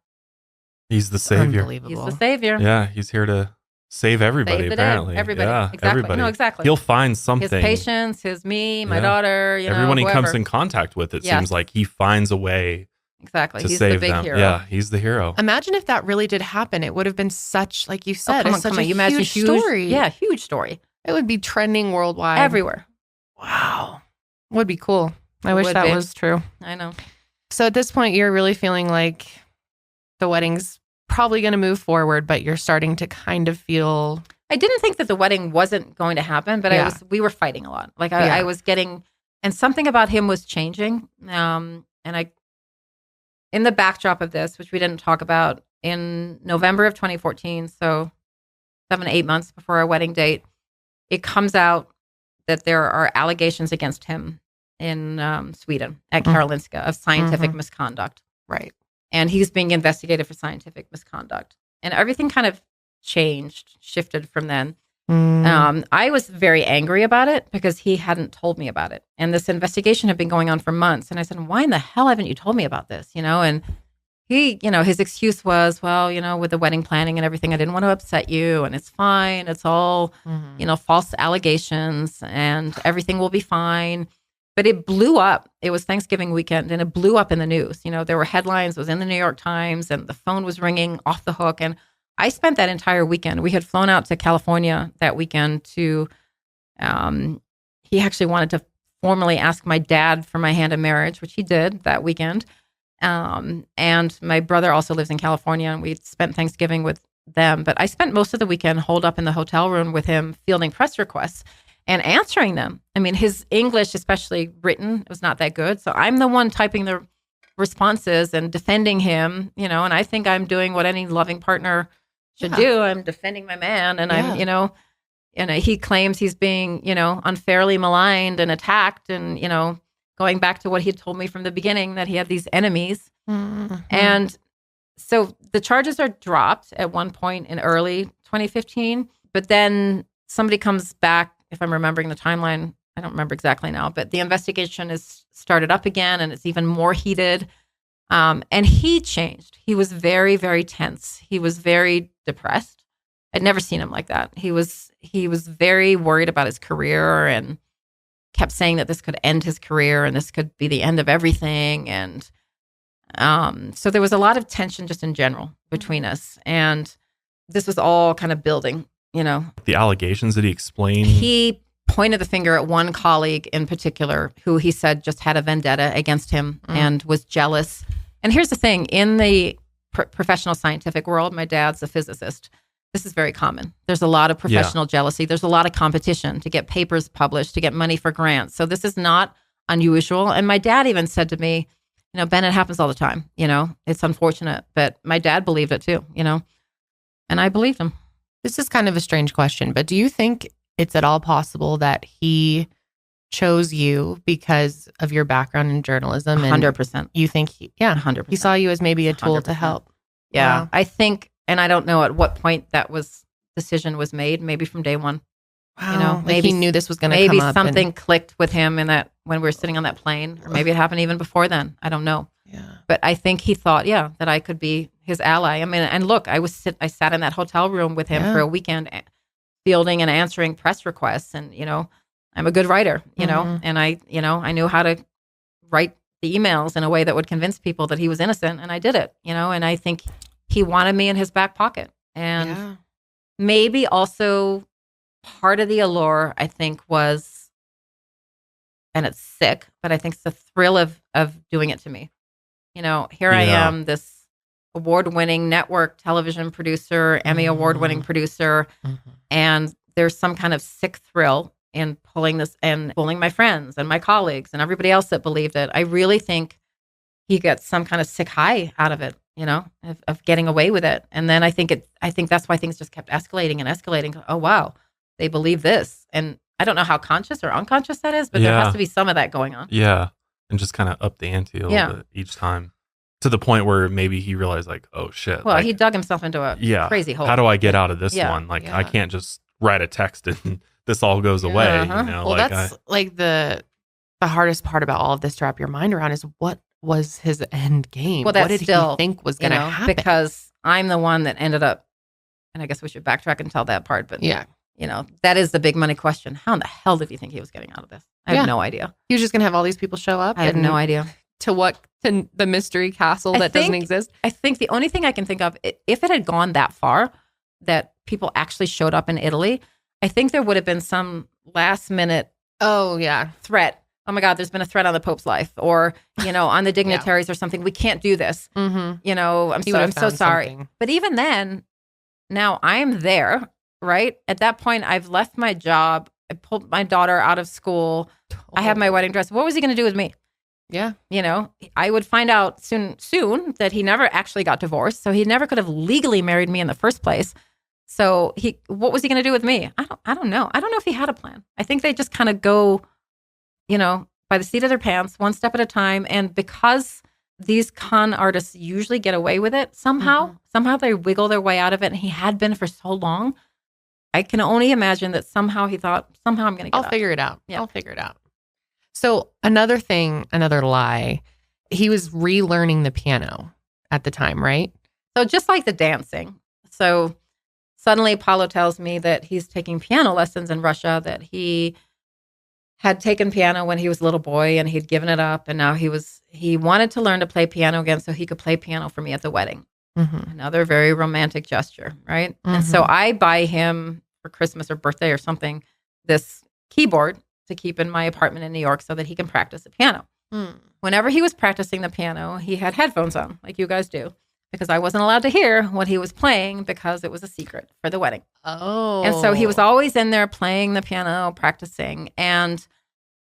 He's the savior. Unbelievable. He's the savior. Yeah, he's here to save everybody, apparently. Everybody. Yeah, exactly. everybody. No, exactly. He'll find something. His patients, me, my daughter, everyone whoever he comes in contact with, it seems like he finds a way exactly. to He's save the big them. hero. Yeah, he's the hero. Imagine if that really did happen. It would have been such, like you said, such a huge story. Yeah, huge story. It would be trending worldwide. Everywhere. Wow. Would be cool. I wish that was true. I know. So at this point, you're really feeling like the wedding's probably going to move forward, but you're starting to kind of feel... I didn't think that the wedding wasn't going to happen, but we were fighting a lot. Like I was getting, and something about him was changing. And in the backdrop of this, which we didn't talk about, in November of 2014, so 7-8 months before our wedding date, it comes out that there are allegations against him in Sweden at Karolinska of scientific misconduct. Right. And he's being investigated for scientific misconduct. And everything kind of shifted from then. I was very angry about it because he hadn't told me about it. And this investigation had been going on for months. And I said, why in the hell haven't you told me about this? And he, his excuse was, well, with the wedding planning and everything, I didn't want to upset you, and it's fine. It's all, false allegations, and everything will be fine. But it blew up. It was Thanksgiving weekend, and it blew up in the news. There were headlines. It was in the New York Times, and the phone was ringing off the hook. And I spent that entire weekend. We had flown out to California that weekend to, he actually wanted to formally ask my dad for my hand in marriage, which he did that weekend. And my brother also lives in California, and we spent Thanksgiving with them. But I spent most of the weekend holed up in the hotel room with him, fielding press requests and answering them. I mean, his English, especially written, was not that good. So I'm the one typing the responses and defending him, and I think I'm doing what any loving partner should do. I'm defending my man, and I'm, and he claims he's being, unfairly maligned and attacked, and, going back to what he had told me from the beginning, that he had these enemies. Mm-hmm. And so the charges are dropped at one point in early 2015, but then somebody comes back, if I'm remembering the timeline, I don't remember exactly now, but the investigation is started up again, and it's even more heated. And he changed. He was very, very tense. He was very depressed. I'd never seen him like that. He was very worried about his career and kept saying that this could end his career and this could be the end of everything. And so there was a lot of tension just in general between us. And this was all kind of building, The allegations that he explained. He pointed the finger at one colleague in particular who he said just had a vendetta against him and was jealous. And here's the thing, in the professional scientific world, my dad's a physicist. This is very common. There's a lot of professional jealousy. There's a lot of competition to get papers published, to get money for grants. So this is not unusual. And my dad even said to me, Ben, it happens all the time. It's unfortunate, but my dad believed it too, and I believed him. This is kind of a strange question, but do you think it's at all possible that he chose you because of your background in journalism? 100%. You think 100%. He saw you as maybe a tool 100%. To help. Yeah. Wow. I think, and I don't know at what point that decision was made, maybe from day one. Wow. Maybe he knew this was going to come up. Maybe something clicked with him in that when we were sitting on that plane, or maybe it happened even before then. I don't know. Yeah. But I think he thought, that I could be his ally. I mean, and look, I sat in that hotel room with him for a weekend, fielding and answering press requests. And, I'm a good writer, and I knew how to write the emails in a way that would convince people that he was innocent. And I did it, and I think he wanted me in his back pocket. And maybe also part of the allure, I think, was, and it's sick, but I think it's the thrill of doing it to me. Here I am, this award-winning network television producer, Emmy award-winning producer, and there's some kind of sick thrill in pulling this and pulling my friends and my colleagues and everybody else that believed it. I really think he gets some kind of sick high out of it, of getting away with it. And then I think that's why things just kept escalating and escalating. Oh, wow, they believe this. And I don't know how conscious or unconscious that is, but there has to be some of that going on. Yeah. And just kind of up the ante a little bit each time, to the point where maybe he realized, like, oh shit. Well, he dug himself into a crazy hole. How do I get out of this one? Like, I can't just write a text and this all goes away. Well, like, that's like the hardest part about all of this to wrap your mind around is what was his end game? Well, what did he think was going to happen? Because I'm the one that ended up, and I guess we should backtrack and tell that part. But that is the big money question. How in the hell did he think he was getting out of this? I have no idea. He was just going to have all these people show up? I have no idea. To the mystery castle that doesn't exist? I think the only thing I can think of, if it had gone that far, that people actually showed up in Italy, I think there would have been some last minute threat. Oh my God, there's been a threat on the Pope's life, or, on the dignitaries or something. We can't do this. Mm-hmm. I'm so sorry. Something. But even then, now I'm there, right? At that point, I've left my job. I pulled my daughter out of school. I have my wedding dress. What was he going to do with me? Yeah. I would find out soon that he never actually got divorced. So he never could have legally married me in the first place. So what was he going to do with me? I don't know. I don't know if he had a plan. I think they just kind of go, by the seat of their pants, one step at a time. And because these con artists usually get away with it somehow they wiggle their way out of it. And he had been for so long. I can only imagine that somehow he thought, I'm going to get out. I'll figure it out. Yeah. I'll figure it out. So another lie, he was relearning the piano at the time, right? So just like the dancing. So suddenly Paolo tells me that he's taking piano lessons in Russia, that he had taken piano when he was a little boy and he'd given it up. And now he wanted to learn to play piano again so he could play piano for me at the wedding. Mm-hmm. Another very romantic gesture, right? Mm-hmm. And so I buy him for Christmas or birthday or something, this keyboard to keep in my apartment in New York so that he can practice the piano. Whenever he was practicing the piano, he had headphones on, like you guys do, because I wasn't allowed to hear what he was playing because it was a secret for the wedding. Oh. And so he was always in there playing the piano, practicing. And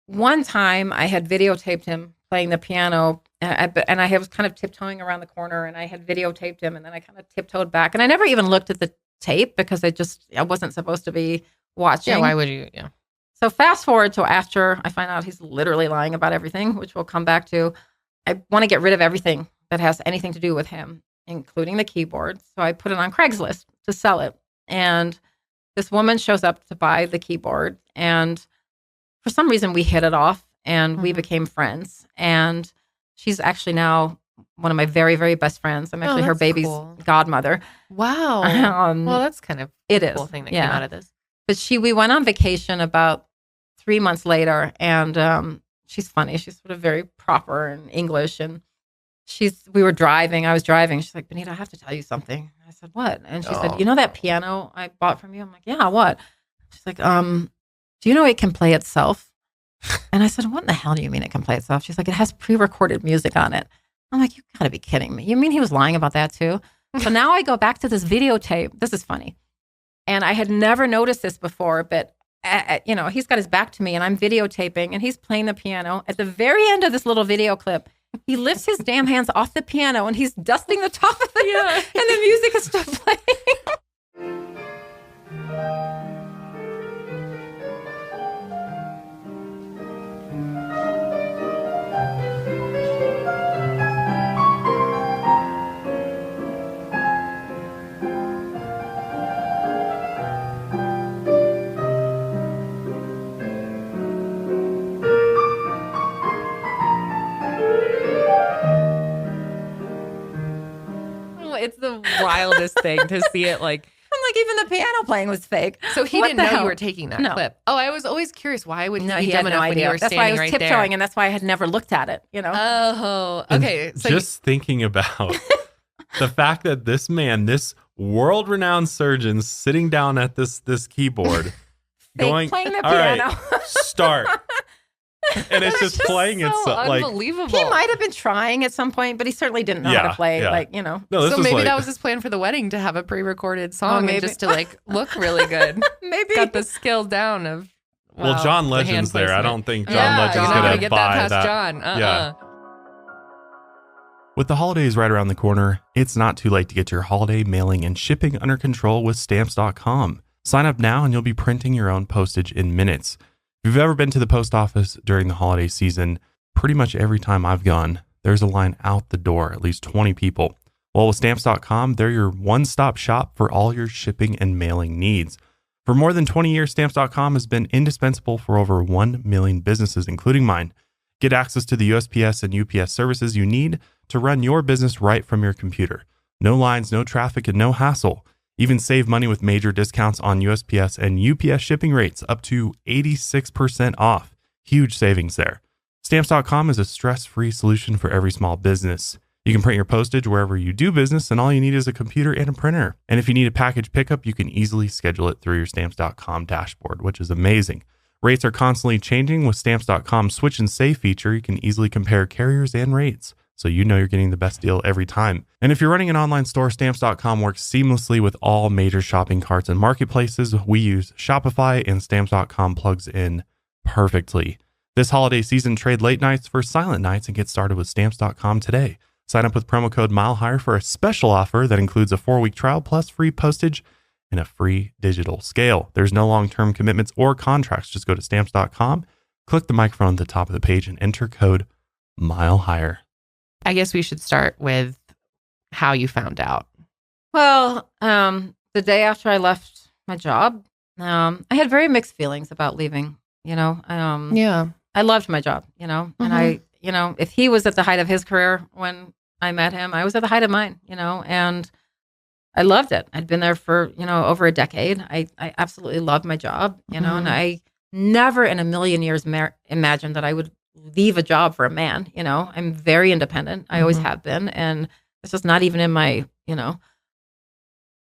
one time I had videotaped him playing the piano and I was kind of tiptoeing around the corner, and I had videotaped him, and then I kind of tiptoed back, and I never even looked at the tape because I wasn't supposed to be watching. Yeah, why would you? Yeah. So fast forward to after I find out he's literally lying about everything, which we'll come back to. I want to get rid of everything that has anything to do with him, including the keyboard. So I put it on Craigslist to sell it. And this woman shows up to buy the keyboard. And for some reason, we hit it off and we became friends. And she's actually now one of my very, very best friends. I'm actually her baby's godmother. Wow. Well, that's kind of a cool thing that came out of this. But we went on vacation about 3 months later, and she's funny. She's sort of very proper and English, and we were driving. I was driving. She's like, Benita, I have to tell you something. I said, what? And she said, you know that piano I bought from you? I'm like, yeah, what? She's like, do you know it can play itself? And I said, what in the hell do you mean it can play itself? She's like, it has pre-recorded music on it. I'm like, you gotta be kidding me. You mean he was lying about that too? So now I go back to this videotape. This is funny. And I had never noticed this before, but he's got his back to me and I'm videotaping and he's playing the piano. At the very end of this little video clip, he lifts his damn hands off the piano and he's dusting the top of it, and the music is still playing. It's the wildest thing to see it like. I'm like, even the piano playing was fake. So he didn't know you were taking that clip. Oh, I was always curious. Why would he be dumb enough when you were standing right there? That's why I was tiptoeing, and that's why I had never looked at it, Oh, okay. So just thinking about the fact that this man, this world-renowned surgeon, sitting down at this keyboard, playing the piano. All right, start. And it's just playing so itself. Unbelievable. He might have been trying at some point, but he certainly didn't know how to play. No, so maybe that was his plan for the wedding, to have a pre-recorded song and just to look really good. Maybe got the skill down of. Well, John Legend's there. I don't think John Legend's going to get buy that past John. Yeah. With the holidays right around the corner, it's not too late to get your holiday mailing and shipping under control with Stamps.com. Sign up now and you'll be printing your own postage in minutes. If you've ever been to the post office during the holiday season, pretty much every time I've gone, there's a line out the door, at least 20 people. Well, with Stamps.com, they're your one-stop shop for all your shipping and mailing needs. For more than 20 years, Stamps.com has been indispensable for over 1 million businesses, including mine. Get access to the USPS and UPS services you need to run your business right from your computer. No lines, no traffic, and no hassle. Even save money with major discounts on USPS and UPS shipping rates, up to 86% off. Huge savings there. Stamps.com is a stress-free solution for every small business. You can print your postage wherever you do business, and all you need is a computer and a printer. And if you need a package pickup, you can easily schedule it through your Stamps.com dashboard, which is amazing. Rates are constantly changing. With Stamps.com's Switch and Save feature, you can easily compare carriers and rates, so you know you're getting the best deal every time. And if you're running an online store, Stamps.com works seamlessly with all major shopping carts and marketplaces. We use Shopify, and Stamps.com plugs in perfectly. This holiday season, trade late nights for silent nights and get started with Stamps.com today. Sign up with promo code MileHigher for a special offer that includes a 4-week trial plus free postage and a free digital scale. There's no long-term commitments or contracts. Just go to Stamps.com, click the microphone at the top of the page, and enter code MileHigher. I guess we should start with how you found out. Well, the day after I left my job, I had very mixed feelings about leaving, I loved my job, and if he was at the height of his career when I met him, I was at the height of mine, and I loved it. I'd been there for, over a decade. I absolutely loved my job, and I never in a million years imagined that I would leave a job for a man. I'm very independent. I always have been. And it's just not even in my,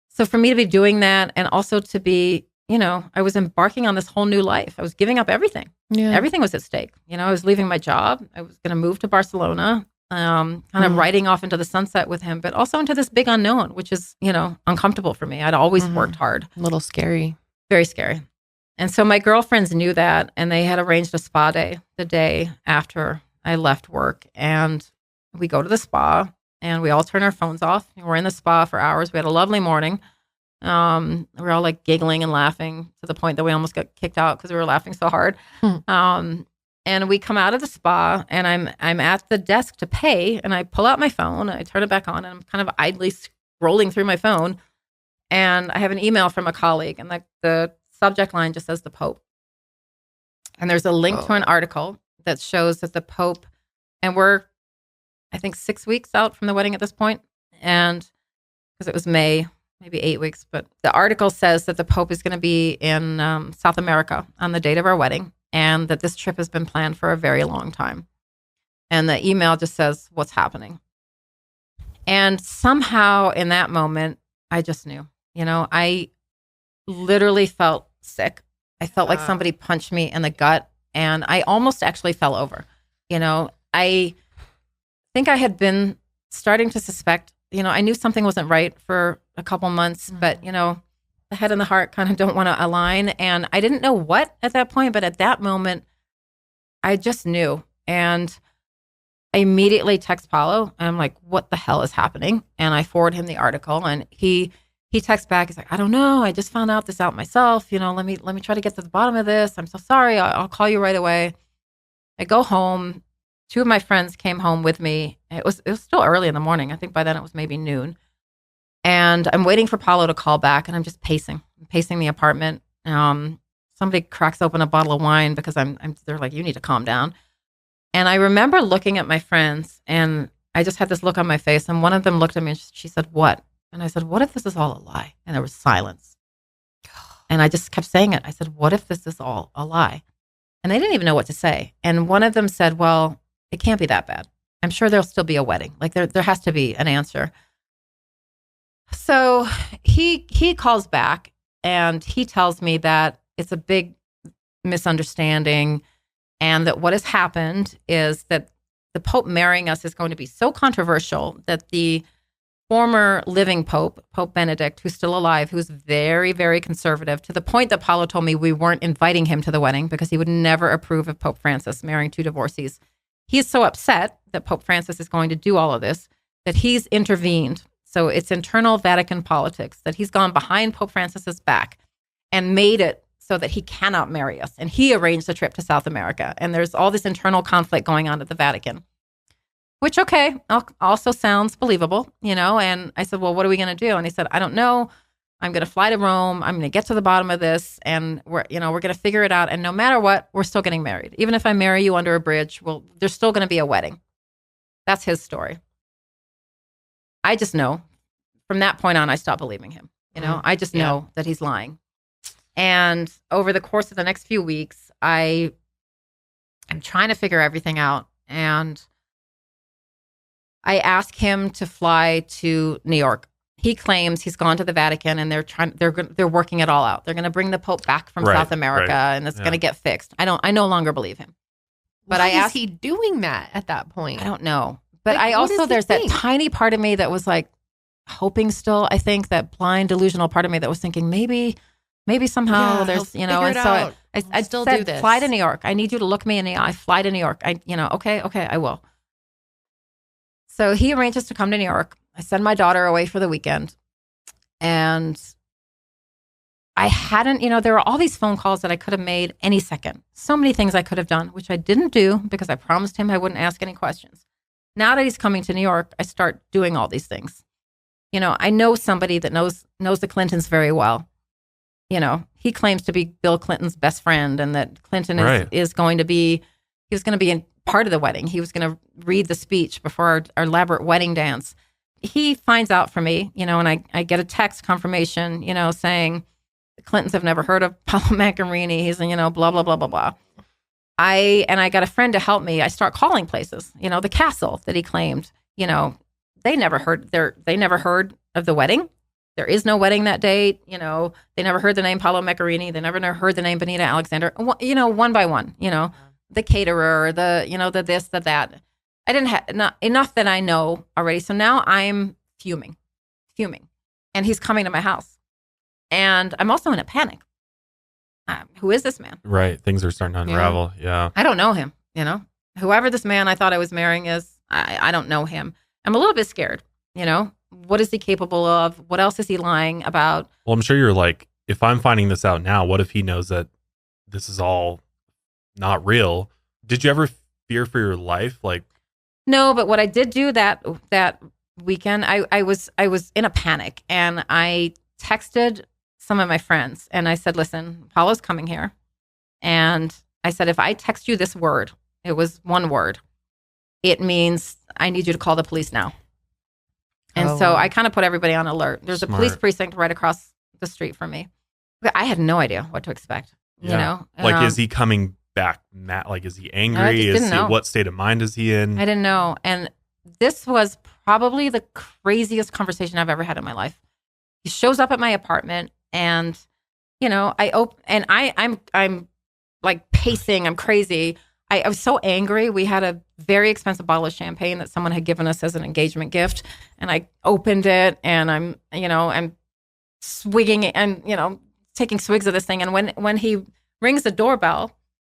So for me to be doing that, and also to be, I was embarking on this whole new life. I was giving up everything. Yeah. Everything was at stake. I was leaving my job. I was going to move to Barcelona, kind of riding off into the sunset with him, but also into this big unknown, which is, uncomfortable for me. I'd always worked hard. A little scary. Very scary. And so my girlfriends knew that, and they had arranged a spa day the day after I left work. And we go to the spa and we all turn our phones off. We're in the spa for hours. We had a lovely morning. We're all like giggling and laughing to the point that we almost got kicked out because we were laughing so hard. And we come out of the spa and I'm at the desk to pay, and I pull out my phone, I turn it back on, and I'm kind of idly scrolling through my phone, and I have an email from a colleague, and the subject line just says the Pope. And there's a link to an article that shows that the Pope, and we're, I think, 6 weeks out from the wedding at this point, and because it was May, maybe 8 weeks, but the article says that the Pope is going to be in South America on the date of our wedding, and that this trip has been planned for a very long time. And the email just says, what's happening? And somehow in that moment, I just knew, I literally felt sick. I felt like somebody punched me in the gut, and I almost actually fell over. I think I had been starting to suspect, I knew something wasn't right for a couple months, but, the head and the heart kind of don't want to align. And I didn't know what at that point, but at that moment, I just knew. And I immediately text Paolo, and I'm like, what the hell is happening? And I forward him the article, and he texts back. He's like, I don't know. I just found out this out myself. Let me try to get to the bottom of this. I'm so sorry. I'll call you right away. I go home. 2 of my friends came home with me. It was still early in the morning. I think by then it was maybe noon. And I'm waiting for Paolo to call back, and I'm just pacing the apartment. Somebody cracks open a bottle of wine because they're like, you need to calm down. And I remember looking at my friends, and I just had this look on my face, and one of them looked at me and she said, what? And I said, what if this is all a lie? And there was silence. And I just kept saying it. I said, what if this is all a lie? And they didn't even know what to say. And one of them said, well, it can't be that bad. I'm sure there'll still be a wedding. Like there has to be an answer. So he calls back, and he tells me that it's a big misunderstanding, and that what has happened is that the Pope marrying us is going to be so controversial that the former living Pope, Pope Benedict, who's still alive, who's very, very conservative, to the point that Paolo told me we weren't inviting him to the wedding because he would never approve of Pope Francis marrying 2 divorcees. He's so upset that Pope Francis is going to do all of this that he's intervened. So it's internal Vatican politics, that he's gone behind Pope Francis's back and made it so that he cannot marry us. And he arranged the trip to South America. And there's all this internal conflict going on at the Vatican, which, okay, also sounds believable, And I said, well, what are we going to do? And he said, I don't know. I'm going to fly to Rome. I'm going to get to the bottom of this, and we're going to figure it out. And no matter what, we're still getting married. Even if I marry you under a bridge, there's still going to be a wedding. That's his story. I just know from that point on, I stopped believing him. I just know that he's lying. And over the course of the next few weeks, I'm trying to figure everything out. And I ask him to fly to New York. He claims he's gone to the Vatican, and they're working it all out. They're going to bring the Pope back from South America, and it's going to get fixed. I no longer believe him. But why is he doing that at that point? I don't know. But I also, there's that tiny part of me that was like hoping still, I think, that blind delusional part of me that was thinking maybe somehow there's, and so I still said, do this. Fly to New York. I need you to look me in the eye. Fly to New York. Okay, I will. So he arranges to come to New York. I send my daughter away for the weekend. And I hadn't, there were all these phone calls that I could have made any second. So many things I could have done, which I didn't do because I promised him I wouldn't ask any questions. Now that he's coming to New York, I start doing all these things. I know somebody that knows the Clintons very well. He claims to be Bill Clinton's best friend, and that Clinton is going to be, he was going to be in part of the wedding. He was going to read the speech before our elaborate wedding dance. He finds out from me, and I get a text confirmation, saying the Clintons have never heard of Paolo Macchiarini. He's, blah, blah, blah, blah, blah. I got a friend to help me. I start calling places, the castle that he claimed, they never heard of the wedding. There is no wedding that date. They never heard the name Paolo Macchiarini. They never heard the name Benita Alexander. One by one, the caterer, the this, the that. I didn't have not enough that I know already. So now I'm fuming. And he's coming to my house. And I'm also in a panic. Who is this man? Right. Things are starting to unravel. Yeah. I don't know him, Whoever this man I thought I was marrying is, I don't know him. I'm a little bit scared. What is he capable of? What else is he lying about? Well, I'm sure you're like, if I'm finding this out now, what if he knows that this is all not real? Did you ever fear for your life? Like, no, but what I did do that weekend, I was in a panic, and I texted some of my friends, and I said, listen, Paolo's coming here. And I said, if I text you this word, it was one word, it means I need you to call the police now. And so I kind of put everybody on alert. There's Smart. a police precinct right across the street from me. I had no idea what to expect. Like, is he coming back? Like, is he angry? What state of mind is he in? I didn't know. And this was probably the craziest conversation I've ever had in my life. He shows up at my apartment, and I'm like pacing. I'm crazy. I was so angry. We had a very expensive bottle of champagne that someone had given us as an engagement gift, and I opened it, and I'm swigging and taking swigs of this thing. And when he rings the doorbell,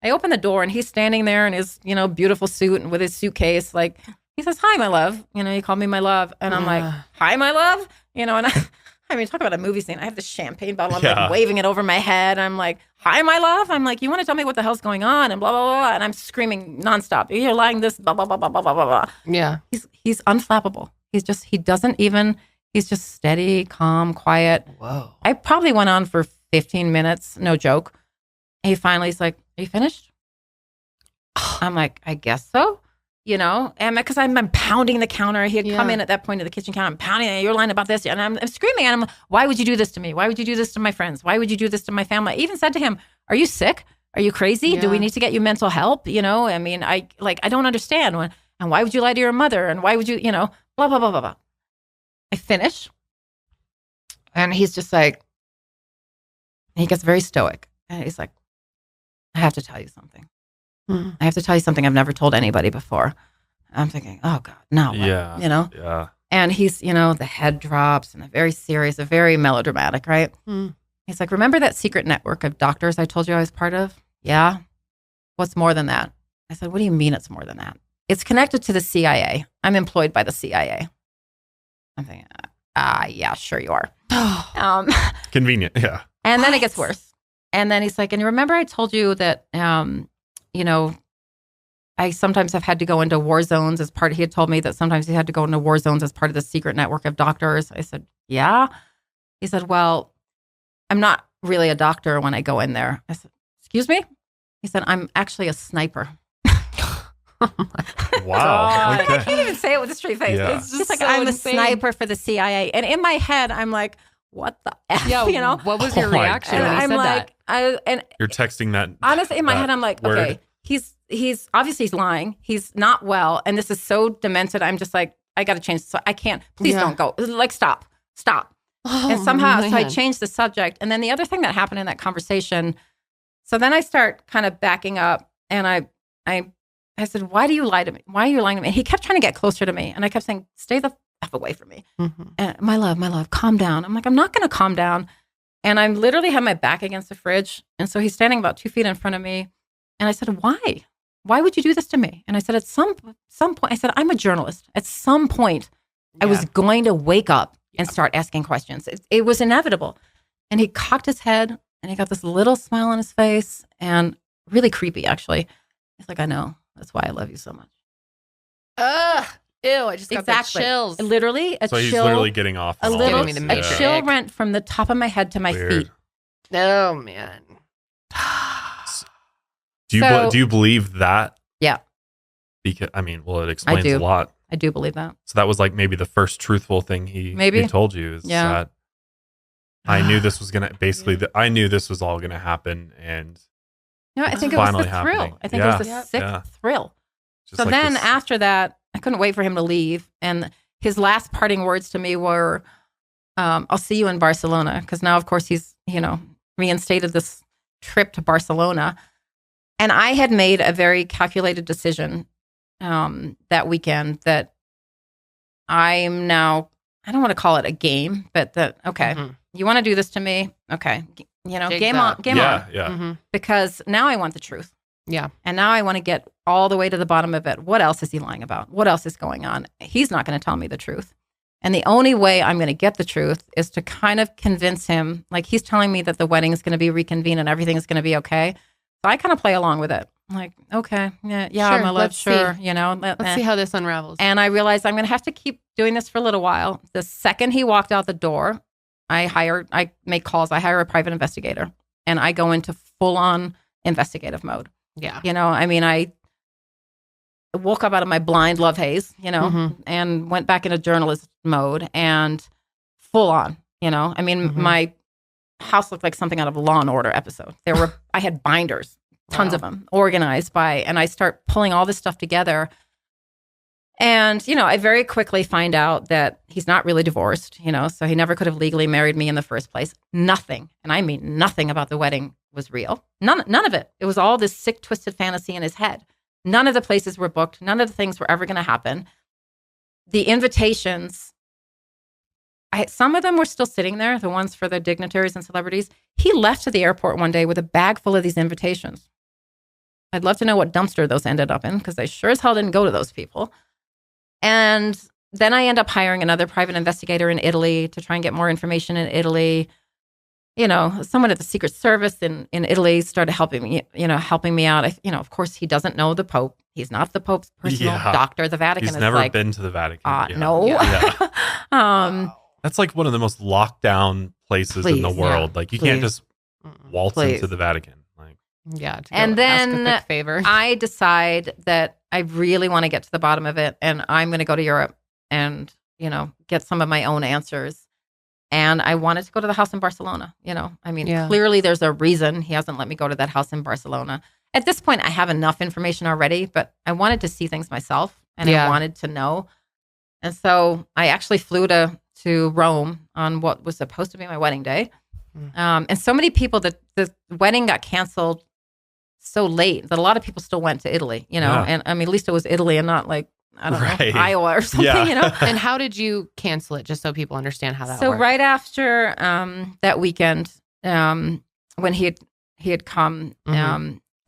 I open the door, and he's standing there in his beautiful suit and with his suitcase. Like, he says, "Hi, my love." He called me my love, and I'm like, "Hi, my love." And I mean, talk about a movie scene. I have this champagne bottle. I'm like waving it over my head. I'm like, "Hi, my love." I'm like, "You want to tell me what the hell's going on?" And blah, blah, blah. And I'm screaming nonstop. "You're lying this, blah, blah, blah, blah, blah, blah, blah." Yeah. He's unflappable. He's just steady, calm, quiet. Whoa. I probably went on for 15 minutes. No joke. He finally's like, "Are you finished?" I'm like, "I guess so." And because I'm pounding the counter. He had come in at that point to the kitchen counter. I'm pounding it. "You're lying about this." And I'm screaming at him. "Why would you do this to me? Why would you do this to my friends? Why would you do this to my family?" I even said to him, "Are you sick? Are you crazy? Yeah. Do we need to get you mental help?" I mean, I don't understand. And why would you lie to your mother? And why would you, blah, blah, blah, blah, blah. I finish. And he's just like, he gets very stoic. And he's like, "I have to tell you something. I have to tell you something I've never told anybody before." I'm thinking, oh God, now what? Yeah. Yeah. And he's, the head drops, and very serious, very melodramatic, right? He's like, "Remember that secret network of doctors I told you I was part of?" "Yeah." "What's more than that?" I said, "What do you mean it's more than that?" "It's connected to the CIA. I'm employed by the CIA." I'm thinking, yeah, sure you are. Convenient. Yeah. And then it gets worse. And then he's like, "And you remember I told you that, I sometimes have had to go into war zones as part of," he had told me that sometimes he had to go into war zones as part of the secret network of doctors. I said, "Yeah." He said, "Well, I'm not really a doctor when I go in there." I said, "Excuse me?" He said, "I'm actually a sniper." Wow. Okay. I can't even say it with a straight face. Yeah. It's just like, so I'm insane. A sniper for the CIA. And in my head, I'm like, what the F, Yeah, what was your reaction when he said that? You're texting that. Honestly, in my head, I'm like, word. Okay, he's obviously he's lying. He's not well. And this is so demented. I'm just like, I got to change. So I can't, please don't go. Like, stop. And somehow, so I changed the subject. And then the other thing that happened in that conversation, so then I start kind of backing up, and I said, "Why do you lie to me? Why are you lying to me?" And he kept trying to get closer to me. And I kept saying, "Stay the F away from me." And, my love, calm down. I'm like, I'm not going to calm down. And I literally had my back against the fridge. And so he's standing about 2 feet in front of me. And I said, "Why? Why would you do this to me?" And I said, at some point, I said, "I'm a journalist. At some point, I was going to wake up and start asking questions. It was inevitable." And he cocked his head, and he got this little smile on his face, and really creepy, actually. He's like, "I know. That's why I love you so much." Ugh. Ew, I just got the chills. Literally, so he's literally getting off. A chill went from the top of my head to my feet. Oh, man. Do you believe that? Yeah. Because it explains a lot. I do believe that. So that was like maybe the first truthful thing he told you is that I knew this was gonna I knew this was all gonna happen, and I think it was the thrill. I think it was a sick thrill. Just so like then after that, I couldn't wait for him to leave, and his last parting words to me were, "I'll see you in Barcelona," because now, of course, he's reinstated this trip to Barcelona. And I had made a very calculated decision that weekend that I'm now, I don't want to call it a game, but that, okay, you want to do this to me? Okay. Game on. Yeah. Because now I want the truth. Yeah. And now I want to get all the way to the bottom of it. What else is he lying about? What else is going on? He's not going to tell me the truth. And the only way I'm going to get the truth is to kind of convince him, like he's telling me that the wedding is going to be reconvened and everything is going to be okay. So I kind of play along with it. I'm like, okay, yeah, Sure, my love, let's sure, see. you know. Let's see how this unravels. And I realized I'm going to have to keep doing this for a little while. The second he walked out the door, I make calls. I hire a private investigator and I go into full on investigative mode. Yeah. You know, I mean, I woke up out of my blind love haze, you know, and went back into journalist mode and full on, you know. I mean, my house looked like something out of a Law and Order episode. I had binders, tons of them, organized and I start pulling all this stuff together. And, you know, I very quickly find out that he's not really divorced, you know, so he never could have legally married me in the first place. Nothing, and I mean nothing about the wedding was real. None of it. It was all this sick, twisted fantasy in his head. None of the places were booked. None of the things were ever going to happen. The invitations, some of them were still sitting there, the ones for the dignitaries and celebrities. He left to the airport one day with a bag full of these invitations. I'd love to know what dumpster those ended up in, because I sure as hell didn't go to those people. And then I end up hiring another private investigator in Italy to try and get more information in Italy. You know, someone at the Secret Service in Italy started helping me out. Of course, he doesn't know the Pope. He's not the Pope's personal doctor. The Vatican He's is never like, been to the Vatican. No. Yeah. That's like one of the most locked down places in the world. Like you can't just waltz into the Vatican. Like, yeah. And then ask a quick favor. I decide that I really want to get to the bottom of it, and I'm going to go to Europe and, you know, get some of my own answers. And I wanted to go to the house in Barcelona. You know, I mean, clearly there's a reason he hasn't let me go to that house in Barcelona. At this point, I have enough information already, but I wanted to see things myself, and I wanted to know. And so I actually flew to Rome on what was supposed to be my wedding day. And so many people, that the wedding got canceled so late that a lot of people still went to Italy, you know. And I mean, at least it was Italy and not like, I don't know, Iowa or something, you know. And how did you cancel it, just so people understand how that worked? So right after that weekend, when he had come,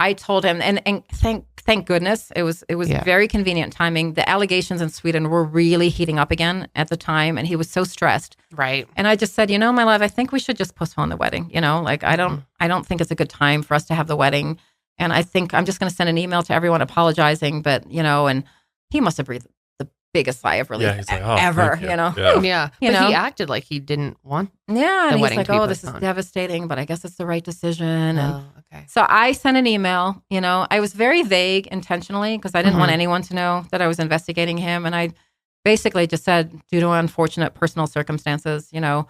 I told him, and thank goodness, it was very convenient timing. The allegations in Sweden were really heating up again at the time, and he was so stressed. Right. And I just said, you know, my love, I think we should just postpone the wedding. You know, like I don't think it's a good time for us to have the wedding. And I think I'm just going to send an email to everyone apologizing. But, you know, and he must have breathed the biggest sigh of relief ever, you know? Yeah. But he acted like he didn't want and he's like, oh, this is devastating, but I guess it's the right decision. And so I sent an email, you know, I was very vague intentionally because I didn't want anyone to know that I was investigating him. And I basically just said, due to unfortunate personal circumstances, you know,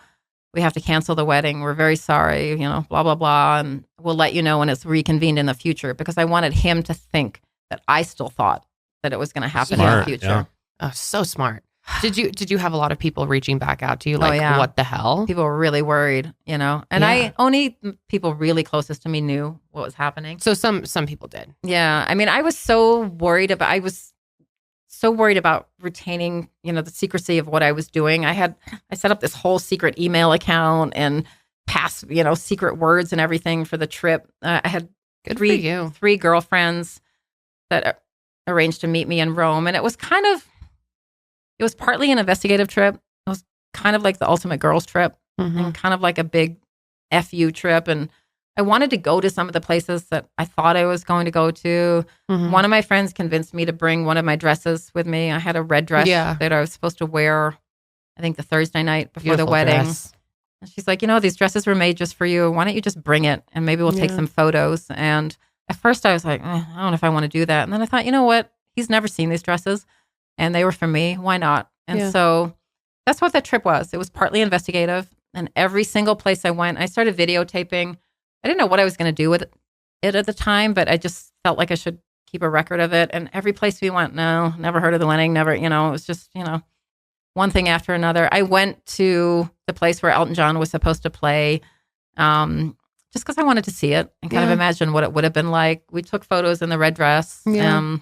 we have to cancel the wedding. We're very sorry, you know, blah, blah, blah. And we'll let you know when it's reconvened in the future, because I wanted him to think that I still thought that it was going to happen in the future. Yeah. Oh, so smart. Did you have a lot of people reaching back out to you? Like, what the hell? People were really worried, you know, and only people really closest to me knew what was happening. So some people did. Yeah. I mean, I was so worried about retaining, you know, the secrecy of what I was doing. I set up this whole secret email account and passed, you know, secret words and everything for the trip. I had three girlfriends that arranged to meet me in Rome. And it was partly an investigative trip. It was kind of like the ultimate girls trip and kind of like a big FU trip. And I wanted to go to some of the places that I thought I was going to go to. One of my friends convinced me to bring one of my dresses with me. I had a red dress that I was supposed to wear, I think, the Thursday night before the wedding. Dress. And she's like, you know, these dresses were made just for you. Why don't you just bring it? And maybe we'll take some photos. And at first I was like, I don't know if I want to do that. And then I thought, you know what? He's never seen these dresses and they were for me. Why not? And so that's what that trip was. It was partly investigative. And every single place I went, I started videotaping. I didn't know what I was going to do with it at the time, but I just felt like I should keep a record of it. And every place we went, no, never heard of the wedding, never, you know, it was just, you know, one thing after another. I went to the place where Elton John was supposed to play just because I wanted to see it and kind of imagine what it would have been like. We took photos in the red dress. Yeah.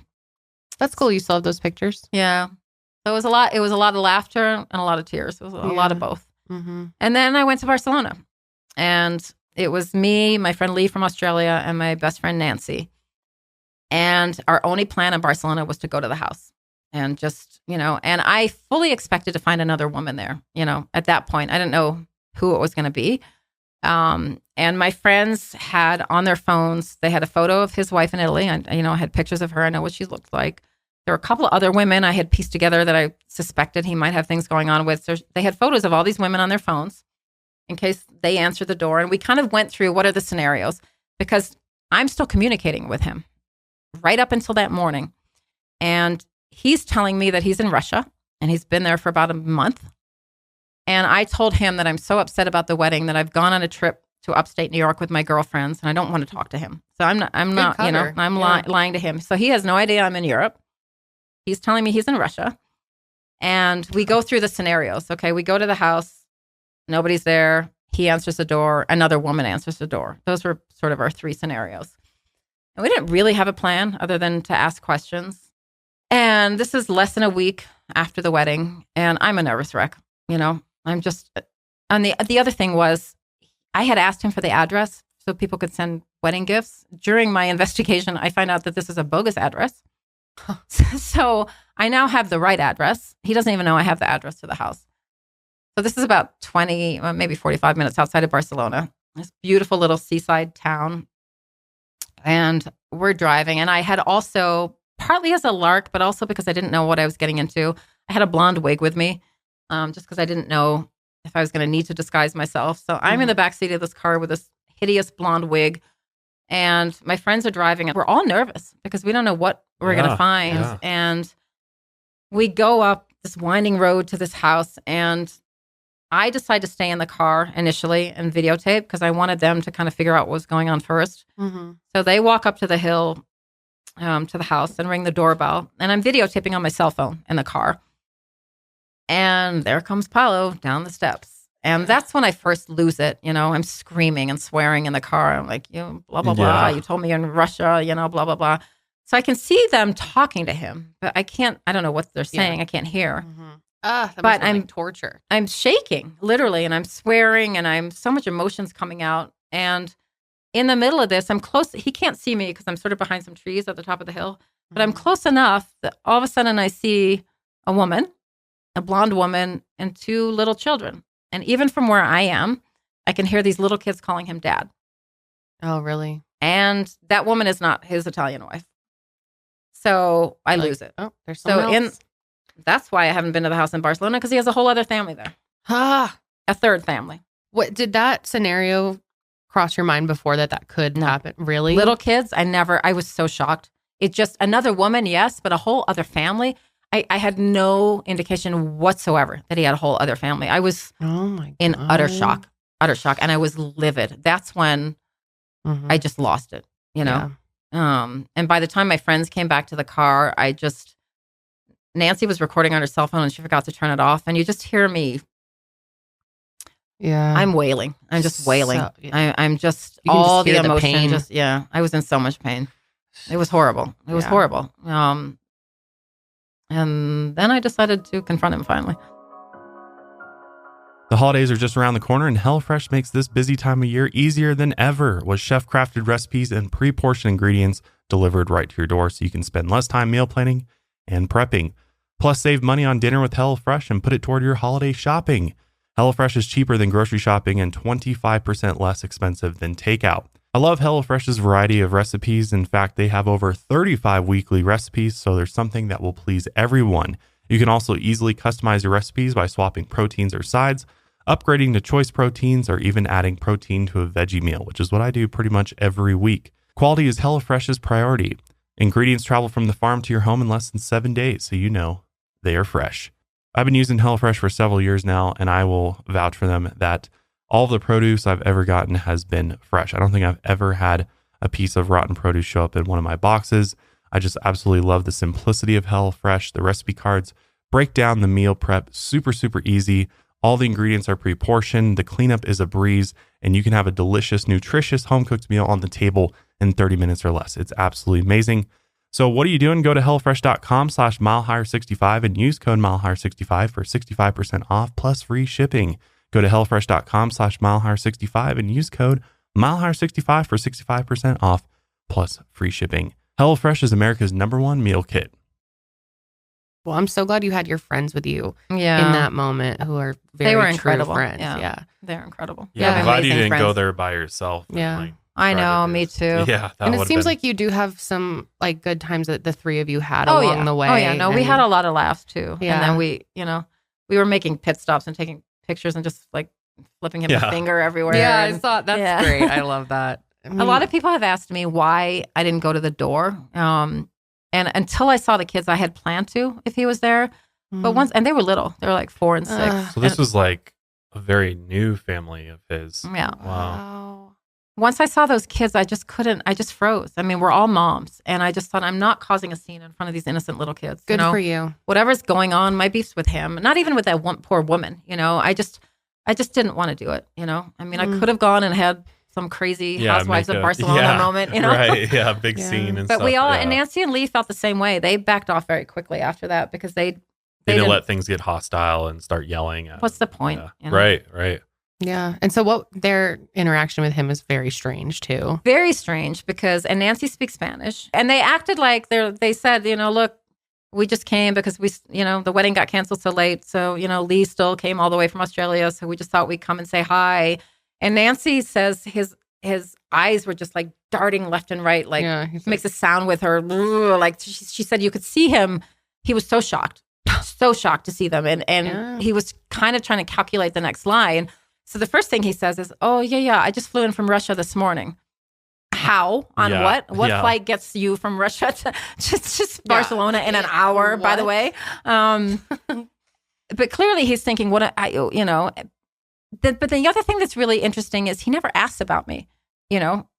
That's cool. You still have those pictures? Yeah. So it was a lot of laughter and a lot of tears. It was a lot of both. And then I went to Barcelona, and it was me, my friend Lee from Australia, and my best friend Nancy. And our only plan in Barcelona was to go to the house and just, and I fully expected to find another woman there. At that point, I didn't know who it was going to be. And my friends had on their phones, they had a photo of his wife in Italy. And, I had pictures of her. I know what she looked like. There were a couple of other women I had pieced together that I suspected he might have things going on with. So they had photos of all these women on their phones in case they answered the door. And we kind of went through what are the scenarios, because I'm still communicating with him right up until that morning. And he's telling me that he's in Russia and he's been there for about a month. And I told him that I'm so upset about the wedding that I've gone on a trip to upstate New York with my girlfriends and I don't want to talk to him. So I'm not, lying to him. So he has no idea I'm in Europe. He's telling me he's in Russia. And we go through the scenarios. Okay, we go to the house. Nobody's there. He answers the door. Another woman answers the door. Those were sort of our three scenarios. And we didn't really have a plan other than to ask questions. And this is less than a week after the wedding. And I'm a nervous wreck. I'm just, and the other thing was I had asked him for the address so people could send wedding gifts. During my investigation, I find out that this is a bogus address. So I now have the right address. He doesn't even know I have the address to the house. So this is about 20, maybe 45 minutes outside of Barcelona, this beautiful little seaside town. And we're driving. And I had also, partly as a lark, but also because I didn't know what I was getting into, I had a blonde wig with me, just because I didn't know if I was going to need to disguise myself. So I'm in the backseat of this car with this hideous blonde wig. And my friends are driving. And we're all nervous because we don't know what we're going to find. Yeah. And we go up this winding road to this house. And I decide to stay in the car initially and videotape because I wanted them to kind of figure out what was going on first. Mm-hmm. So they walk up to the hill, to the house and ring the doorbell. And I'm videotaping on my cell phone in the car. And there comes Paolo down the steps. And that's when I first lose it. I'm screaming and swearing in the car. I'm like, blah, blah, blah. You told me you're in Russia, blah, blah, blah. So I can see them talking to him, but I don't know what they're saying. I can't hear. Mm-hmm. But I'm torture. I'm shaking, literally, and I'm swearing, and I'm so much emotions coming out. And in the middle of this, I'm close. He can't see me because I'm sort of behind some trees at the top of the hill. But I'm close enough that all of a sudden I see a woman, a blonde woman, and two little children. And even from where I am, I can hear these little kids calling him dad. Oh, really? And that woman is not his Italian wife. So I lose it. Oh, there's someone else. That's why I haven't been to the house in Barcelona, because he has a whole other family there. A third family. What did that scenario cross your mind before that could happen? Really? Little kids, I was so shocked. It just, another woman, yes, but a whole other family. I had no indication whatsoever that he had a whole other family. I was in utter shock. And I was livid. That's when I just lost it, Yeah. And by the time my friends came back to the car, Nancy was recording on her cell phone and she forgot to turn it off. And you just hear me. Yeah. I'm wailing. I'm just wailing. So, yeah. I'm just, all the emotion. I was in so much pain. It was horrible. It was horrible. And then I decided to confront him finally. The holidays are just around the corner, and HelloFresh makes this busy time of year easier than ever with chef-crafted recipes and pre-portioned ingredients delivered right to your door so you can spend less time meal planning and prepping. Plus, save money on dinner with HelloFresh and put it toward your holiday shopping. HelloFresh is cheaper than grocery shopping and 25% less expensive than takeout. I love HelloFresh's variety of recipes. In fact, they have over 35 weekly recipes, so there's something that will please everyone. You can also easily customize your recipes by swapping proteins or sides, upgrading to choice proteins, or even adding protein to a veggie meal, which is what I do pretty much every week. Quality is HelloFresh's priority. Ingredients travel from the farm to your home in less than 7 days, so you know they are fresh. I've been using HelloFresh for several years now, and I will vouch for them that all of the produce I've ever gotten has been fresh. I don't think I've ever had a piece of rotten produce show up in one of my boxes. I just absolutely love the simplicity of HelloFresh. The recipe cards break down the meal prep super, super easy. All the ingredients are pre-portioned. The cleanup is a breeze, and you can have a delicious, nutritious home-cooked meal on the table in 30 minutes or less. It's absolutely amazing. So what are you doing? Go to HelloFresh.com/MileHigher65 and use code MileHigher65 for 65% off plus free shipping. Go to HelloFresh.com/MileHigher65 and use code MileHigher65 for 65% off plus free shipping. HelloFresh is America's #1 meal kit. Well, I'm so glad you had your friends with you in Yeah. that moment who are very They were true incredible. friends. Yeah. Yeah. They're incredible. Yeah, I'm glad you amazing didn't go friends. there by yourself. and, Yeah. like, I try to know, do- me too. Yeah, that And it would've seems been- like you do have some like good times that the three of you had Oh, along yeah. the way. Oh, yeah. No, we and- had a lot of laughs too. Yeah. And then we were making pit stops and taking pictures and just like flipping him the Yeah. finger everywhere. Yeah, I and- saw that's Yeah. great. I love that. A lot of people have asked me why I didn't go to the door. And until I saw the kids, I had planned to if he was there. But once, and they were little, they were like 4 and 6. So this was like a very new family of his. Yeah. Wow. Once I saw those kids, I just froze. I mean, we're all moms. And I just thought, I'm not causing a scene in front of these innocent little kids. Good for you. Whatever's going on, my beef's with him, not even with that one poor woman. I just didn't want to do it. I mean, I could have gone and had some crazy Housewives of Barcelona moment, Right, yeah, big Yeah. scene and But stuff. we all, yeah. and Nancy and Lee felt the same way. They backed off very quickly after that because they didn't let things get hostile and start yelling at What's the him. point? Yeah. Right. Yeah. And so what their interaction with him is very strange too. Very strange because, and Nancy speaks Spanish, and they acted like they said, look, we just came because the wedding got canceled so late. So, Lee still came all the way from Australia. So we just thought we'd come and say hi. And Nancy says his eyes were just like darting left and right, like makes a sound with her. Like she said, you could see him. He was so shocked to see them. And he was kind of trying to calculate the next line. So the first thing he says is, oh, yeah, I just flew in from Russia this morning. How? On what? What flight gets you from Russia to just Barcelona in an hour, by the way? But clearly he's thinking, but the other thing that's really interesting is he never asks about me.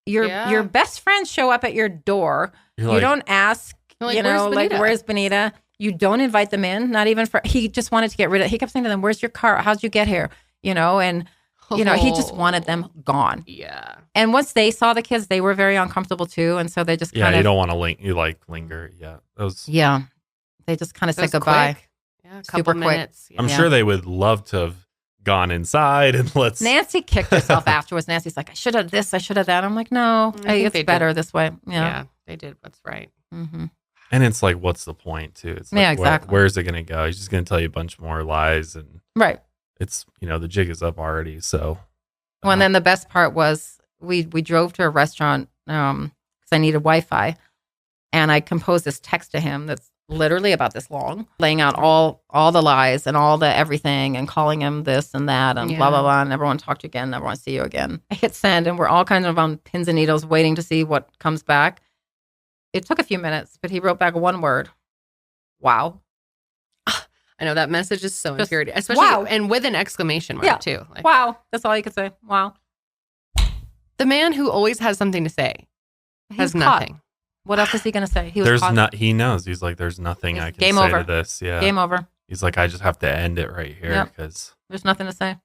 Your best friends show up at your door. You don't ask, where's Benita? You don't invite them in, not even he just wanted to get rid of, he kept saying to them, where's your car? How'd you get here? He just wanted them gone. Yeah. And once they saw the kids, they were very uncomfortable too. And so they just kind of. Yeah, you don't want to linger. Yeah. They just kind of said goodbye. Quick. Yeah, a Super couple minutes. quick. I'm sure they would love to have gone inside and Nancy kicked herself afterwards. Nancy's like, I should have this, I should have that. I'm like, no, it's better this way. Yeah, they did what's right. Mm-hmm. And it's like, what's the point too? It's like, exactly. Where's it going to go? He's just going to tell you a bunch more lies. And right. It's, the jig is up already. So. Well, and then the best part was we drove to a restaurant because I needed Wi-Fi. And I composed this text to him that's literally about this long, laying out all the lies and all the everything and calling him this and that and blah, blah, blah. And never want to talk to you again. Never want to see you again. I hit send and we're all kind of on pins and needles waiting to see what comes back. It took a few minutes, but he wrote back one word. Wow. I know that message is so infuriating, especially and with an exclamation mark too. Like, wow. That's all you could say. Wow. The man who always has something to say has nothing. What else is he going to say? He knows. He's like, there's nothing I can say to this. Yeah. Game over. He's like, I just have to end it right here because there's nothing to say.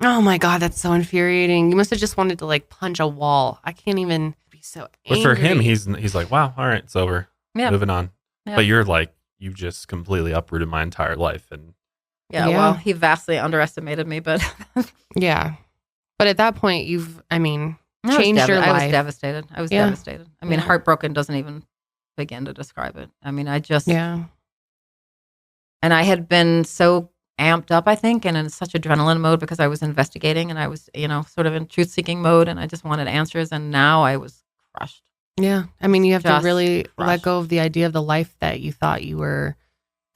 Oh my God, that's so infuriating. You must have just wanted to like punch a wall. I can't even be so angry. But for him, he's like, wow, all right, it's over. Yeah. Moving on. Yeah. But you're like, you just completely uprooted my entire life. And well, he vastly underestimated me, but yeah. But at that point, changed your life. I was devastated. I mean, heartbroken doesn't even begin to describe it. I mean, and I had been so amped up, I think, and in such adrenaline mode because I was investigating and I was, sort of in truth-seeking mode and I just wanted answers. And now I was crushed. Yeah. I mean, you have to really let go of the idea of the life that you thought you were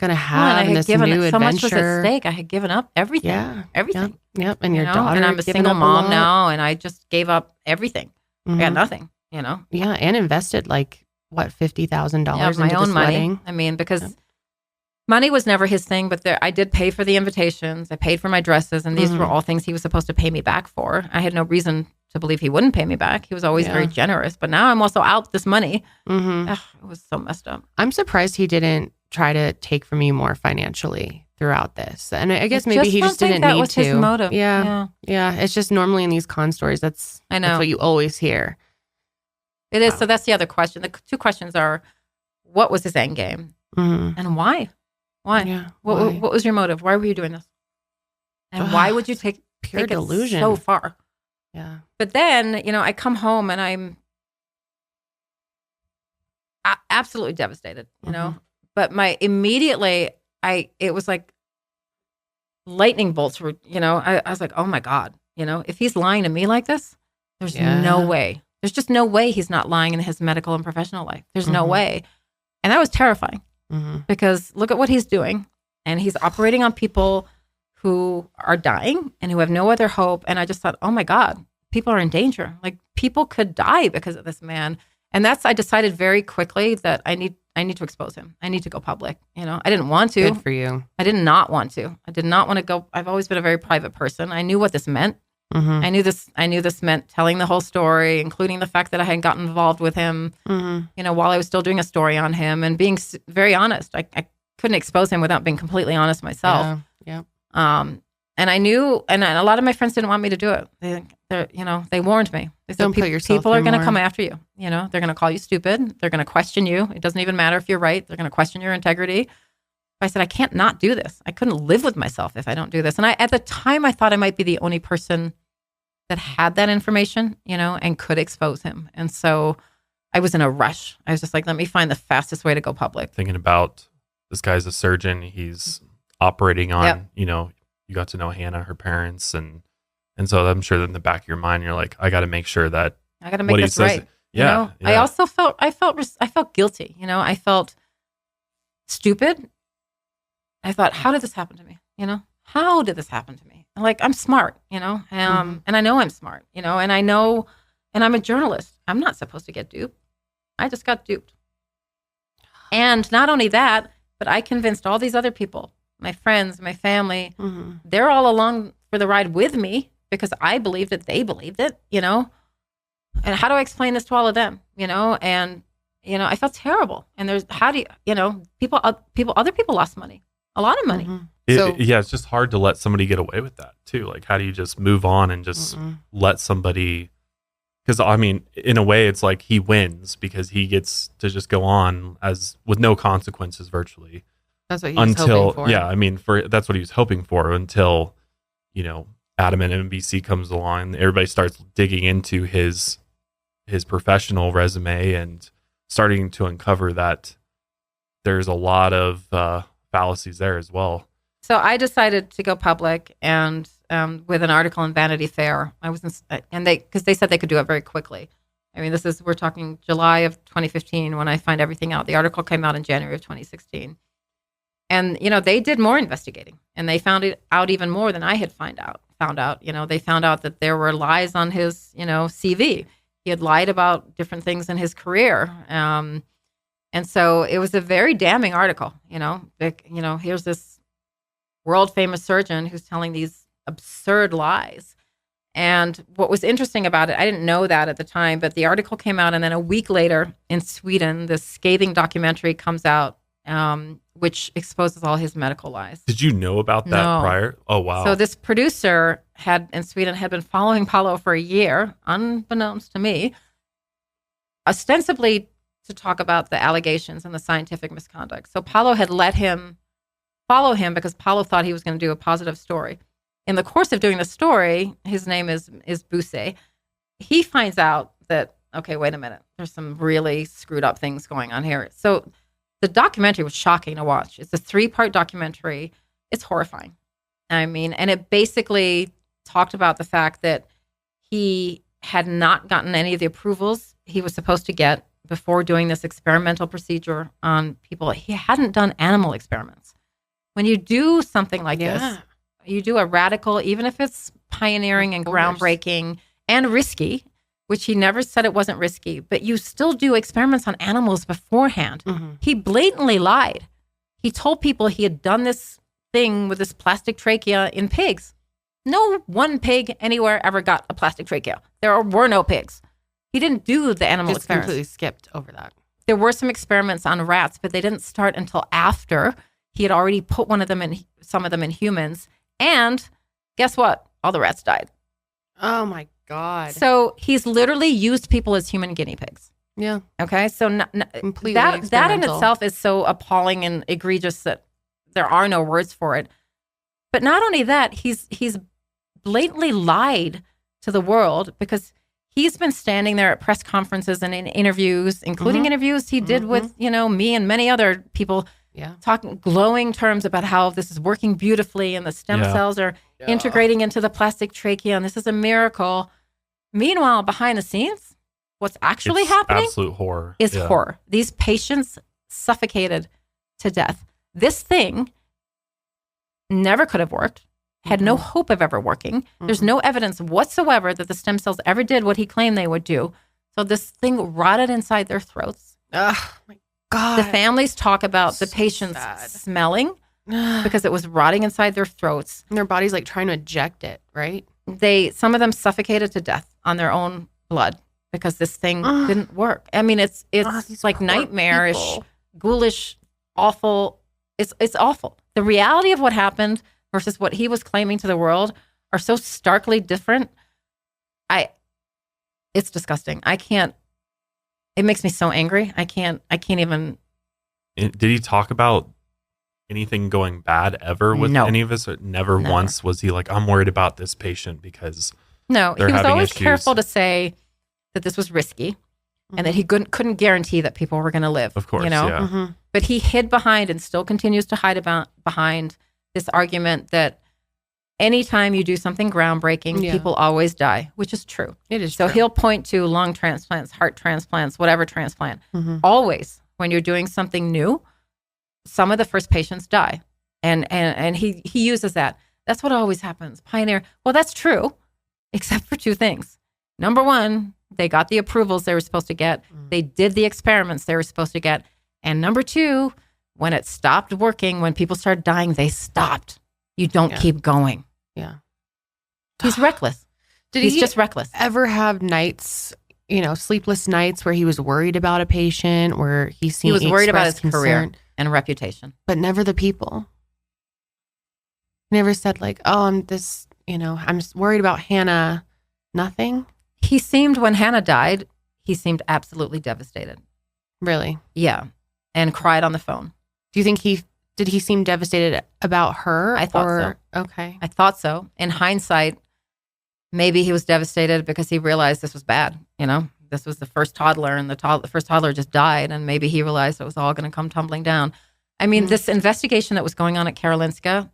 going to have in this new adventure. So much was at stake. I had given up everything. Yeah. Everything. Yep. And your daughter. And I'm a single mom now and I just gave up everything. I got nothing, Yeah. And invested $50,000 into my own this money. wedding. I mean, because money was never his thing, but I did pay for the invitations. I paid for my dresses, and these were all things he was supposed to pay me back for. I had no reason to believe he wouldn't pay me back. He was always very generous, but now I'm also out this money. Ugh, it was so messed up. I'm surprised he didn't try to take from you more financially throughout this. And I guess maybe he just didn't need to. That was his motive. Yeah. It's just normally in these con stories, that's what you always hear. It is. Wow. So that's the other question. The two questions are, what was his end game? And why? Why? Yeah, what was your motive? Why were you doing this? And why would you take delusion it so far? Yeah. But then, I come home and absolutely devastated, you know. But it was like lightning bolts were, you know, I was like, oh my God, you know, if he's lying to me like this, there's no way. There's just no way he's not lying in his medical and professional life. There's no way. And that was terrifying because look at what he's doing. And he's operating on people who are dying and who have no other hope. And I just thought, oh my God, people are in danger. Like people could die because of this man. And I decided very quickly that I need to expose him. I need to go public. You know, I didn't want to. Good for you. I did not want to. I did not want to go. I've always been a very private person. I knew what this meant. I knew this meant telling the whole story, including the fact that I had gotten involved with him, you know, while I was still doing a story on him and being very honest. I couldn't expose him without being completely honest myself. Yeah. And I knew, and a lot of my friends didn't want me to do it. They warned me. They said, people are going to come after you. You know, they're going to call you stupid. They're going to question you. It doesn't even matter if you're right. They're going to question your integrity. I said, I can't not do this. I couldn't live with myself if I don't do this. And at the time, I thought I might be the only person that had that information, you know, and could expose him. And so I was in a rush. I was just like, let me find the fastest way to go public. Thinking about this guy's a surgeon. He's operating on, you know, you got to know Hannah, her parents. And so I'm sure that in the back of your mind, you're like, I got to make sure that I got to make this right. Yeah, you know? I also felt guilty. You know, I felt stupid. I thought, how did this happen to me? You know, how did this happen to me? Like, I'm smart, you know, and I know I'm smart, you know, and I'm a journalist. I'm not supposed to get duped. I just got duped. And not only that, but I convinced all these other people, my friends, my family, they're all along for the ride with me because I believed it. They believed it, you know, and how do I explain this to all of them, you know, and, you know, I felt terrible. And other people lost money, a lot of money. It's just hard to let somebody get away with that too. Like, how do you just move on and just let somebody? Because I mean, in a way, it's like he wins because he gets to just go on as with no consequences virtually. That's what he was hoping for. Yeah, I mean, that's what he was hoping for until, you know, Adam and NBC comes along. Everybody starts digging into his professional resume and starting to uncover that there's a lot of fallacies there as well. So I decided to go public and with an article in Vanity Fair. Because they said they could do it very quickly. I mean, we're talking July of 2015 when I find everything out. The article came out in January of 2016. And, you know, they did more investigating and they found it out even more than I had found out. You know, they found out that there were lies on his, you know, CV. He had lied about different things in his career. And so it was a very damning article, you know. Here's this world famous surgeon who's telling these absurd lies. And what was interesting about it, I didn't know that at the time, but the article came out, and then a week later in Sweden, this scathing documentary comes out, which exposes all his medical lies. Did you know about that prior? Oh, wow. So this producer in Sweden had been following Paolo for a year, unbeknownst to me, ostensibly to talk about the allegations and the scientific misconduct. So Paolo had let him follow him because Paolo thought he was going to do a positive story. In the course of doing the story, his name is Buse. He finds out that, okay, wait a minute, there's some really screwed up things going on here. So the documentary was shocking to watch. It's a 3-part documentary. It's horrifying. I mean, and it basically talked about the fact that he had not gotten any of the approvals he was supposed to get before doing this experimental procedure on people. He hadn't done animal experiments. When you do something like this, you do a radical, even if it's pioneering and groundbreaking and risky, which he never said it wasn't risky, but you still do experiments on animals beforehand. He blatantly lied. He told people he had done this thing with this plastic trachea in pigs. No one pig anywhere ever got a plastic trachea. There were no pigs. He didn't do the animal experiments. Completely skipped over that. There were some experiments on rats, but they didn't start until after he had already put some of them in humans. And guess what? All the rats died. Oh my God. So he's literally used people as human guinea pigs. Yeah. Okay. So completely that in itself is so appalling and egregious that there are no words for it. But not only that, he's blatantly lied to the world because He's been standing there at press conferences and in interviews, including interviews he did with, me and many other people, talking glowing terms about how this is working beautifully and the stem cells are integrating into the plastic trachea and this is a miracle. Meanwhile, behind the scenes, what's actually happening absolute horror. Is horror. These patients suffocated to death. This thing never could have worked. Had no hope of ever working. There's no evidence whatsoever that the stem cells ever did what he claimed they would do. So this thing rotted inside their throats. Oh my God. The families talk about the patients smelling because it was rotting inside their throats. And their body's like trying to eject it, right? Some of them suffocated to death on their own blood because this thing didn't work. I mean, it's like nightmarish, people. Ghoulish, awful. It's awful. The reality of what happened versus what he was claiming to the world are so starkly different. It's disgusting. It makes me so angry. I can't even. Did he talk about anything going bad ever with any of us? Never once was he like, I'm worried about this patient because he was always issues. Careful to say that this was risky and that he couldn't guarantee that people were going to live. Of course, But he hid behind and still continues to hide behind this argument that anytime you do something groundbreaking, people always die, which is true. It is so true. He'll point to lung transplants, heart transplants, whatever transplant. Always, when you're doing something new, some of the first patients die. And he uses that. That's what always happens. Pioneer. Well, that's true, except for two things. Number one, they got the approvals they were supposed to get. They did the experiments they were supposed to get. And number two, when it stopped working, when people started dying, they stopped. You don't keep going. Yeah. He's reckless. He's just reckless. Ever have nights, sleepless nights where he was worried about a patient, where he was worried about his career and reputation, but never the people? Never said like, oh, I'm just worried about Hannah. Nothing. He seemed, when Hannah died, he seemed absolutely devastated. Really? Yeah. And cried on the phone. Do you think did he seem devastated about her? I thought so. Okay. I thought so. In hindsight, maybe he was devastated because he realized this was bad. This was the first toddler and the first toddler just died. And maybe he realized it was all going to come tumbling down. I mean, this investigation that was going on at Karolinska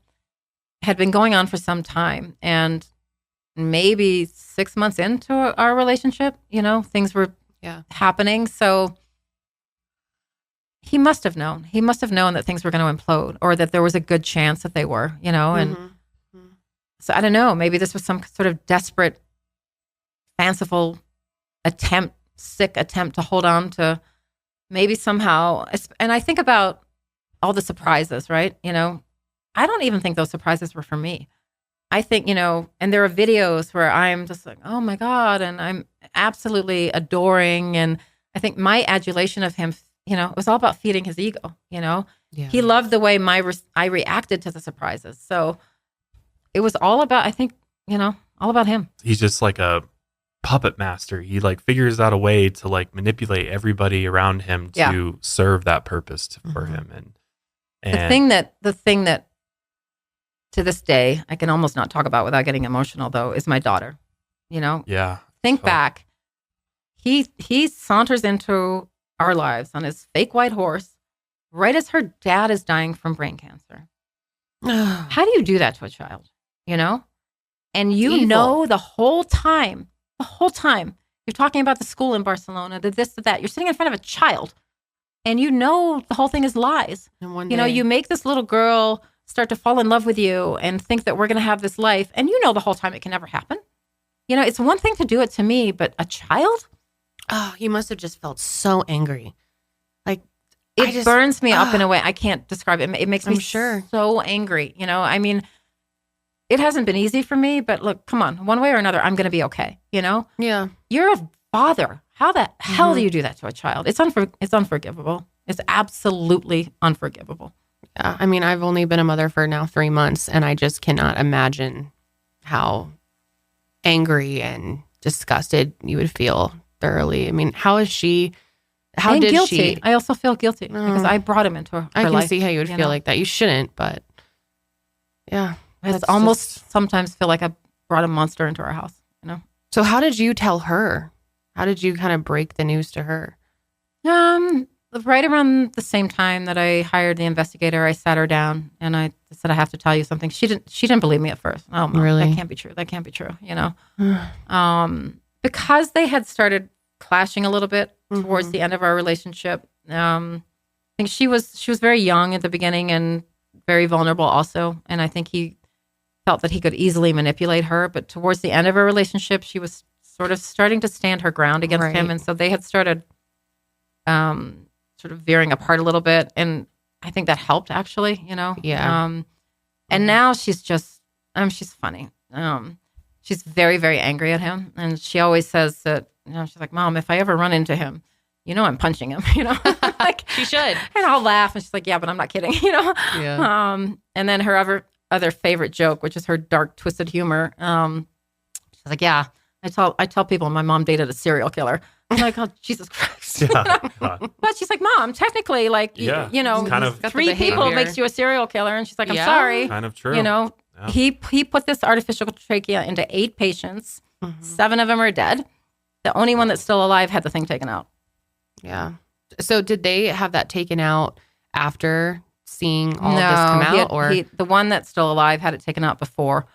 had been going on for some time. And maybe 6 months into our relationship, things were happening. So he must have known. He must have known that things were going to implode or that there was a good chance that they were, and so I don't know, maybe this was some sort of desperate, fanciful sick attempt to hold on to maybe somehow. And I think about all the surprises, right? I don't even think those surprises were for me. I think, and there are videos where I'm just like, oh my God, and I'm absolutely adoring. And I think my adulation of him, it was all about feeding his ego, He loved the way I reacted to the surprises. So it was all about, I think, all about him. He's just like a puppet master. He like figures out a way to like manipulate everybody around him to serve that purpose for him. And the thing that to this day, I can almost not talk about without getting emotional though, is my daughter, Yeah. Think back. He saunters into our lives on his fake white horse right as her dad is dying from brain cancer. How do you do that to a child? And the whole time, you're talking about the school in Barcelona, the this, the that. You're sitting in front of a child and the whole thing is lies. And one day, you make this little girl start to fall in love with you and think that we're going to have this life. And the whole time it can never happen. It's one thing to do it to me, but a child? Oh, you must have just felt so angry. Like, it burns me up in a way I can't describe it. It makes me sure so angry. I mean, it hasn't been easy for me, but look, come on, one way or another, I'm going to be okay. Yeah. You're a father. How the hell do you do that to a child? It's unforgivable. It's absolutely unforgivable. Yeah. I mean, I've only been a mother for now 3 months, and I just cannot imagine how angry and disgusted you would feel thoroughly. I mean, how is she? How and did guilty. she? I also feel guilty because I brought him into her life. I can see how you would feel like that. You shouldn't, but yeah. It's almost sometimes feel like I brought a monster into our house, So how did you tell her? How did you kind of break the news to her? Right around the same time that I hired the investigator, I sat her down and I said, I have to tell you something. She didn't believe me at first. Oh, Mom, really? That can't be true. That can't be true. Because they had started clashing a little bit towards the end of our relationship. I think she was very young at the beginning and very vulnerable also. And I think he felt that he could easily manipulate her. But towards the end of our relationship, she was sort of starting to stand her ground against him. And so they had started sort of veering apart a little bit. And I think that helped, actually, Yeah. And now she's just, she's funny. She's very, very angry at him. And she always says that, she's like, Mom, if I ever run into him, I'm punching him, like she should. And I'll laugh. And she's like, yeah, but I'm not kidding, Yeah. And then her other favorite joke, which is her dark, twisted humor. She's like, yeah, I tell people my mom dated a serial killer. I'm like, oh, Jesus Christ. Yeah. But she's like, Mom, technically, like, kind of 3 people makes you a serial killer. And she's like, I'm Yeah. sorry. kind of true. Yeah. He put this artificial trachea into 8 patients. 7 of them are dead. The only one that's still alive had the thing taken out. Yeah. So did they have that taken out after seeing all of this come out? Or the one that's still alive had it taken out before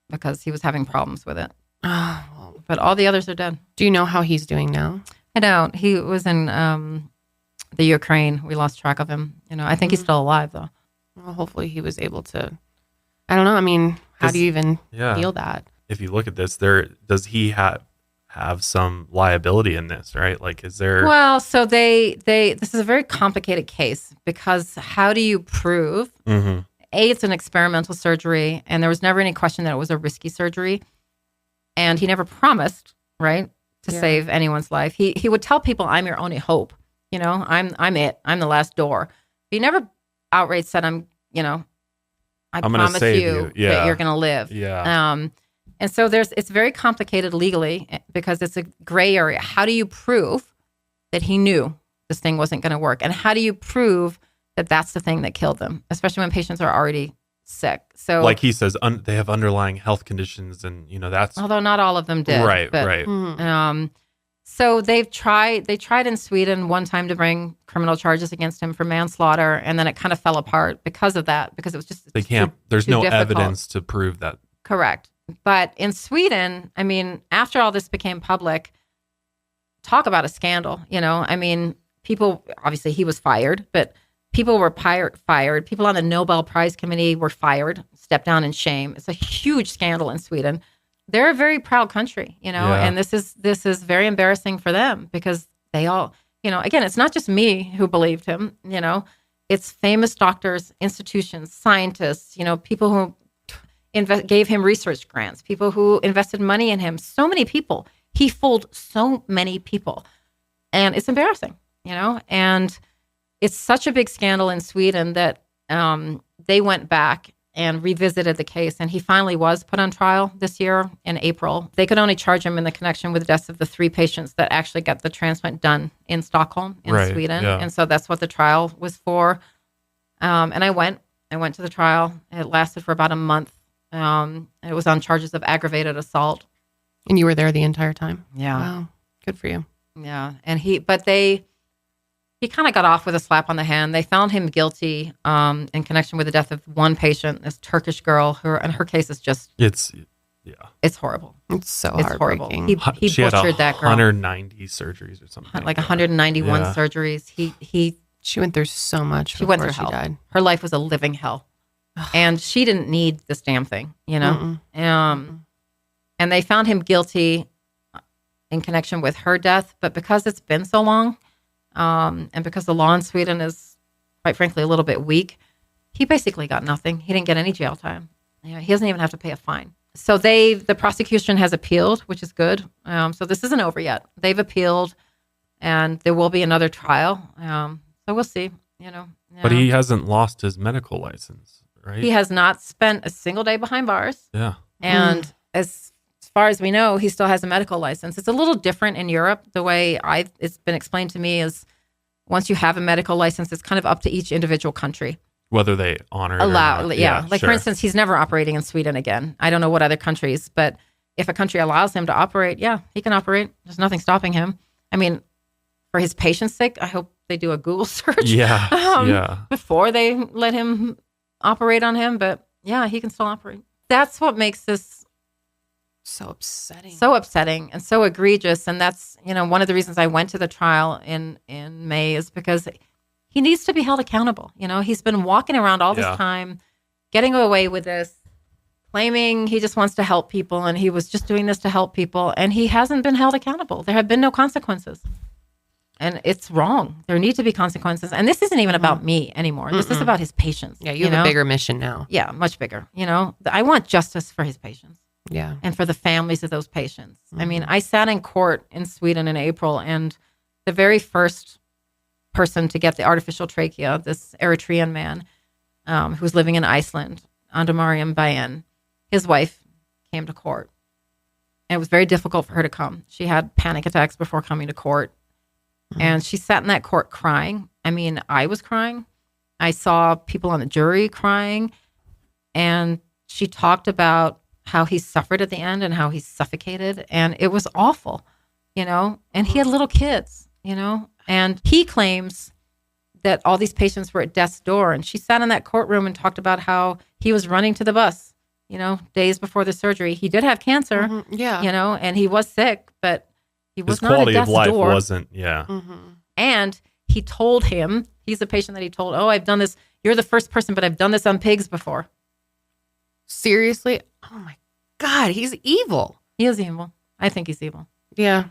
because he was having problems with it. But all the others are dead. Do you know how he's doing now? I don't. He was in the Ukraine. We lost track of him. I think he's still alive, though. Well, hopefully he was able to. I don't know. I mean, how do you even feel that? If you look at this, does he have some liability in this, right? Like, is there? Well, so this is a very complicated case because how do you prove? A, it's an experimental surgery, and there was never any question that it was a risky surgery. And he never promised, right, to save anyone's life. He would tell people, I'm your only hope. I'm it. I'm the last door. He never outright said, I promise you that you're going to live. Yeah. And so it's very complicated legally because it's a gray area. How do you prove that he knew this thing wasn't going to work? And how do you prove that that's the thing that killed them, especially when patients are already sick? So, like he says, they have underlying health conditions, and that's although not all of them did, right. So they tried in Sweden one time to bring criminal charges against him for manslaughter, and then it kind of fell apart because of that. Because it was just there's no difficult evidence to prove that. Correct. But in Sweden, I mean, after all this became public, talk about a scandal. People, obviously he was fired, but people were fired. People on the Nobel Prize Committee were fired, stepped down in shame. It's a huge scandal in Sweden. They're a very proud country, and this is very embarrassing for them because they all, again, it's not just me who believed him, it's famous doctors, institutions, scientists, people who gave him research grants, people who invested money in him, so many people. He fooled so many people, and it's embarrassing, and it's such a big scandal in Sweden that they went back and revisited the case, and he finally was put on trial this year in April. They could only charge him in the connection with the deaths of the 3 patients that actually got the transplant done in Stockholm, in Sweden. Yeah. And so that's what the trial was for. And I went to the trial. It lasted for about a month. It was on charges of aggravated assault. And you were there the entire time? Yeah. Wow. Good for you. Yeah. And he kind of got off with a slap on the hand. They found him guilty in connection with the death of one patient, this Turkish girl. Her case is just it's horrible. It's so It's heartbreaking. horrible. He she butchered had that girl. 190 surgeries or something. Like 191 Yeah. surgeries. She went through so much She went before through she hell. died. Her life was a living hell, and she didn't need this damn thing, And they found him guilty in connection with her death, but because it's been so long. And because the law in Sweden is, quite frankly, a little bit weak, he basically got nothing. He didn't get any jail time. He doesn't even have to pay a fine. So the prosecution has appealed, which is good. So this isn't over yet. They've appealed, and there will be another trial. So we'll see. But he hasn't lost his medical license, right? He has not spent a single day behind bars. Yeah. And as far as we know, he still has a medical license. It's a little different in Europe. The way it's been explained to me is once you have a medical license, it's kind of up to each individual country. Whether they honor it allow, or not. yeah. Like, sure. for instance, he's never operating in Sweden again. I don't know what other countries, but if a country allows him to operate, yeah, he can operate. There's nothing stopping him. I mean, for his patient's sake, I hope they do a Google search before they let him operate on him. But yeah, he can still operate. That's what makes this so upsetting and so egregious. And that's, one of the reasons I went to the trial in May is because he needs to be held accountable. He's been walking around all this time, getting away with this, claiming he just wants to help people, and he was just doing this to help people, and he hasn't been held accountable. There have been no consequences. And it's wrong. There need to be consequences. And this isn't even about me anymore. This is about his patients. Yeah, you have a bigger mission now. Yeah, much bigger. I want justice for his patients. Yeah. And for the families of those patients. I mean, I sat in court in Sweden in April, and the very first person to get the artificial trachea, this Eritrean man who was living in Iceland, Andamariam Bayen, his wife came to court. And it was very difficult for her to come. She had panic attacks before coming to court. And she sat in that court crying. I mean, I was crying. I saw people on the jury crying. And she talked about how he suffered at the end and how he suffocated. And it was awful, and he had little kids, and he claims that all these patients were at death's door. And she sat in that courtroom and talked about how he was running to the bus, days before the surgery. He did have cancer, and he was sick, but he was not at death's door. His quality of life wasn't, And he told him, he's a patient that he told, I've done this. You're the first person, but I've done this on pigs before. Seriously? Oh my God, he's evil. He is evil. I think he's evil. Yeah.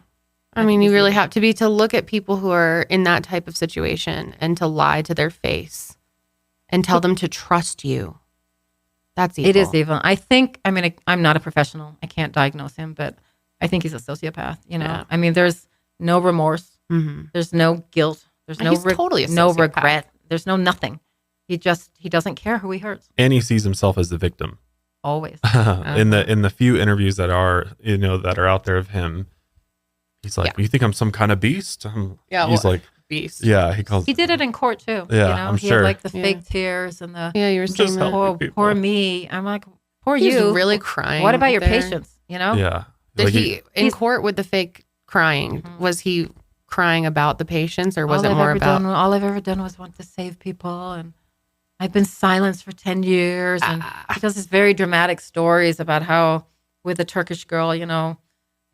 I mean, you really have to look at people who are in that type of situation and to lie to their face and tell them to trust you. That's evil. It is evil. I'm not a professional. I can't diagnose him, but I think he's a sociopath. Yeah. I mean, there's no remorse. There's no guilt. There's totally no regret. There's no nothing. He doesn't care who he hurts. And he sees himself as the victim. Always. In the few interviews that are out there of him, he's like, you think I'm some kind of beast? He's like beast. Yeah, he did it in court too. Yeah, I'm he sure. had like the fake tears and the you were saying poor me. I'm like, poor He's you. really crying. What about your patients? Yeah. Did he in court with the fake crying? Was he crying about the patients, or was it more about all I've ever done was want to save people, and I've been silenced for 10 years. And he does these very dramatic stories about how with a Turkish girl, in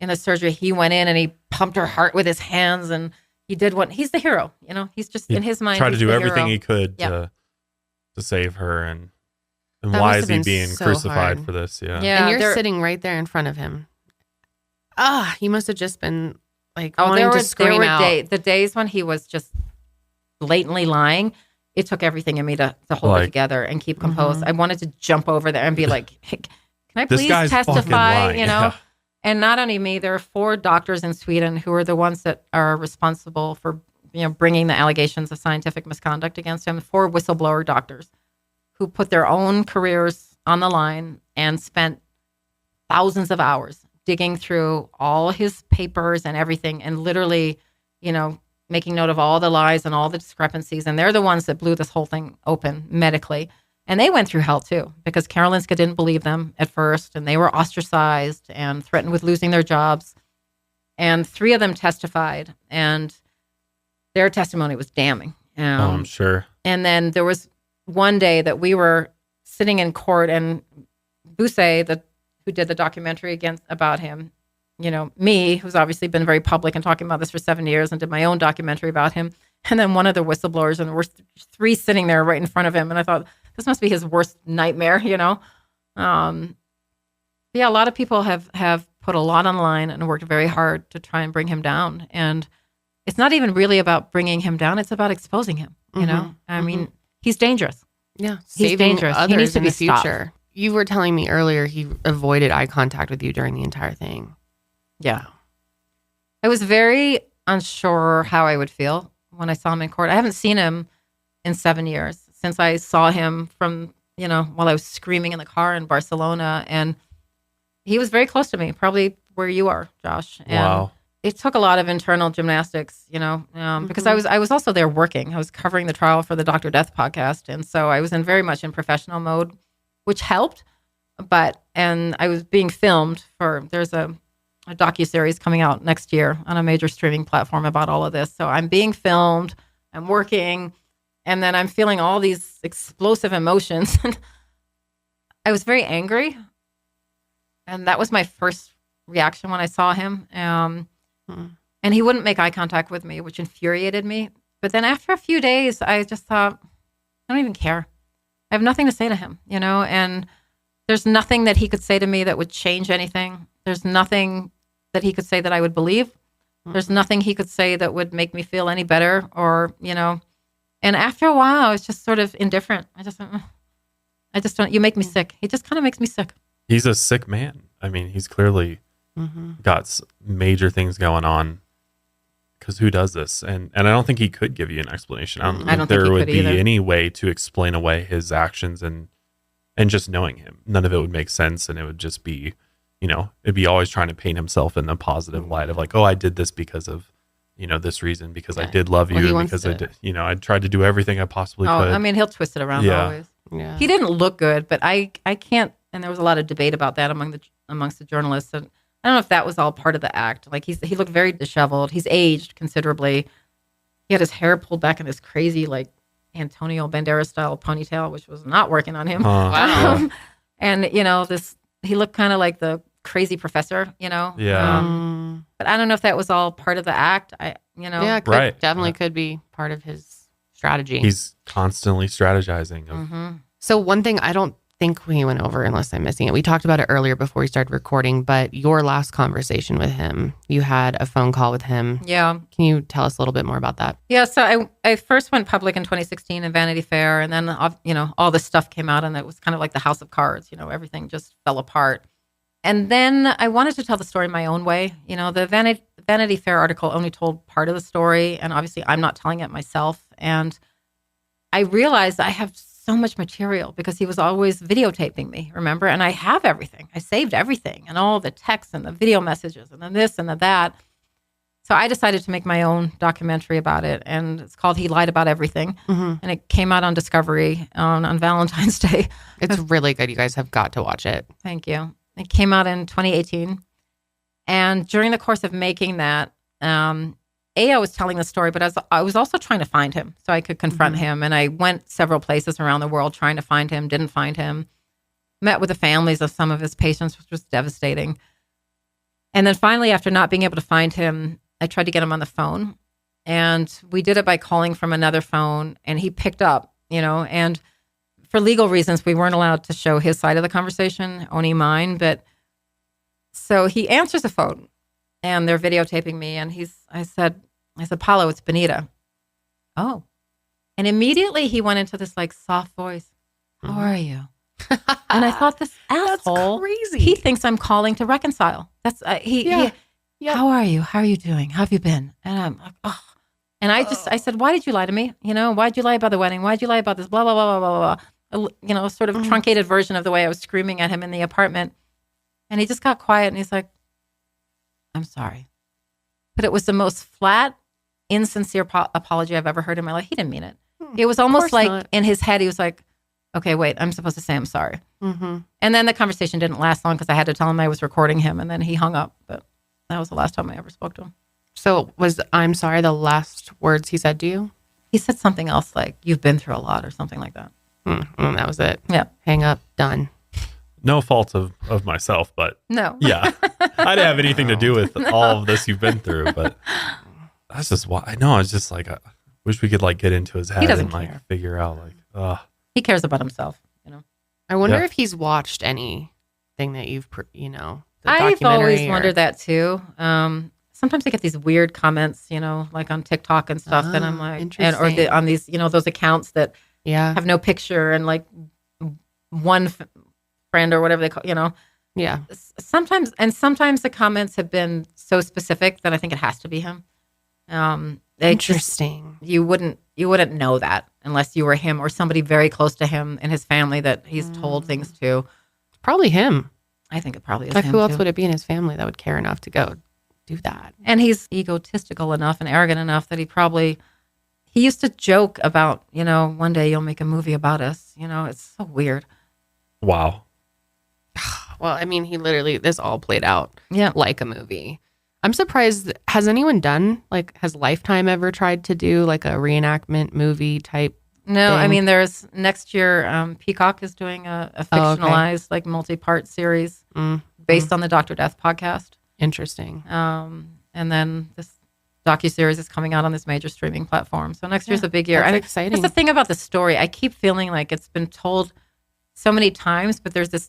the surgery, he went in and he pumped her heart with his hands, and he's the hero, he's just in his mind. Tried to do everything hero. he could to save her. And why is he being crucified for this? Yeah. And you're sitting right there in front of him. He must have just been like wanting to scream out. The days when he was just blatantly lying, it took everything in me to hold it together and keep composed. I wanted to jump over there and be like, hey, can I please testify? And not only me, there are 4 doctors in Sweden who are the ones that are responsible for, bringing the allegations of scientific misconduct against him. 4 whistleblower doctors who put their own careers on the line and spent thousands of hours digging through all his papers and everything, and literally, making note of all the lies and all the discrepancies. And they're the ones that blew this whole thing open medically. And they went through hell too, because Karolinska didn't believe them at first, and they were ostracized and threatened with losing their jobs. And 3 of them testified, and their testimony was damning. I'm sure. And then there was one day that we were sitting in court, and Buse, who did the documentary about him, me, who's obviously been very public and talking about this for 7 years, and did my own documentary about him. And then one of the whistleblowers, and there were 3 sitting there right in front of him. And I thought, this must be his worst nightmare, Yeah, a lot of people have put a lot on the line and worked very hard to try and bring him down. And it's not even really about bringing him down. It's about exposing him, I mean, he's dangerous. Yeah. He's dangerous. Others he needs to be in the future. stopped. You were telling me earlier he avoided eye contact with you during the entire thing. Yeah. I was very unsure how I would feel when I saw him in court. I haven't seen him in 7 years since I saw him from, while I was screaming in the car in Barcelona. And he was very close to me, probably where you are, Josh. And wow. It took a lot of internal gymnastics, because I was also there working. I was covering the trial for the Dr. Death podcast. And so I was very much in professional mode, which helped. But and I was being filmed there's a docuseries coming out next year on a major streaming platform about all of this. So I'm being filmed, I'm working, and then I'm feeling all these explosive emotions. I was very angry. And that was my first reaction when I saw him. And he wouldn't make eye contact with me, which infuriated me. But then after a few days, I just thought, I don't even care. I have nothing to say to him, and there's nothing that he could say to me that would change anything. There's nothing that he could say that I would believe. There's nothing he could say that would make me feel any better or, and after a while, I was just sort of indifferent. I just don't, you make me sick. He just kind of makes me sick. He's a sick man. I mean, he's clearly got major things going on. Because who does this? And I don't think he could give you an explanation. I don't think there would be any way to explain away his actions and just knowing him. None of it would make sense, and it would just be, it'd be always trying to paint himself in the positive light of like, oh, I did this because of, this reason, because I did love you, because I did, I tried to do everything I possibly could. I mean, he'll twist it around always. Yeah. He didn't look good, but I can't. And there was a lot of debate about that amongst the journalists. And I don't know if that was all part of the act. Like he looked very disheveled. He's aged considerably. He had his hair pulled back in this crazy, like Antonio Banderas style ponytail, which was not working on him. Wow. And he looked kind of like the crazy professor, Yeah. But I don't know if that was all part of the act. Definitely could be part of his strategy. He's constantly strategizing. So one thing I don't think we went over, unless I'm missing it. We talked about it earlier before we started recording, but your last conversation with him, you had a phone call with him. Yeah. Can you tell us a little bit more about that? Yeah. So I first went public in 2016 in Vanity Fair, and then, all this stuff came out, and it was kind of like the house of cards, everything just fell apart. And then I wanted to tell the story my own way. The Vanity Fair article only told part of the story, and obviously I'm not telling it myself. And I realized I have so much material because he was always videotaping me, remember? And I have everything. I saved everything and all the texts and the video messages and then this and the that. So I decided to make my own documentary about it. And it's called He Lied About Everything. And it came out on Discovery on Valentine's Day. It's really good. You guys have got to watch it. Thank you. It came out in 2018. And during the course of making that, I was telling the story, but I was also trying to find him so I could confront him. And I went several places around the world trying to find him, didn't find him. Met with the families of some of his patients, which was devastating. And then finally, after not being able to find him, I tried to get him on the phone. And we did it by calling from another phone, and he picked up, and for legal reasons, we weren't allowed to show his side of the conversation, only mine. But so he answers the phone, and they're videotaping me. And I said, Paolo, it's Benita. Oh. And immediately he went into this like soft voice. How are you? And I thought, this asshole, that's crazy. He thinks I'm calling to reconcile. That's how are you? How are you doing? How have you been? And I'm like, oh. And I said, why did you lie to me? Why'd you lie about the wedding? Why'd you lie about this? Blah, blah, blah, blah, blah, blah. Sort of truncated version of the way I was screaming at him in the apartment. And he just got quiet and he's like, I'm sorry. But it was the most flat, insincere apology I've ever heard in my life. He didn't mean it. It was almost like in his head, he was like, okay, wait, I'm supposed to say I'm sorry. And then the conversation didn't last long because I had to tell him I was recording him, and then he hung up. But that was the last time I ever spoke to him. So was I'm sorry the last words he said to you? He said something else like, you've been through a lot or something like that. And that was it. Yeah. Hang up, done. No fault of myself, but no. Yeah. I didn't have anything to do with all of this you've been through, but that's just why. I know. It's just like, I wish we could like get into his head and like figure out like, He cares about himself, I wonder if he's watched anything that you've, I've always wondered that too. Sometimes I get these weird comments, like on TikTok and stuff, and I'm like, on these, those accounts that have no picture and like one friend or whatever they call, Yeah. Sometimes the comments have been so specific that I think it has to be him. Interesting. You wouldn't know that unless you were him or somebody very close to him and his family that he's told things to. It's probably him. I think it probably is like him who else too. would it be in his family that would care enough to go do that? And he's egotistical enough and arrogant enough that he used to joke about, one day you'll make a movie about us. It's so weird. wow. Well, I mean, this all played out Yeah. like a movie. I'm surprised. Has anyone has Lifetime ever tried to do like a reenactment movie type? No, thing? I mean, there's next year, Peacock is doing a fictionalized, like multi-part series based on the Dr. Death podcast. Interesting. And then this docuseries is coming out on this major streaming platform. So next year's a big year. That's And exciting. That's the thing about the story. I keep feeling like it's been told so many times, but there's this,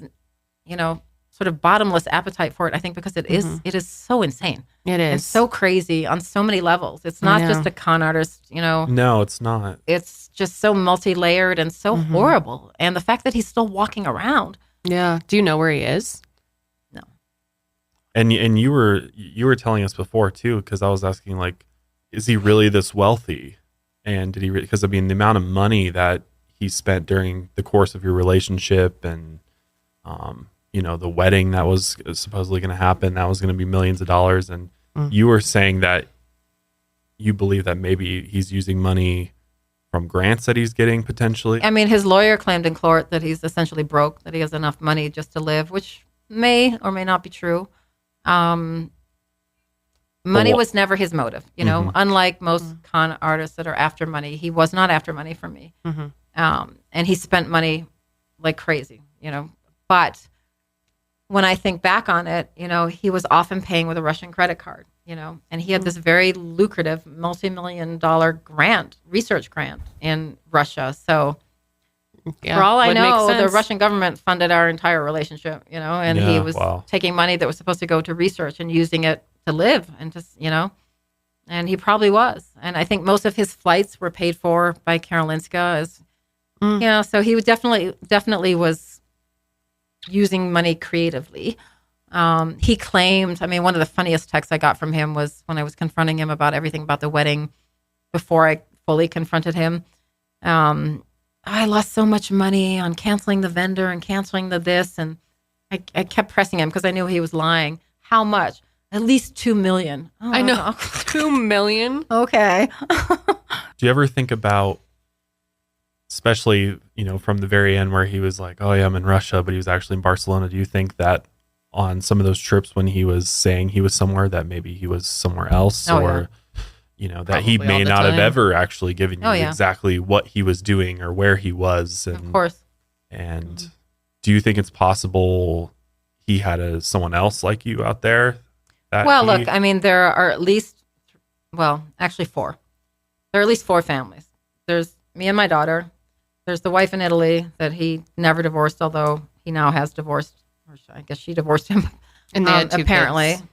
sort of bottomless appetite for it. I think because it is so insane. It is. It's so crazy on so many levels. It's not just a con artist, No, it's not. It's just so multi-layered and so horrible. And the fact that he's still walking around. Yeah. Do you know where he is? No. And you were telling us before too, because I was asking, like, is he really this wealthy? And did he? Because I mean, the amount of money that he spent during the course of your relationship, and the wedding that was supposedly going to happen, that was going to be millions of dollars. And you were saying that you believe that maybe he's using money from grants that he's getting potentially. I mean, his lawyer claimed in court that he's essentially broke, that he has enough money just to live, which may or may not be true. Money was never his motive, unlike most con artists that are after money. He was not after money from me. And he spent money like crazy, but when I think back on it, he was often paying with a Russian credit card, and he had this very lucrative multi-million-dollar research grant in Russia. So for all I know, the Russian government funded our entire relationship, and he was taking money that was supposed to go to research and using it to live and just, and he probably was. And I think most of his flights were paid for by Karolinska so he was definitely was using money creatively. He claimed, one of the funniest texts I got from him was when I was confronting him about everything about the wedding before I fully confronted him. I lost so much money on canceling the vendor and canceling the this. And I kept pressing him because I knew he was lying. How much? At least $2 million. Oh, I know. $2 million? Okay. Do you ever think about, especially, from the very end where he was like, oh yeah, I'm in Russia, but he was actually in Barcelona. Do you think that on some of those trips when he was saying he was somewhere, that maybe he was somewhere else, that Probably he may not have ever actually given you exactly what he was doing or where he was? And, of course. And do you think it's possible he had someone else like you out there? Look, there are at least, actually 4. There are at least 4 families. There's me and my daughter. There's the wife in Italy that he never divorced, although he now has divorced, or I guess she divorced him. And they had 2 apparently. kids.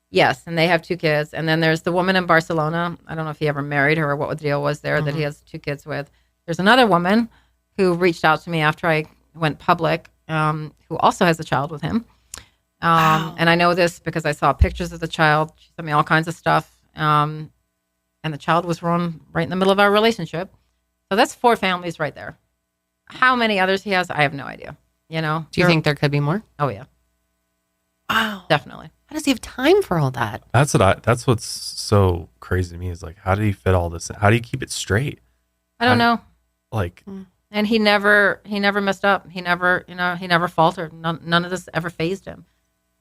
Yes, and they have 2 kids. And then there's the woman in Barcelona. I don't know if he ever married her or what the deal was there that he has 2 kids with. There's another woman who reached out to me after I went public, who also has a child with him. Wow. And I know this because I saw pictures of the child. She sent me all kinds of stuff. And the child was born right in the middle of our relationship. So that's 4 families right there. How many others he has, I have no idea. Do you think there could be more? Oh yeah. Wow. Definitely. How does he have time for all that? That's what's so crazy to me is like, how did he fit all this in? How do you keep it straight? I don't know. Like, and he never messed up. He never, he never faltered. None of this ever fazed him.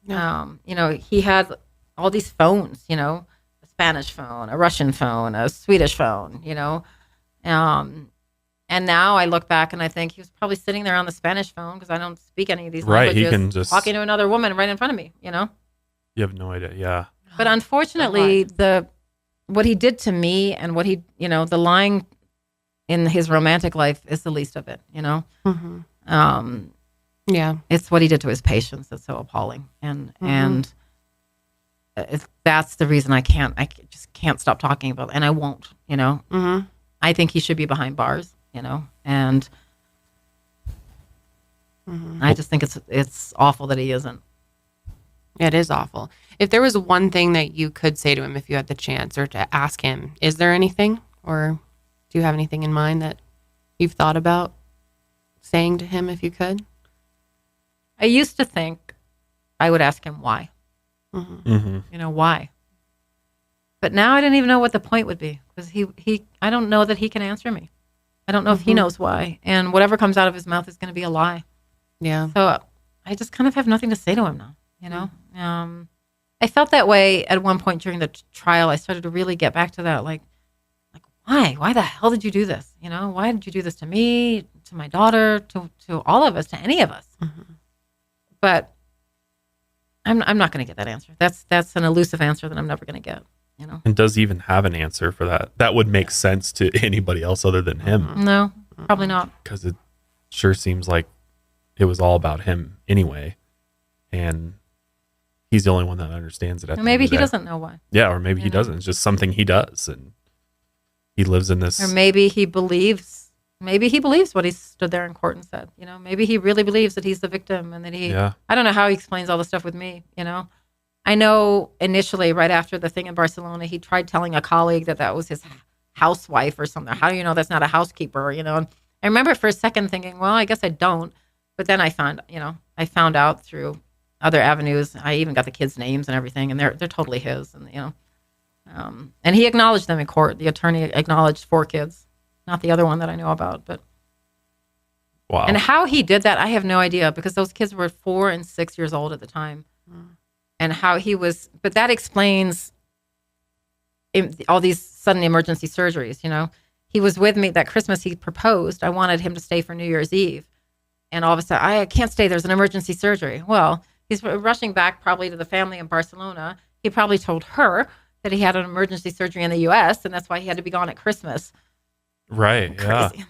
No. He had all these phones, a Spanish phone, a Russian phone, a Swedish phone, and now I look back and I think he was probably sitting there on the Spanish phone because I don't speak any of these languages. He can just talking to another woman right in front of me, You have no idea. Yeah. But unfortunately, what he did to me and what he, the lying in his romantic life is the least of it, Yeah. It's what he did to his patients that's so appalling. And that's the reason I just can't stop talking about it. And I won't, I think he should be behind bars, and I just think it's awful that he isn't. It is awful. If there was one thing that you could say to him if you had the chance or to ask him, is there anything, or do you have anything in mind that you've thought about saying to him if you could? I used to think I would ask him why. Why? But now I didn't even know what the point would be because I don't know that he can answer me. I don't know if he knows why. And whatever comes out of his mouth is going to be a lie. Yeah. So I just kind of have nothing to say to him now, you know? I felt that way at one point during the trial. I started to really get back to that, like why? Why the hell did you do this? You know, why did you do this to me, to my daughter, to all of us, to any of us? But I'm not going to get that answer. That's an elusive answer that I'm never going to get, you know? And does he even have an answer for that? That would make sense to anybody else other than him. No, probably not. Because it sure seems like it was all about him anyway. And he's the only one that understands it. Maybe he doesn't know why. Yeah, or maybe he doesn't. It's just something he does. And he lives in this. Or maybe he believes what he stood there in court and said, you know, maybe he really believes that he's the victim and that I don't know how he explains all the stuff with me, you know. I know initially right after the thing in Barcelona, he tried telling a colleague that was his housewife or something. How do you know that's not a housekeeper, you know? And I remember for a second thinking, well, I guess I don't. But then I found out through other avenues. I even got the kids' names and everything, and they're totally his, and you know. And he acknowledged them in court. The attorney acknowledged 4 kids, not the other one that I know about. But wow. And how he did that, I have no idea, because those kids were 4 and 6 years old at the time. And how he was, but that explains all these sudden emergency surgeries, you know. He was with me that Christmas. He proposed. I wanted him to stay for New Year's Eve. And all of a sudden, I can't stay. There's an emergency surgery. Well, he's rushing back probably to the family in Barcelona. He probably told her that he had an emergency surgery in the U.S., and that's why he had to be gone at Christmas. Right, Crazy. yeah.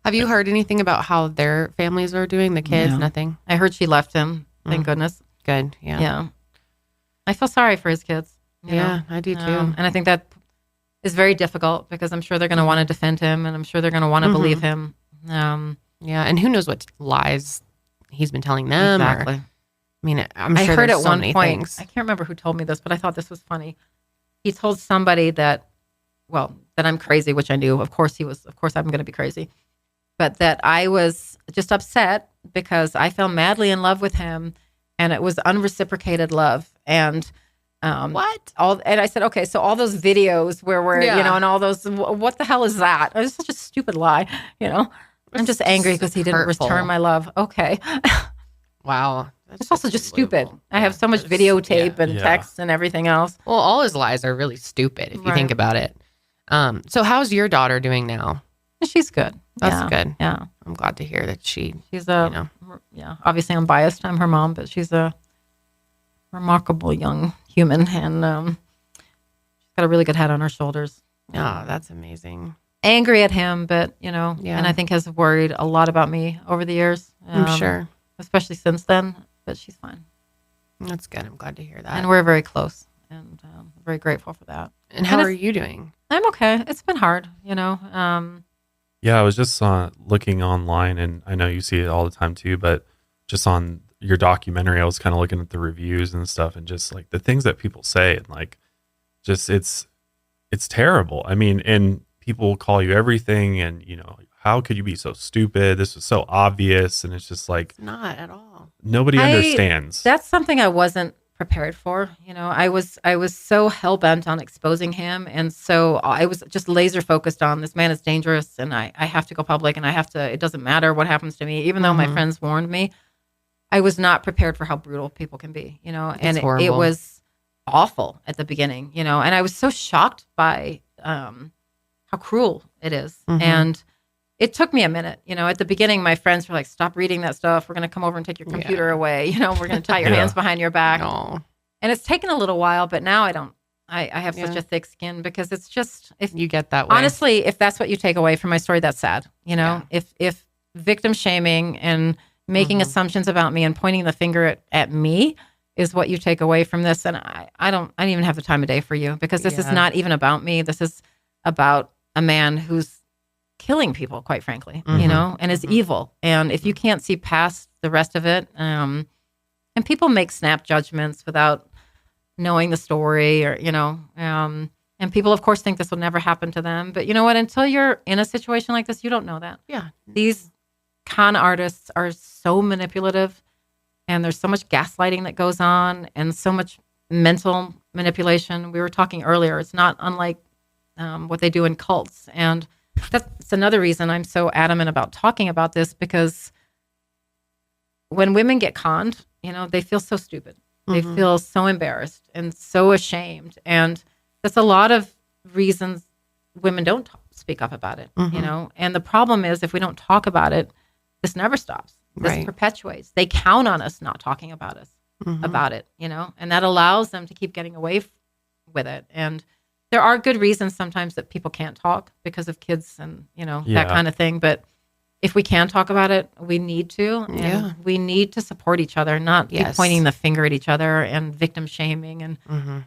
Have you heard anything about how their families are doing, the kids? No. Nothing? I heard she left him. Thank goodness. Good, yeah. Yeah. I feel sorry for his kids. you know? I do too. And I think that is very difficult because I'm sure they're going to want to defend him, and I'm sure they're going to want to believe him. Yeah, and who knows what lies he's been telling them. Exactly. I mean, I'm sure I heard there's at so one many point, things. I can't remember who told me this, but I thought this was funny. He told somebody that I'm crazy, which I knew. Of course I'm going to be crazy. But that I was just upset because I fell madly in love with him, and it was unreciprocated love. And what? And I said, okay, so all those videos where we're, and all those, what the hell is that? It was such a stupid lie, I'm just angry because he didn't return my love. Okay. Wow. It's also just stupid. I have so much videotape and text and everything else. Well, all his lies are really stupid if you think about it. So how's your daughter doing now? She's good. That's good. Yeah. I'm glad to hear that she's obviously I'm biased. I'm her mom, but she's a remarkable young human, and she's got a really good head on her shoulders. Oh, that's amazing. Angry at him, but, and I think has worried a lot about me over the years. I'm sure. Especially since then, but she's fine. That's good. I'm glad to hear that. And we're very close, and very grateful for that. And how are you doing? I'm okay. It's been hard, Yeah, I was just looking online, and I know you see it all the time too, but just on your documentary, I was kind of looking at the reviews and stuff, and just like the things that people say, and like, just it's terrible. I mean, and people call you everything, and how could you be so stupid? This was so obvious, and it's just like it's not at all. Nobody understands. That's something I wasn't prepared for. I was so hell bent on exposing him, and so I was just laser focused on this man is dangerous, and I have to go public, and it doesn't matter what happens to me, even though my friends warned me. I was not prepared for how brutal people can be, and it was awful at the beginning, and I was so shocked by how cruel it is. And it took me a minute, at the beginning, my friends were like, stop reading that stuff. We're going to come over and take your computer away. We're going to tie your hands behind your back. No. And it's taken a little while, but now I have such a thick skin because it's just, if you get that way. Honestly, if that's what you take away from my story, that's sad. If victim shaming and making assumptions about me and pointing the finger at me is what you take away from this. And I don't even have the time of day for you, because this is not even about me. This is about a man who's killing people, quite frankly, and is evil. And if you can't see past the rest of it, and people make snap judgments without knowing the story, or, and people, of course, think this will never happen to them. But you know what? Until you're in a situation like this, you don't know that. Yeah. These con artists are so manipulative, and there's so much gaslighting that goes on, and so much mental manipulation. We were talking earlier. It's not unlike what they do in cults. And that's another reason I'm so adamant about talking about this, because when women get conned, they feel so stupid. They feel so embarrassed and so ashamed. And that's a lot of reasons women don't speak up about it, And the problem is, if we don't talk about it, this never stops. This perpetuates. They count on us not talking about it, and that allows them to keep getting away with it. And there are good reasons sometimes that people can't talk because of kids and, that kind of thing. But if we can talk about it, we need to. And we need to support each other, not be pointing the finger at each other and victim shaming. And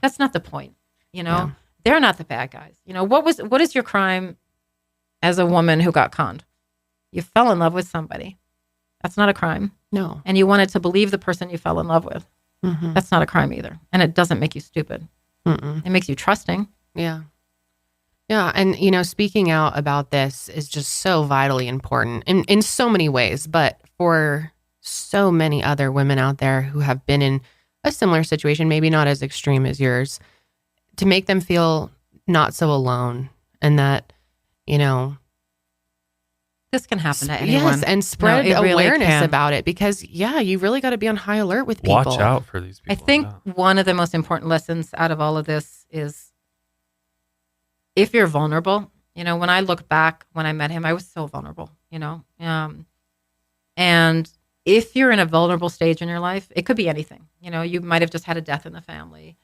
that's not the point. They're not the bad guys. What is your crime as a woman who got conned? You fell in love with somebody. That's not a crime. No. And you wanted to believe the person you fell in love with. That's not a crime either. And it doesn't make you stupid. It makes you trusting. Yeah. Yeah. And, speaking out about this is just so vitally important in so many ways. But for so many other women out there who have been in a similar situation, maybe not as extreme as yours, to make them feel not so alone and that, this can happen to anyone. Yes, and spread awareness about it because, you really got to be on high alert with people. Watch out for these people. I think one of the most important lessons out of all of this is if you're vulnerable, when I look back when I met him, I was so vulnerable, and if you're in a vulnerable stage in your life, it could be anything. You might have just had a death in the family,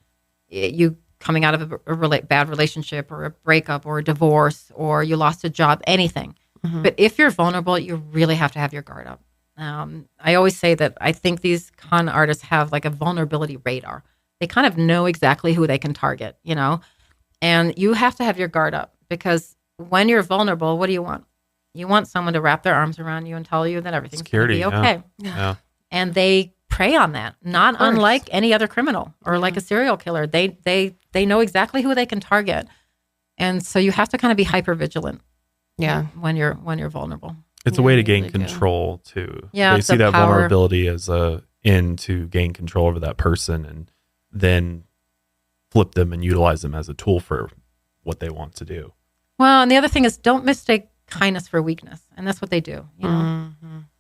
you coming out of a bad relationship or a breakup or a divorce, or you lost a job, anything. But if you're vulnerable, you really have to have your guard up. I always say that I think these con artists have like a vulnerability radar. They kind of know exactly who they can target, and you have to have your guard up because when you're vulnerable, what do you want? You want someone to wrap their arms around you and tell you that everything's going to be okay. Yeah. And they prey on that, not unlike any other criminal or like a serial killer. They know exactly who they can target. And so you have to kind of be hyper vigilant. Yeah. When you're vulnerable. It's a way to gain control too. Yeah. They see that vulnerability as a in to gain control over that person and then flip them and utilize them as a tool for what they want to do. Well, and the other thing is don't mistake kindness for weakness. And that's what they do.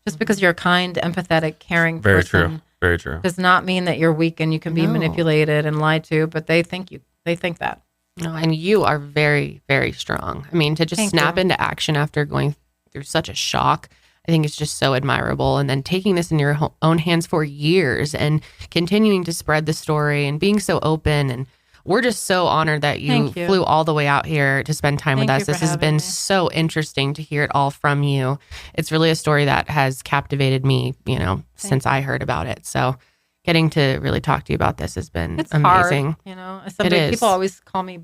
Just because you're a kind, empathetic, caring person. Very true. Does not mean that you're weak and you can be manipulated and lied to, but they think that. No, and you are very, very strong. I mean, to just snap into action after going through such a shock, I think it's just so admirable. And then taking this in your own hands for years and continuing to spread the story and being so open. And we're just so honored that you flew all the way out here to spend time with us. This has been so interesting to hear it all from you. It's really a story that has captivated me, since I heard about it. So getting to really talk to you about this has been amazing. Hard, people always call me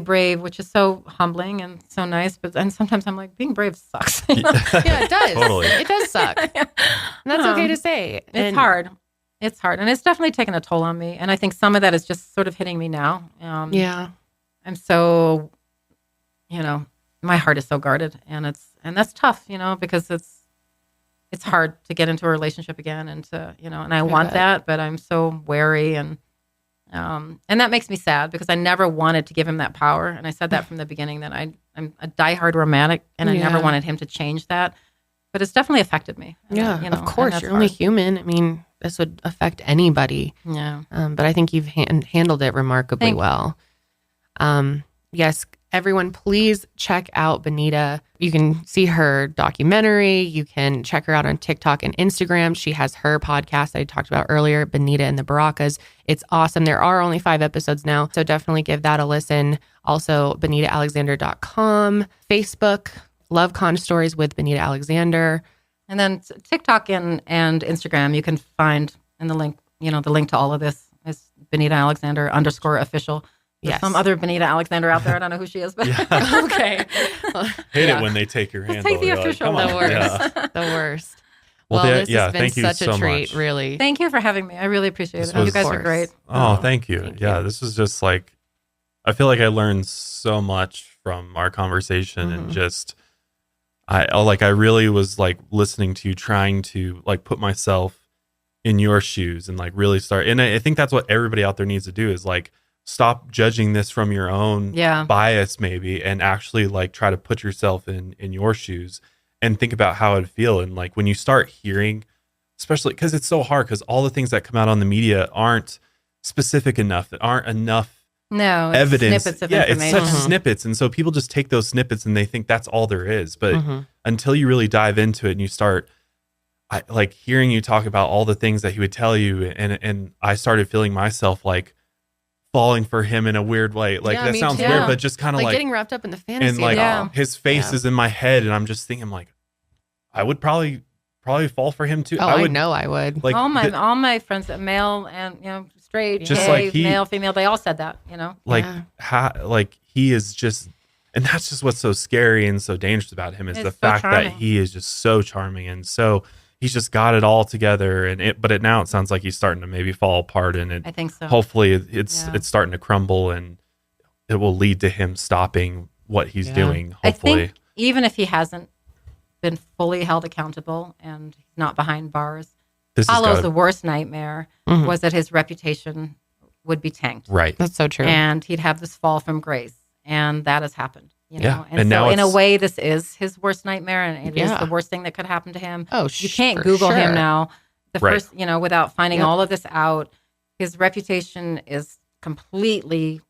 brave, which is so humbling and so nice. And sometimes I'm like, being brave sucks. Yeah, it does. Totally. It does suck. And that's okay to say. It's hard. It's hard. And it's definitely taken a toll on me. And I think some of that is just sort of hitting me now. I'm so, my heart is so guarded and that's tough, because it's hard to get into a relationship again and to, and I want that, but I'm so wary and that makes me sad because I never wanted to give him that power. And I said that from the beginning that I'm a diehard romantic and I never wanted him to change that, but it's definitely affected me. Of course, you're only human. I mean, this would affect anybody. Yeah. But I think you've handled it remarkably well. Yes, everyone, please check out Benita. You can see her documentary. You can check her out on TikTok and Instagram. She has her podcast that I talked about earlier, Benita and the Baracas. It's awesome. There are only 5 episodes now, so definitely give that a listen. Also, BenitaAlexander.com, Facebook, Love Con Stories with Benita Alexander. And then TikTok and Instagram, you can find in the link, the link to all of this is Benita Alexander _official. There's some other Benita Alexander out there. I don't know who she is, but okay. Hate it when they take your handle. Take the official. The worst. Yeah. The worst. Well, this has been thank you such a so treat, much. really. Thank you for having me. I really appreciate it. You guys are great. Oh, thank you. Thank you. you. This was just like, I feel like I learned so much from our conversation and just, I really was like listening to you, trying to like put myself in your shoes and like really start. And I think that's what everybody out there needs to do is like, stop judging this from your own bias maybe and actually like try to put yourself in your shoes and think about how it'd feel. And like when you start hearing especially because it's so hard, because all the things that come out on the media aren't specific enough, that aren't enough evidence. Snippets of it's information. such snippets. And so people just take those snippets and they think that's all there is. But until you really dive into it and you start like hearing you talk about all the things that he would tell you, and I started feeling myself like falling for him in a weird way. Like that sounds weird, but just kind of like getting wrapped up in the fantasy. And like his face is in my head, and I'm just thinking like, I would probably fall for him too. Oh, I know I would. Like all my friends, male and straight, just gay, like male, female, they all said that. Like like he is just, and that's just what's so scary and so dangerous about him is the fact that he is just so charming, and so he's just got it all together. But now it sounds like he's starting to maybe fall apart, and I think so. Hopefully it's starting to crumble, and it will lead to him stopping what he's doing. Hopefully, I think even if he hasn't been fully held accountable and he's not behind bars, Paolo's the worst nightmare was that his reputation would be tanked. Right. That's so true. And he'd have this fall from grace, and that has happened. And so now in a way, this is his worst nightmare, and it is the worst thing that could happen to him. Oh, you can't Google him now. First, without finding all of this out, his reputation is completely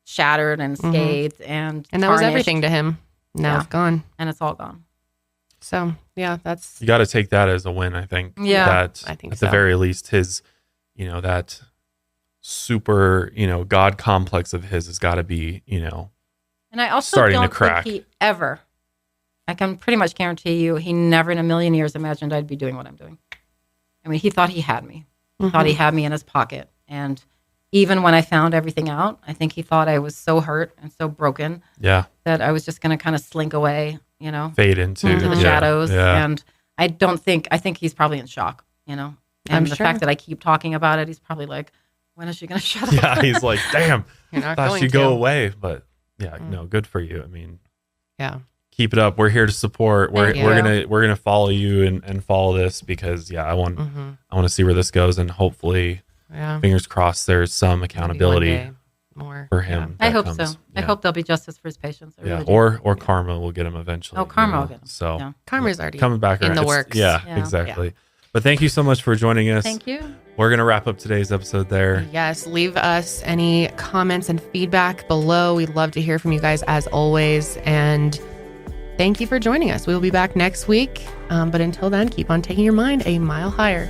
shattered and scathed, and that was everything to him. Now it's gone, and it's all gone. So that's, you got to take that as a win. I think. Yeah, that I think at the very least, his, that super, God complex of his has got to be, And I also starting don't to crack. think I can pretty much guarantee you, he never in a million years imagined I'd be doing what I'm doing. I mean, he thought he had me. He thought he had me in his pocket. And even when I found everything out, I think he thought I was so hurt and so broken that I was just going to kind of slink away, fade into the shadows. Yeah. And I think he's probably in shock, And I'm the sure. fact that I keep talking about it, he's probably like, when is she going to shut up? Yeah, he's like, damn, You're not thought going she'd to. go away. But no, good for you. I mean, keep it up. We're here to support. We're gonna follow you and follow this, because I want to see where this goes, and hopefully, fingers crossed, there's some accountability more for him. I hope so. I hope there'll be justice for his patients. Really or karma will get him eventually. Oh, karma will get him. So karma's already coming back in around. the works. Yeah, exactly. But thank you so much for joining us. Thank you. We're going to wrap up today's episode there. Yes. Leave us any comments and feedback below. We'd love to hear from you guys as always. And thank you for joining us. We will be back next week. But until then, keep on taking your mind a mile higher.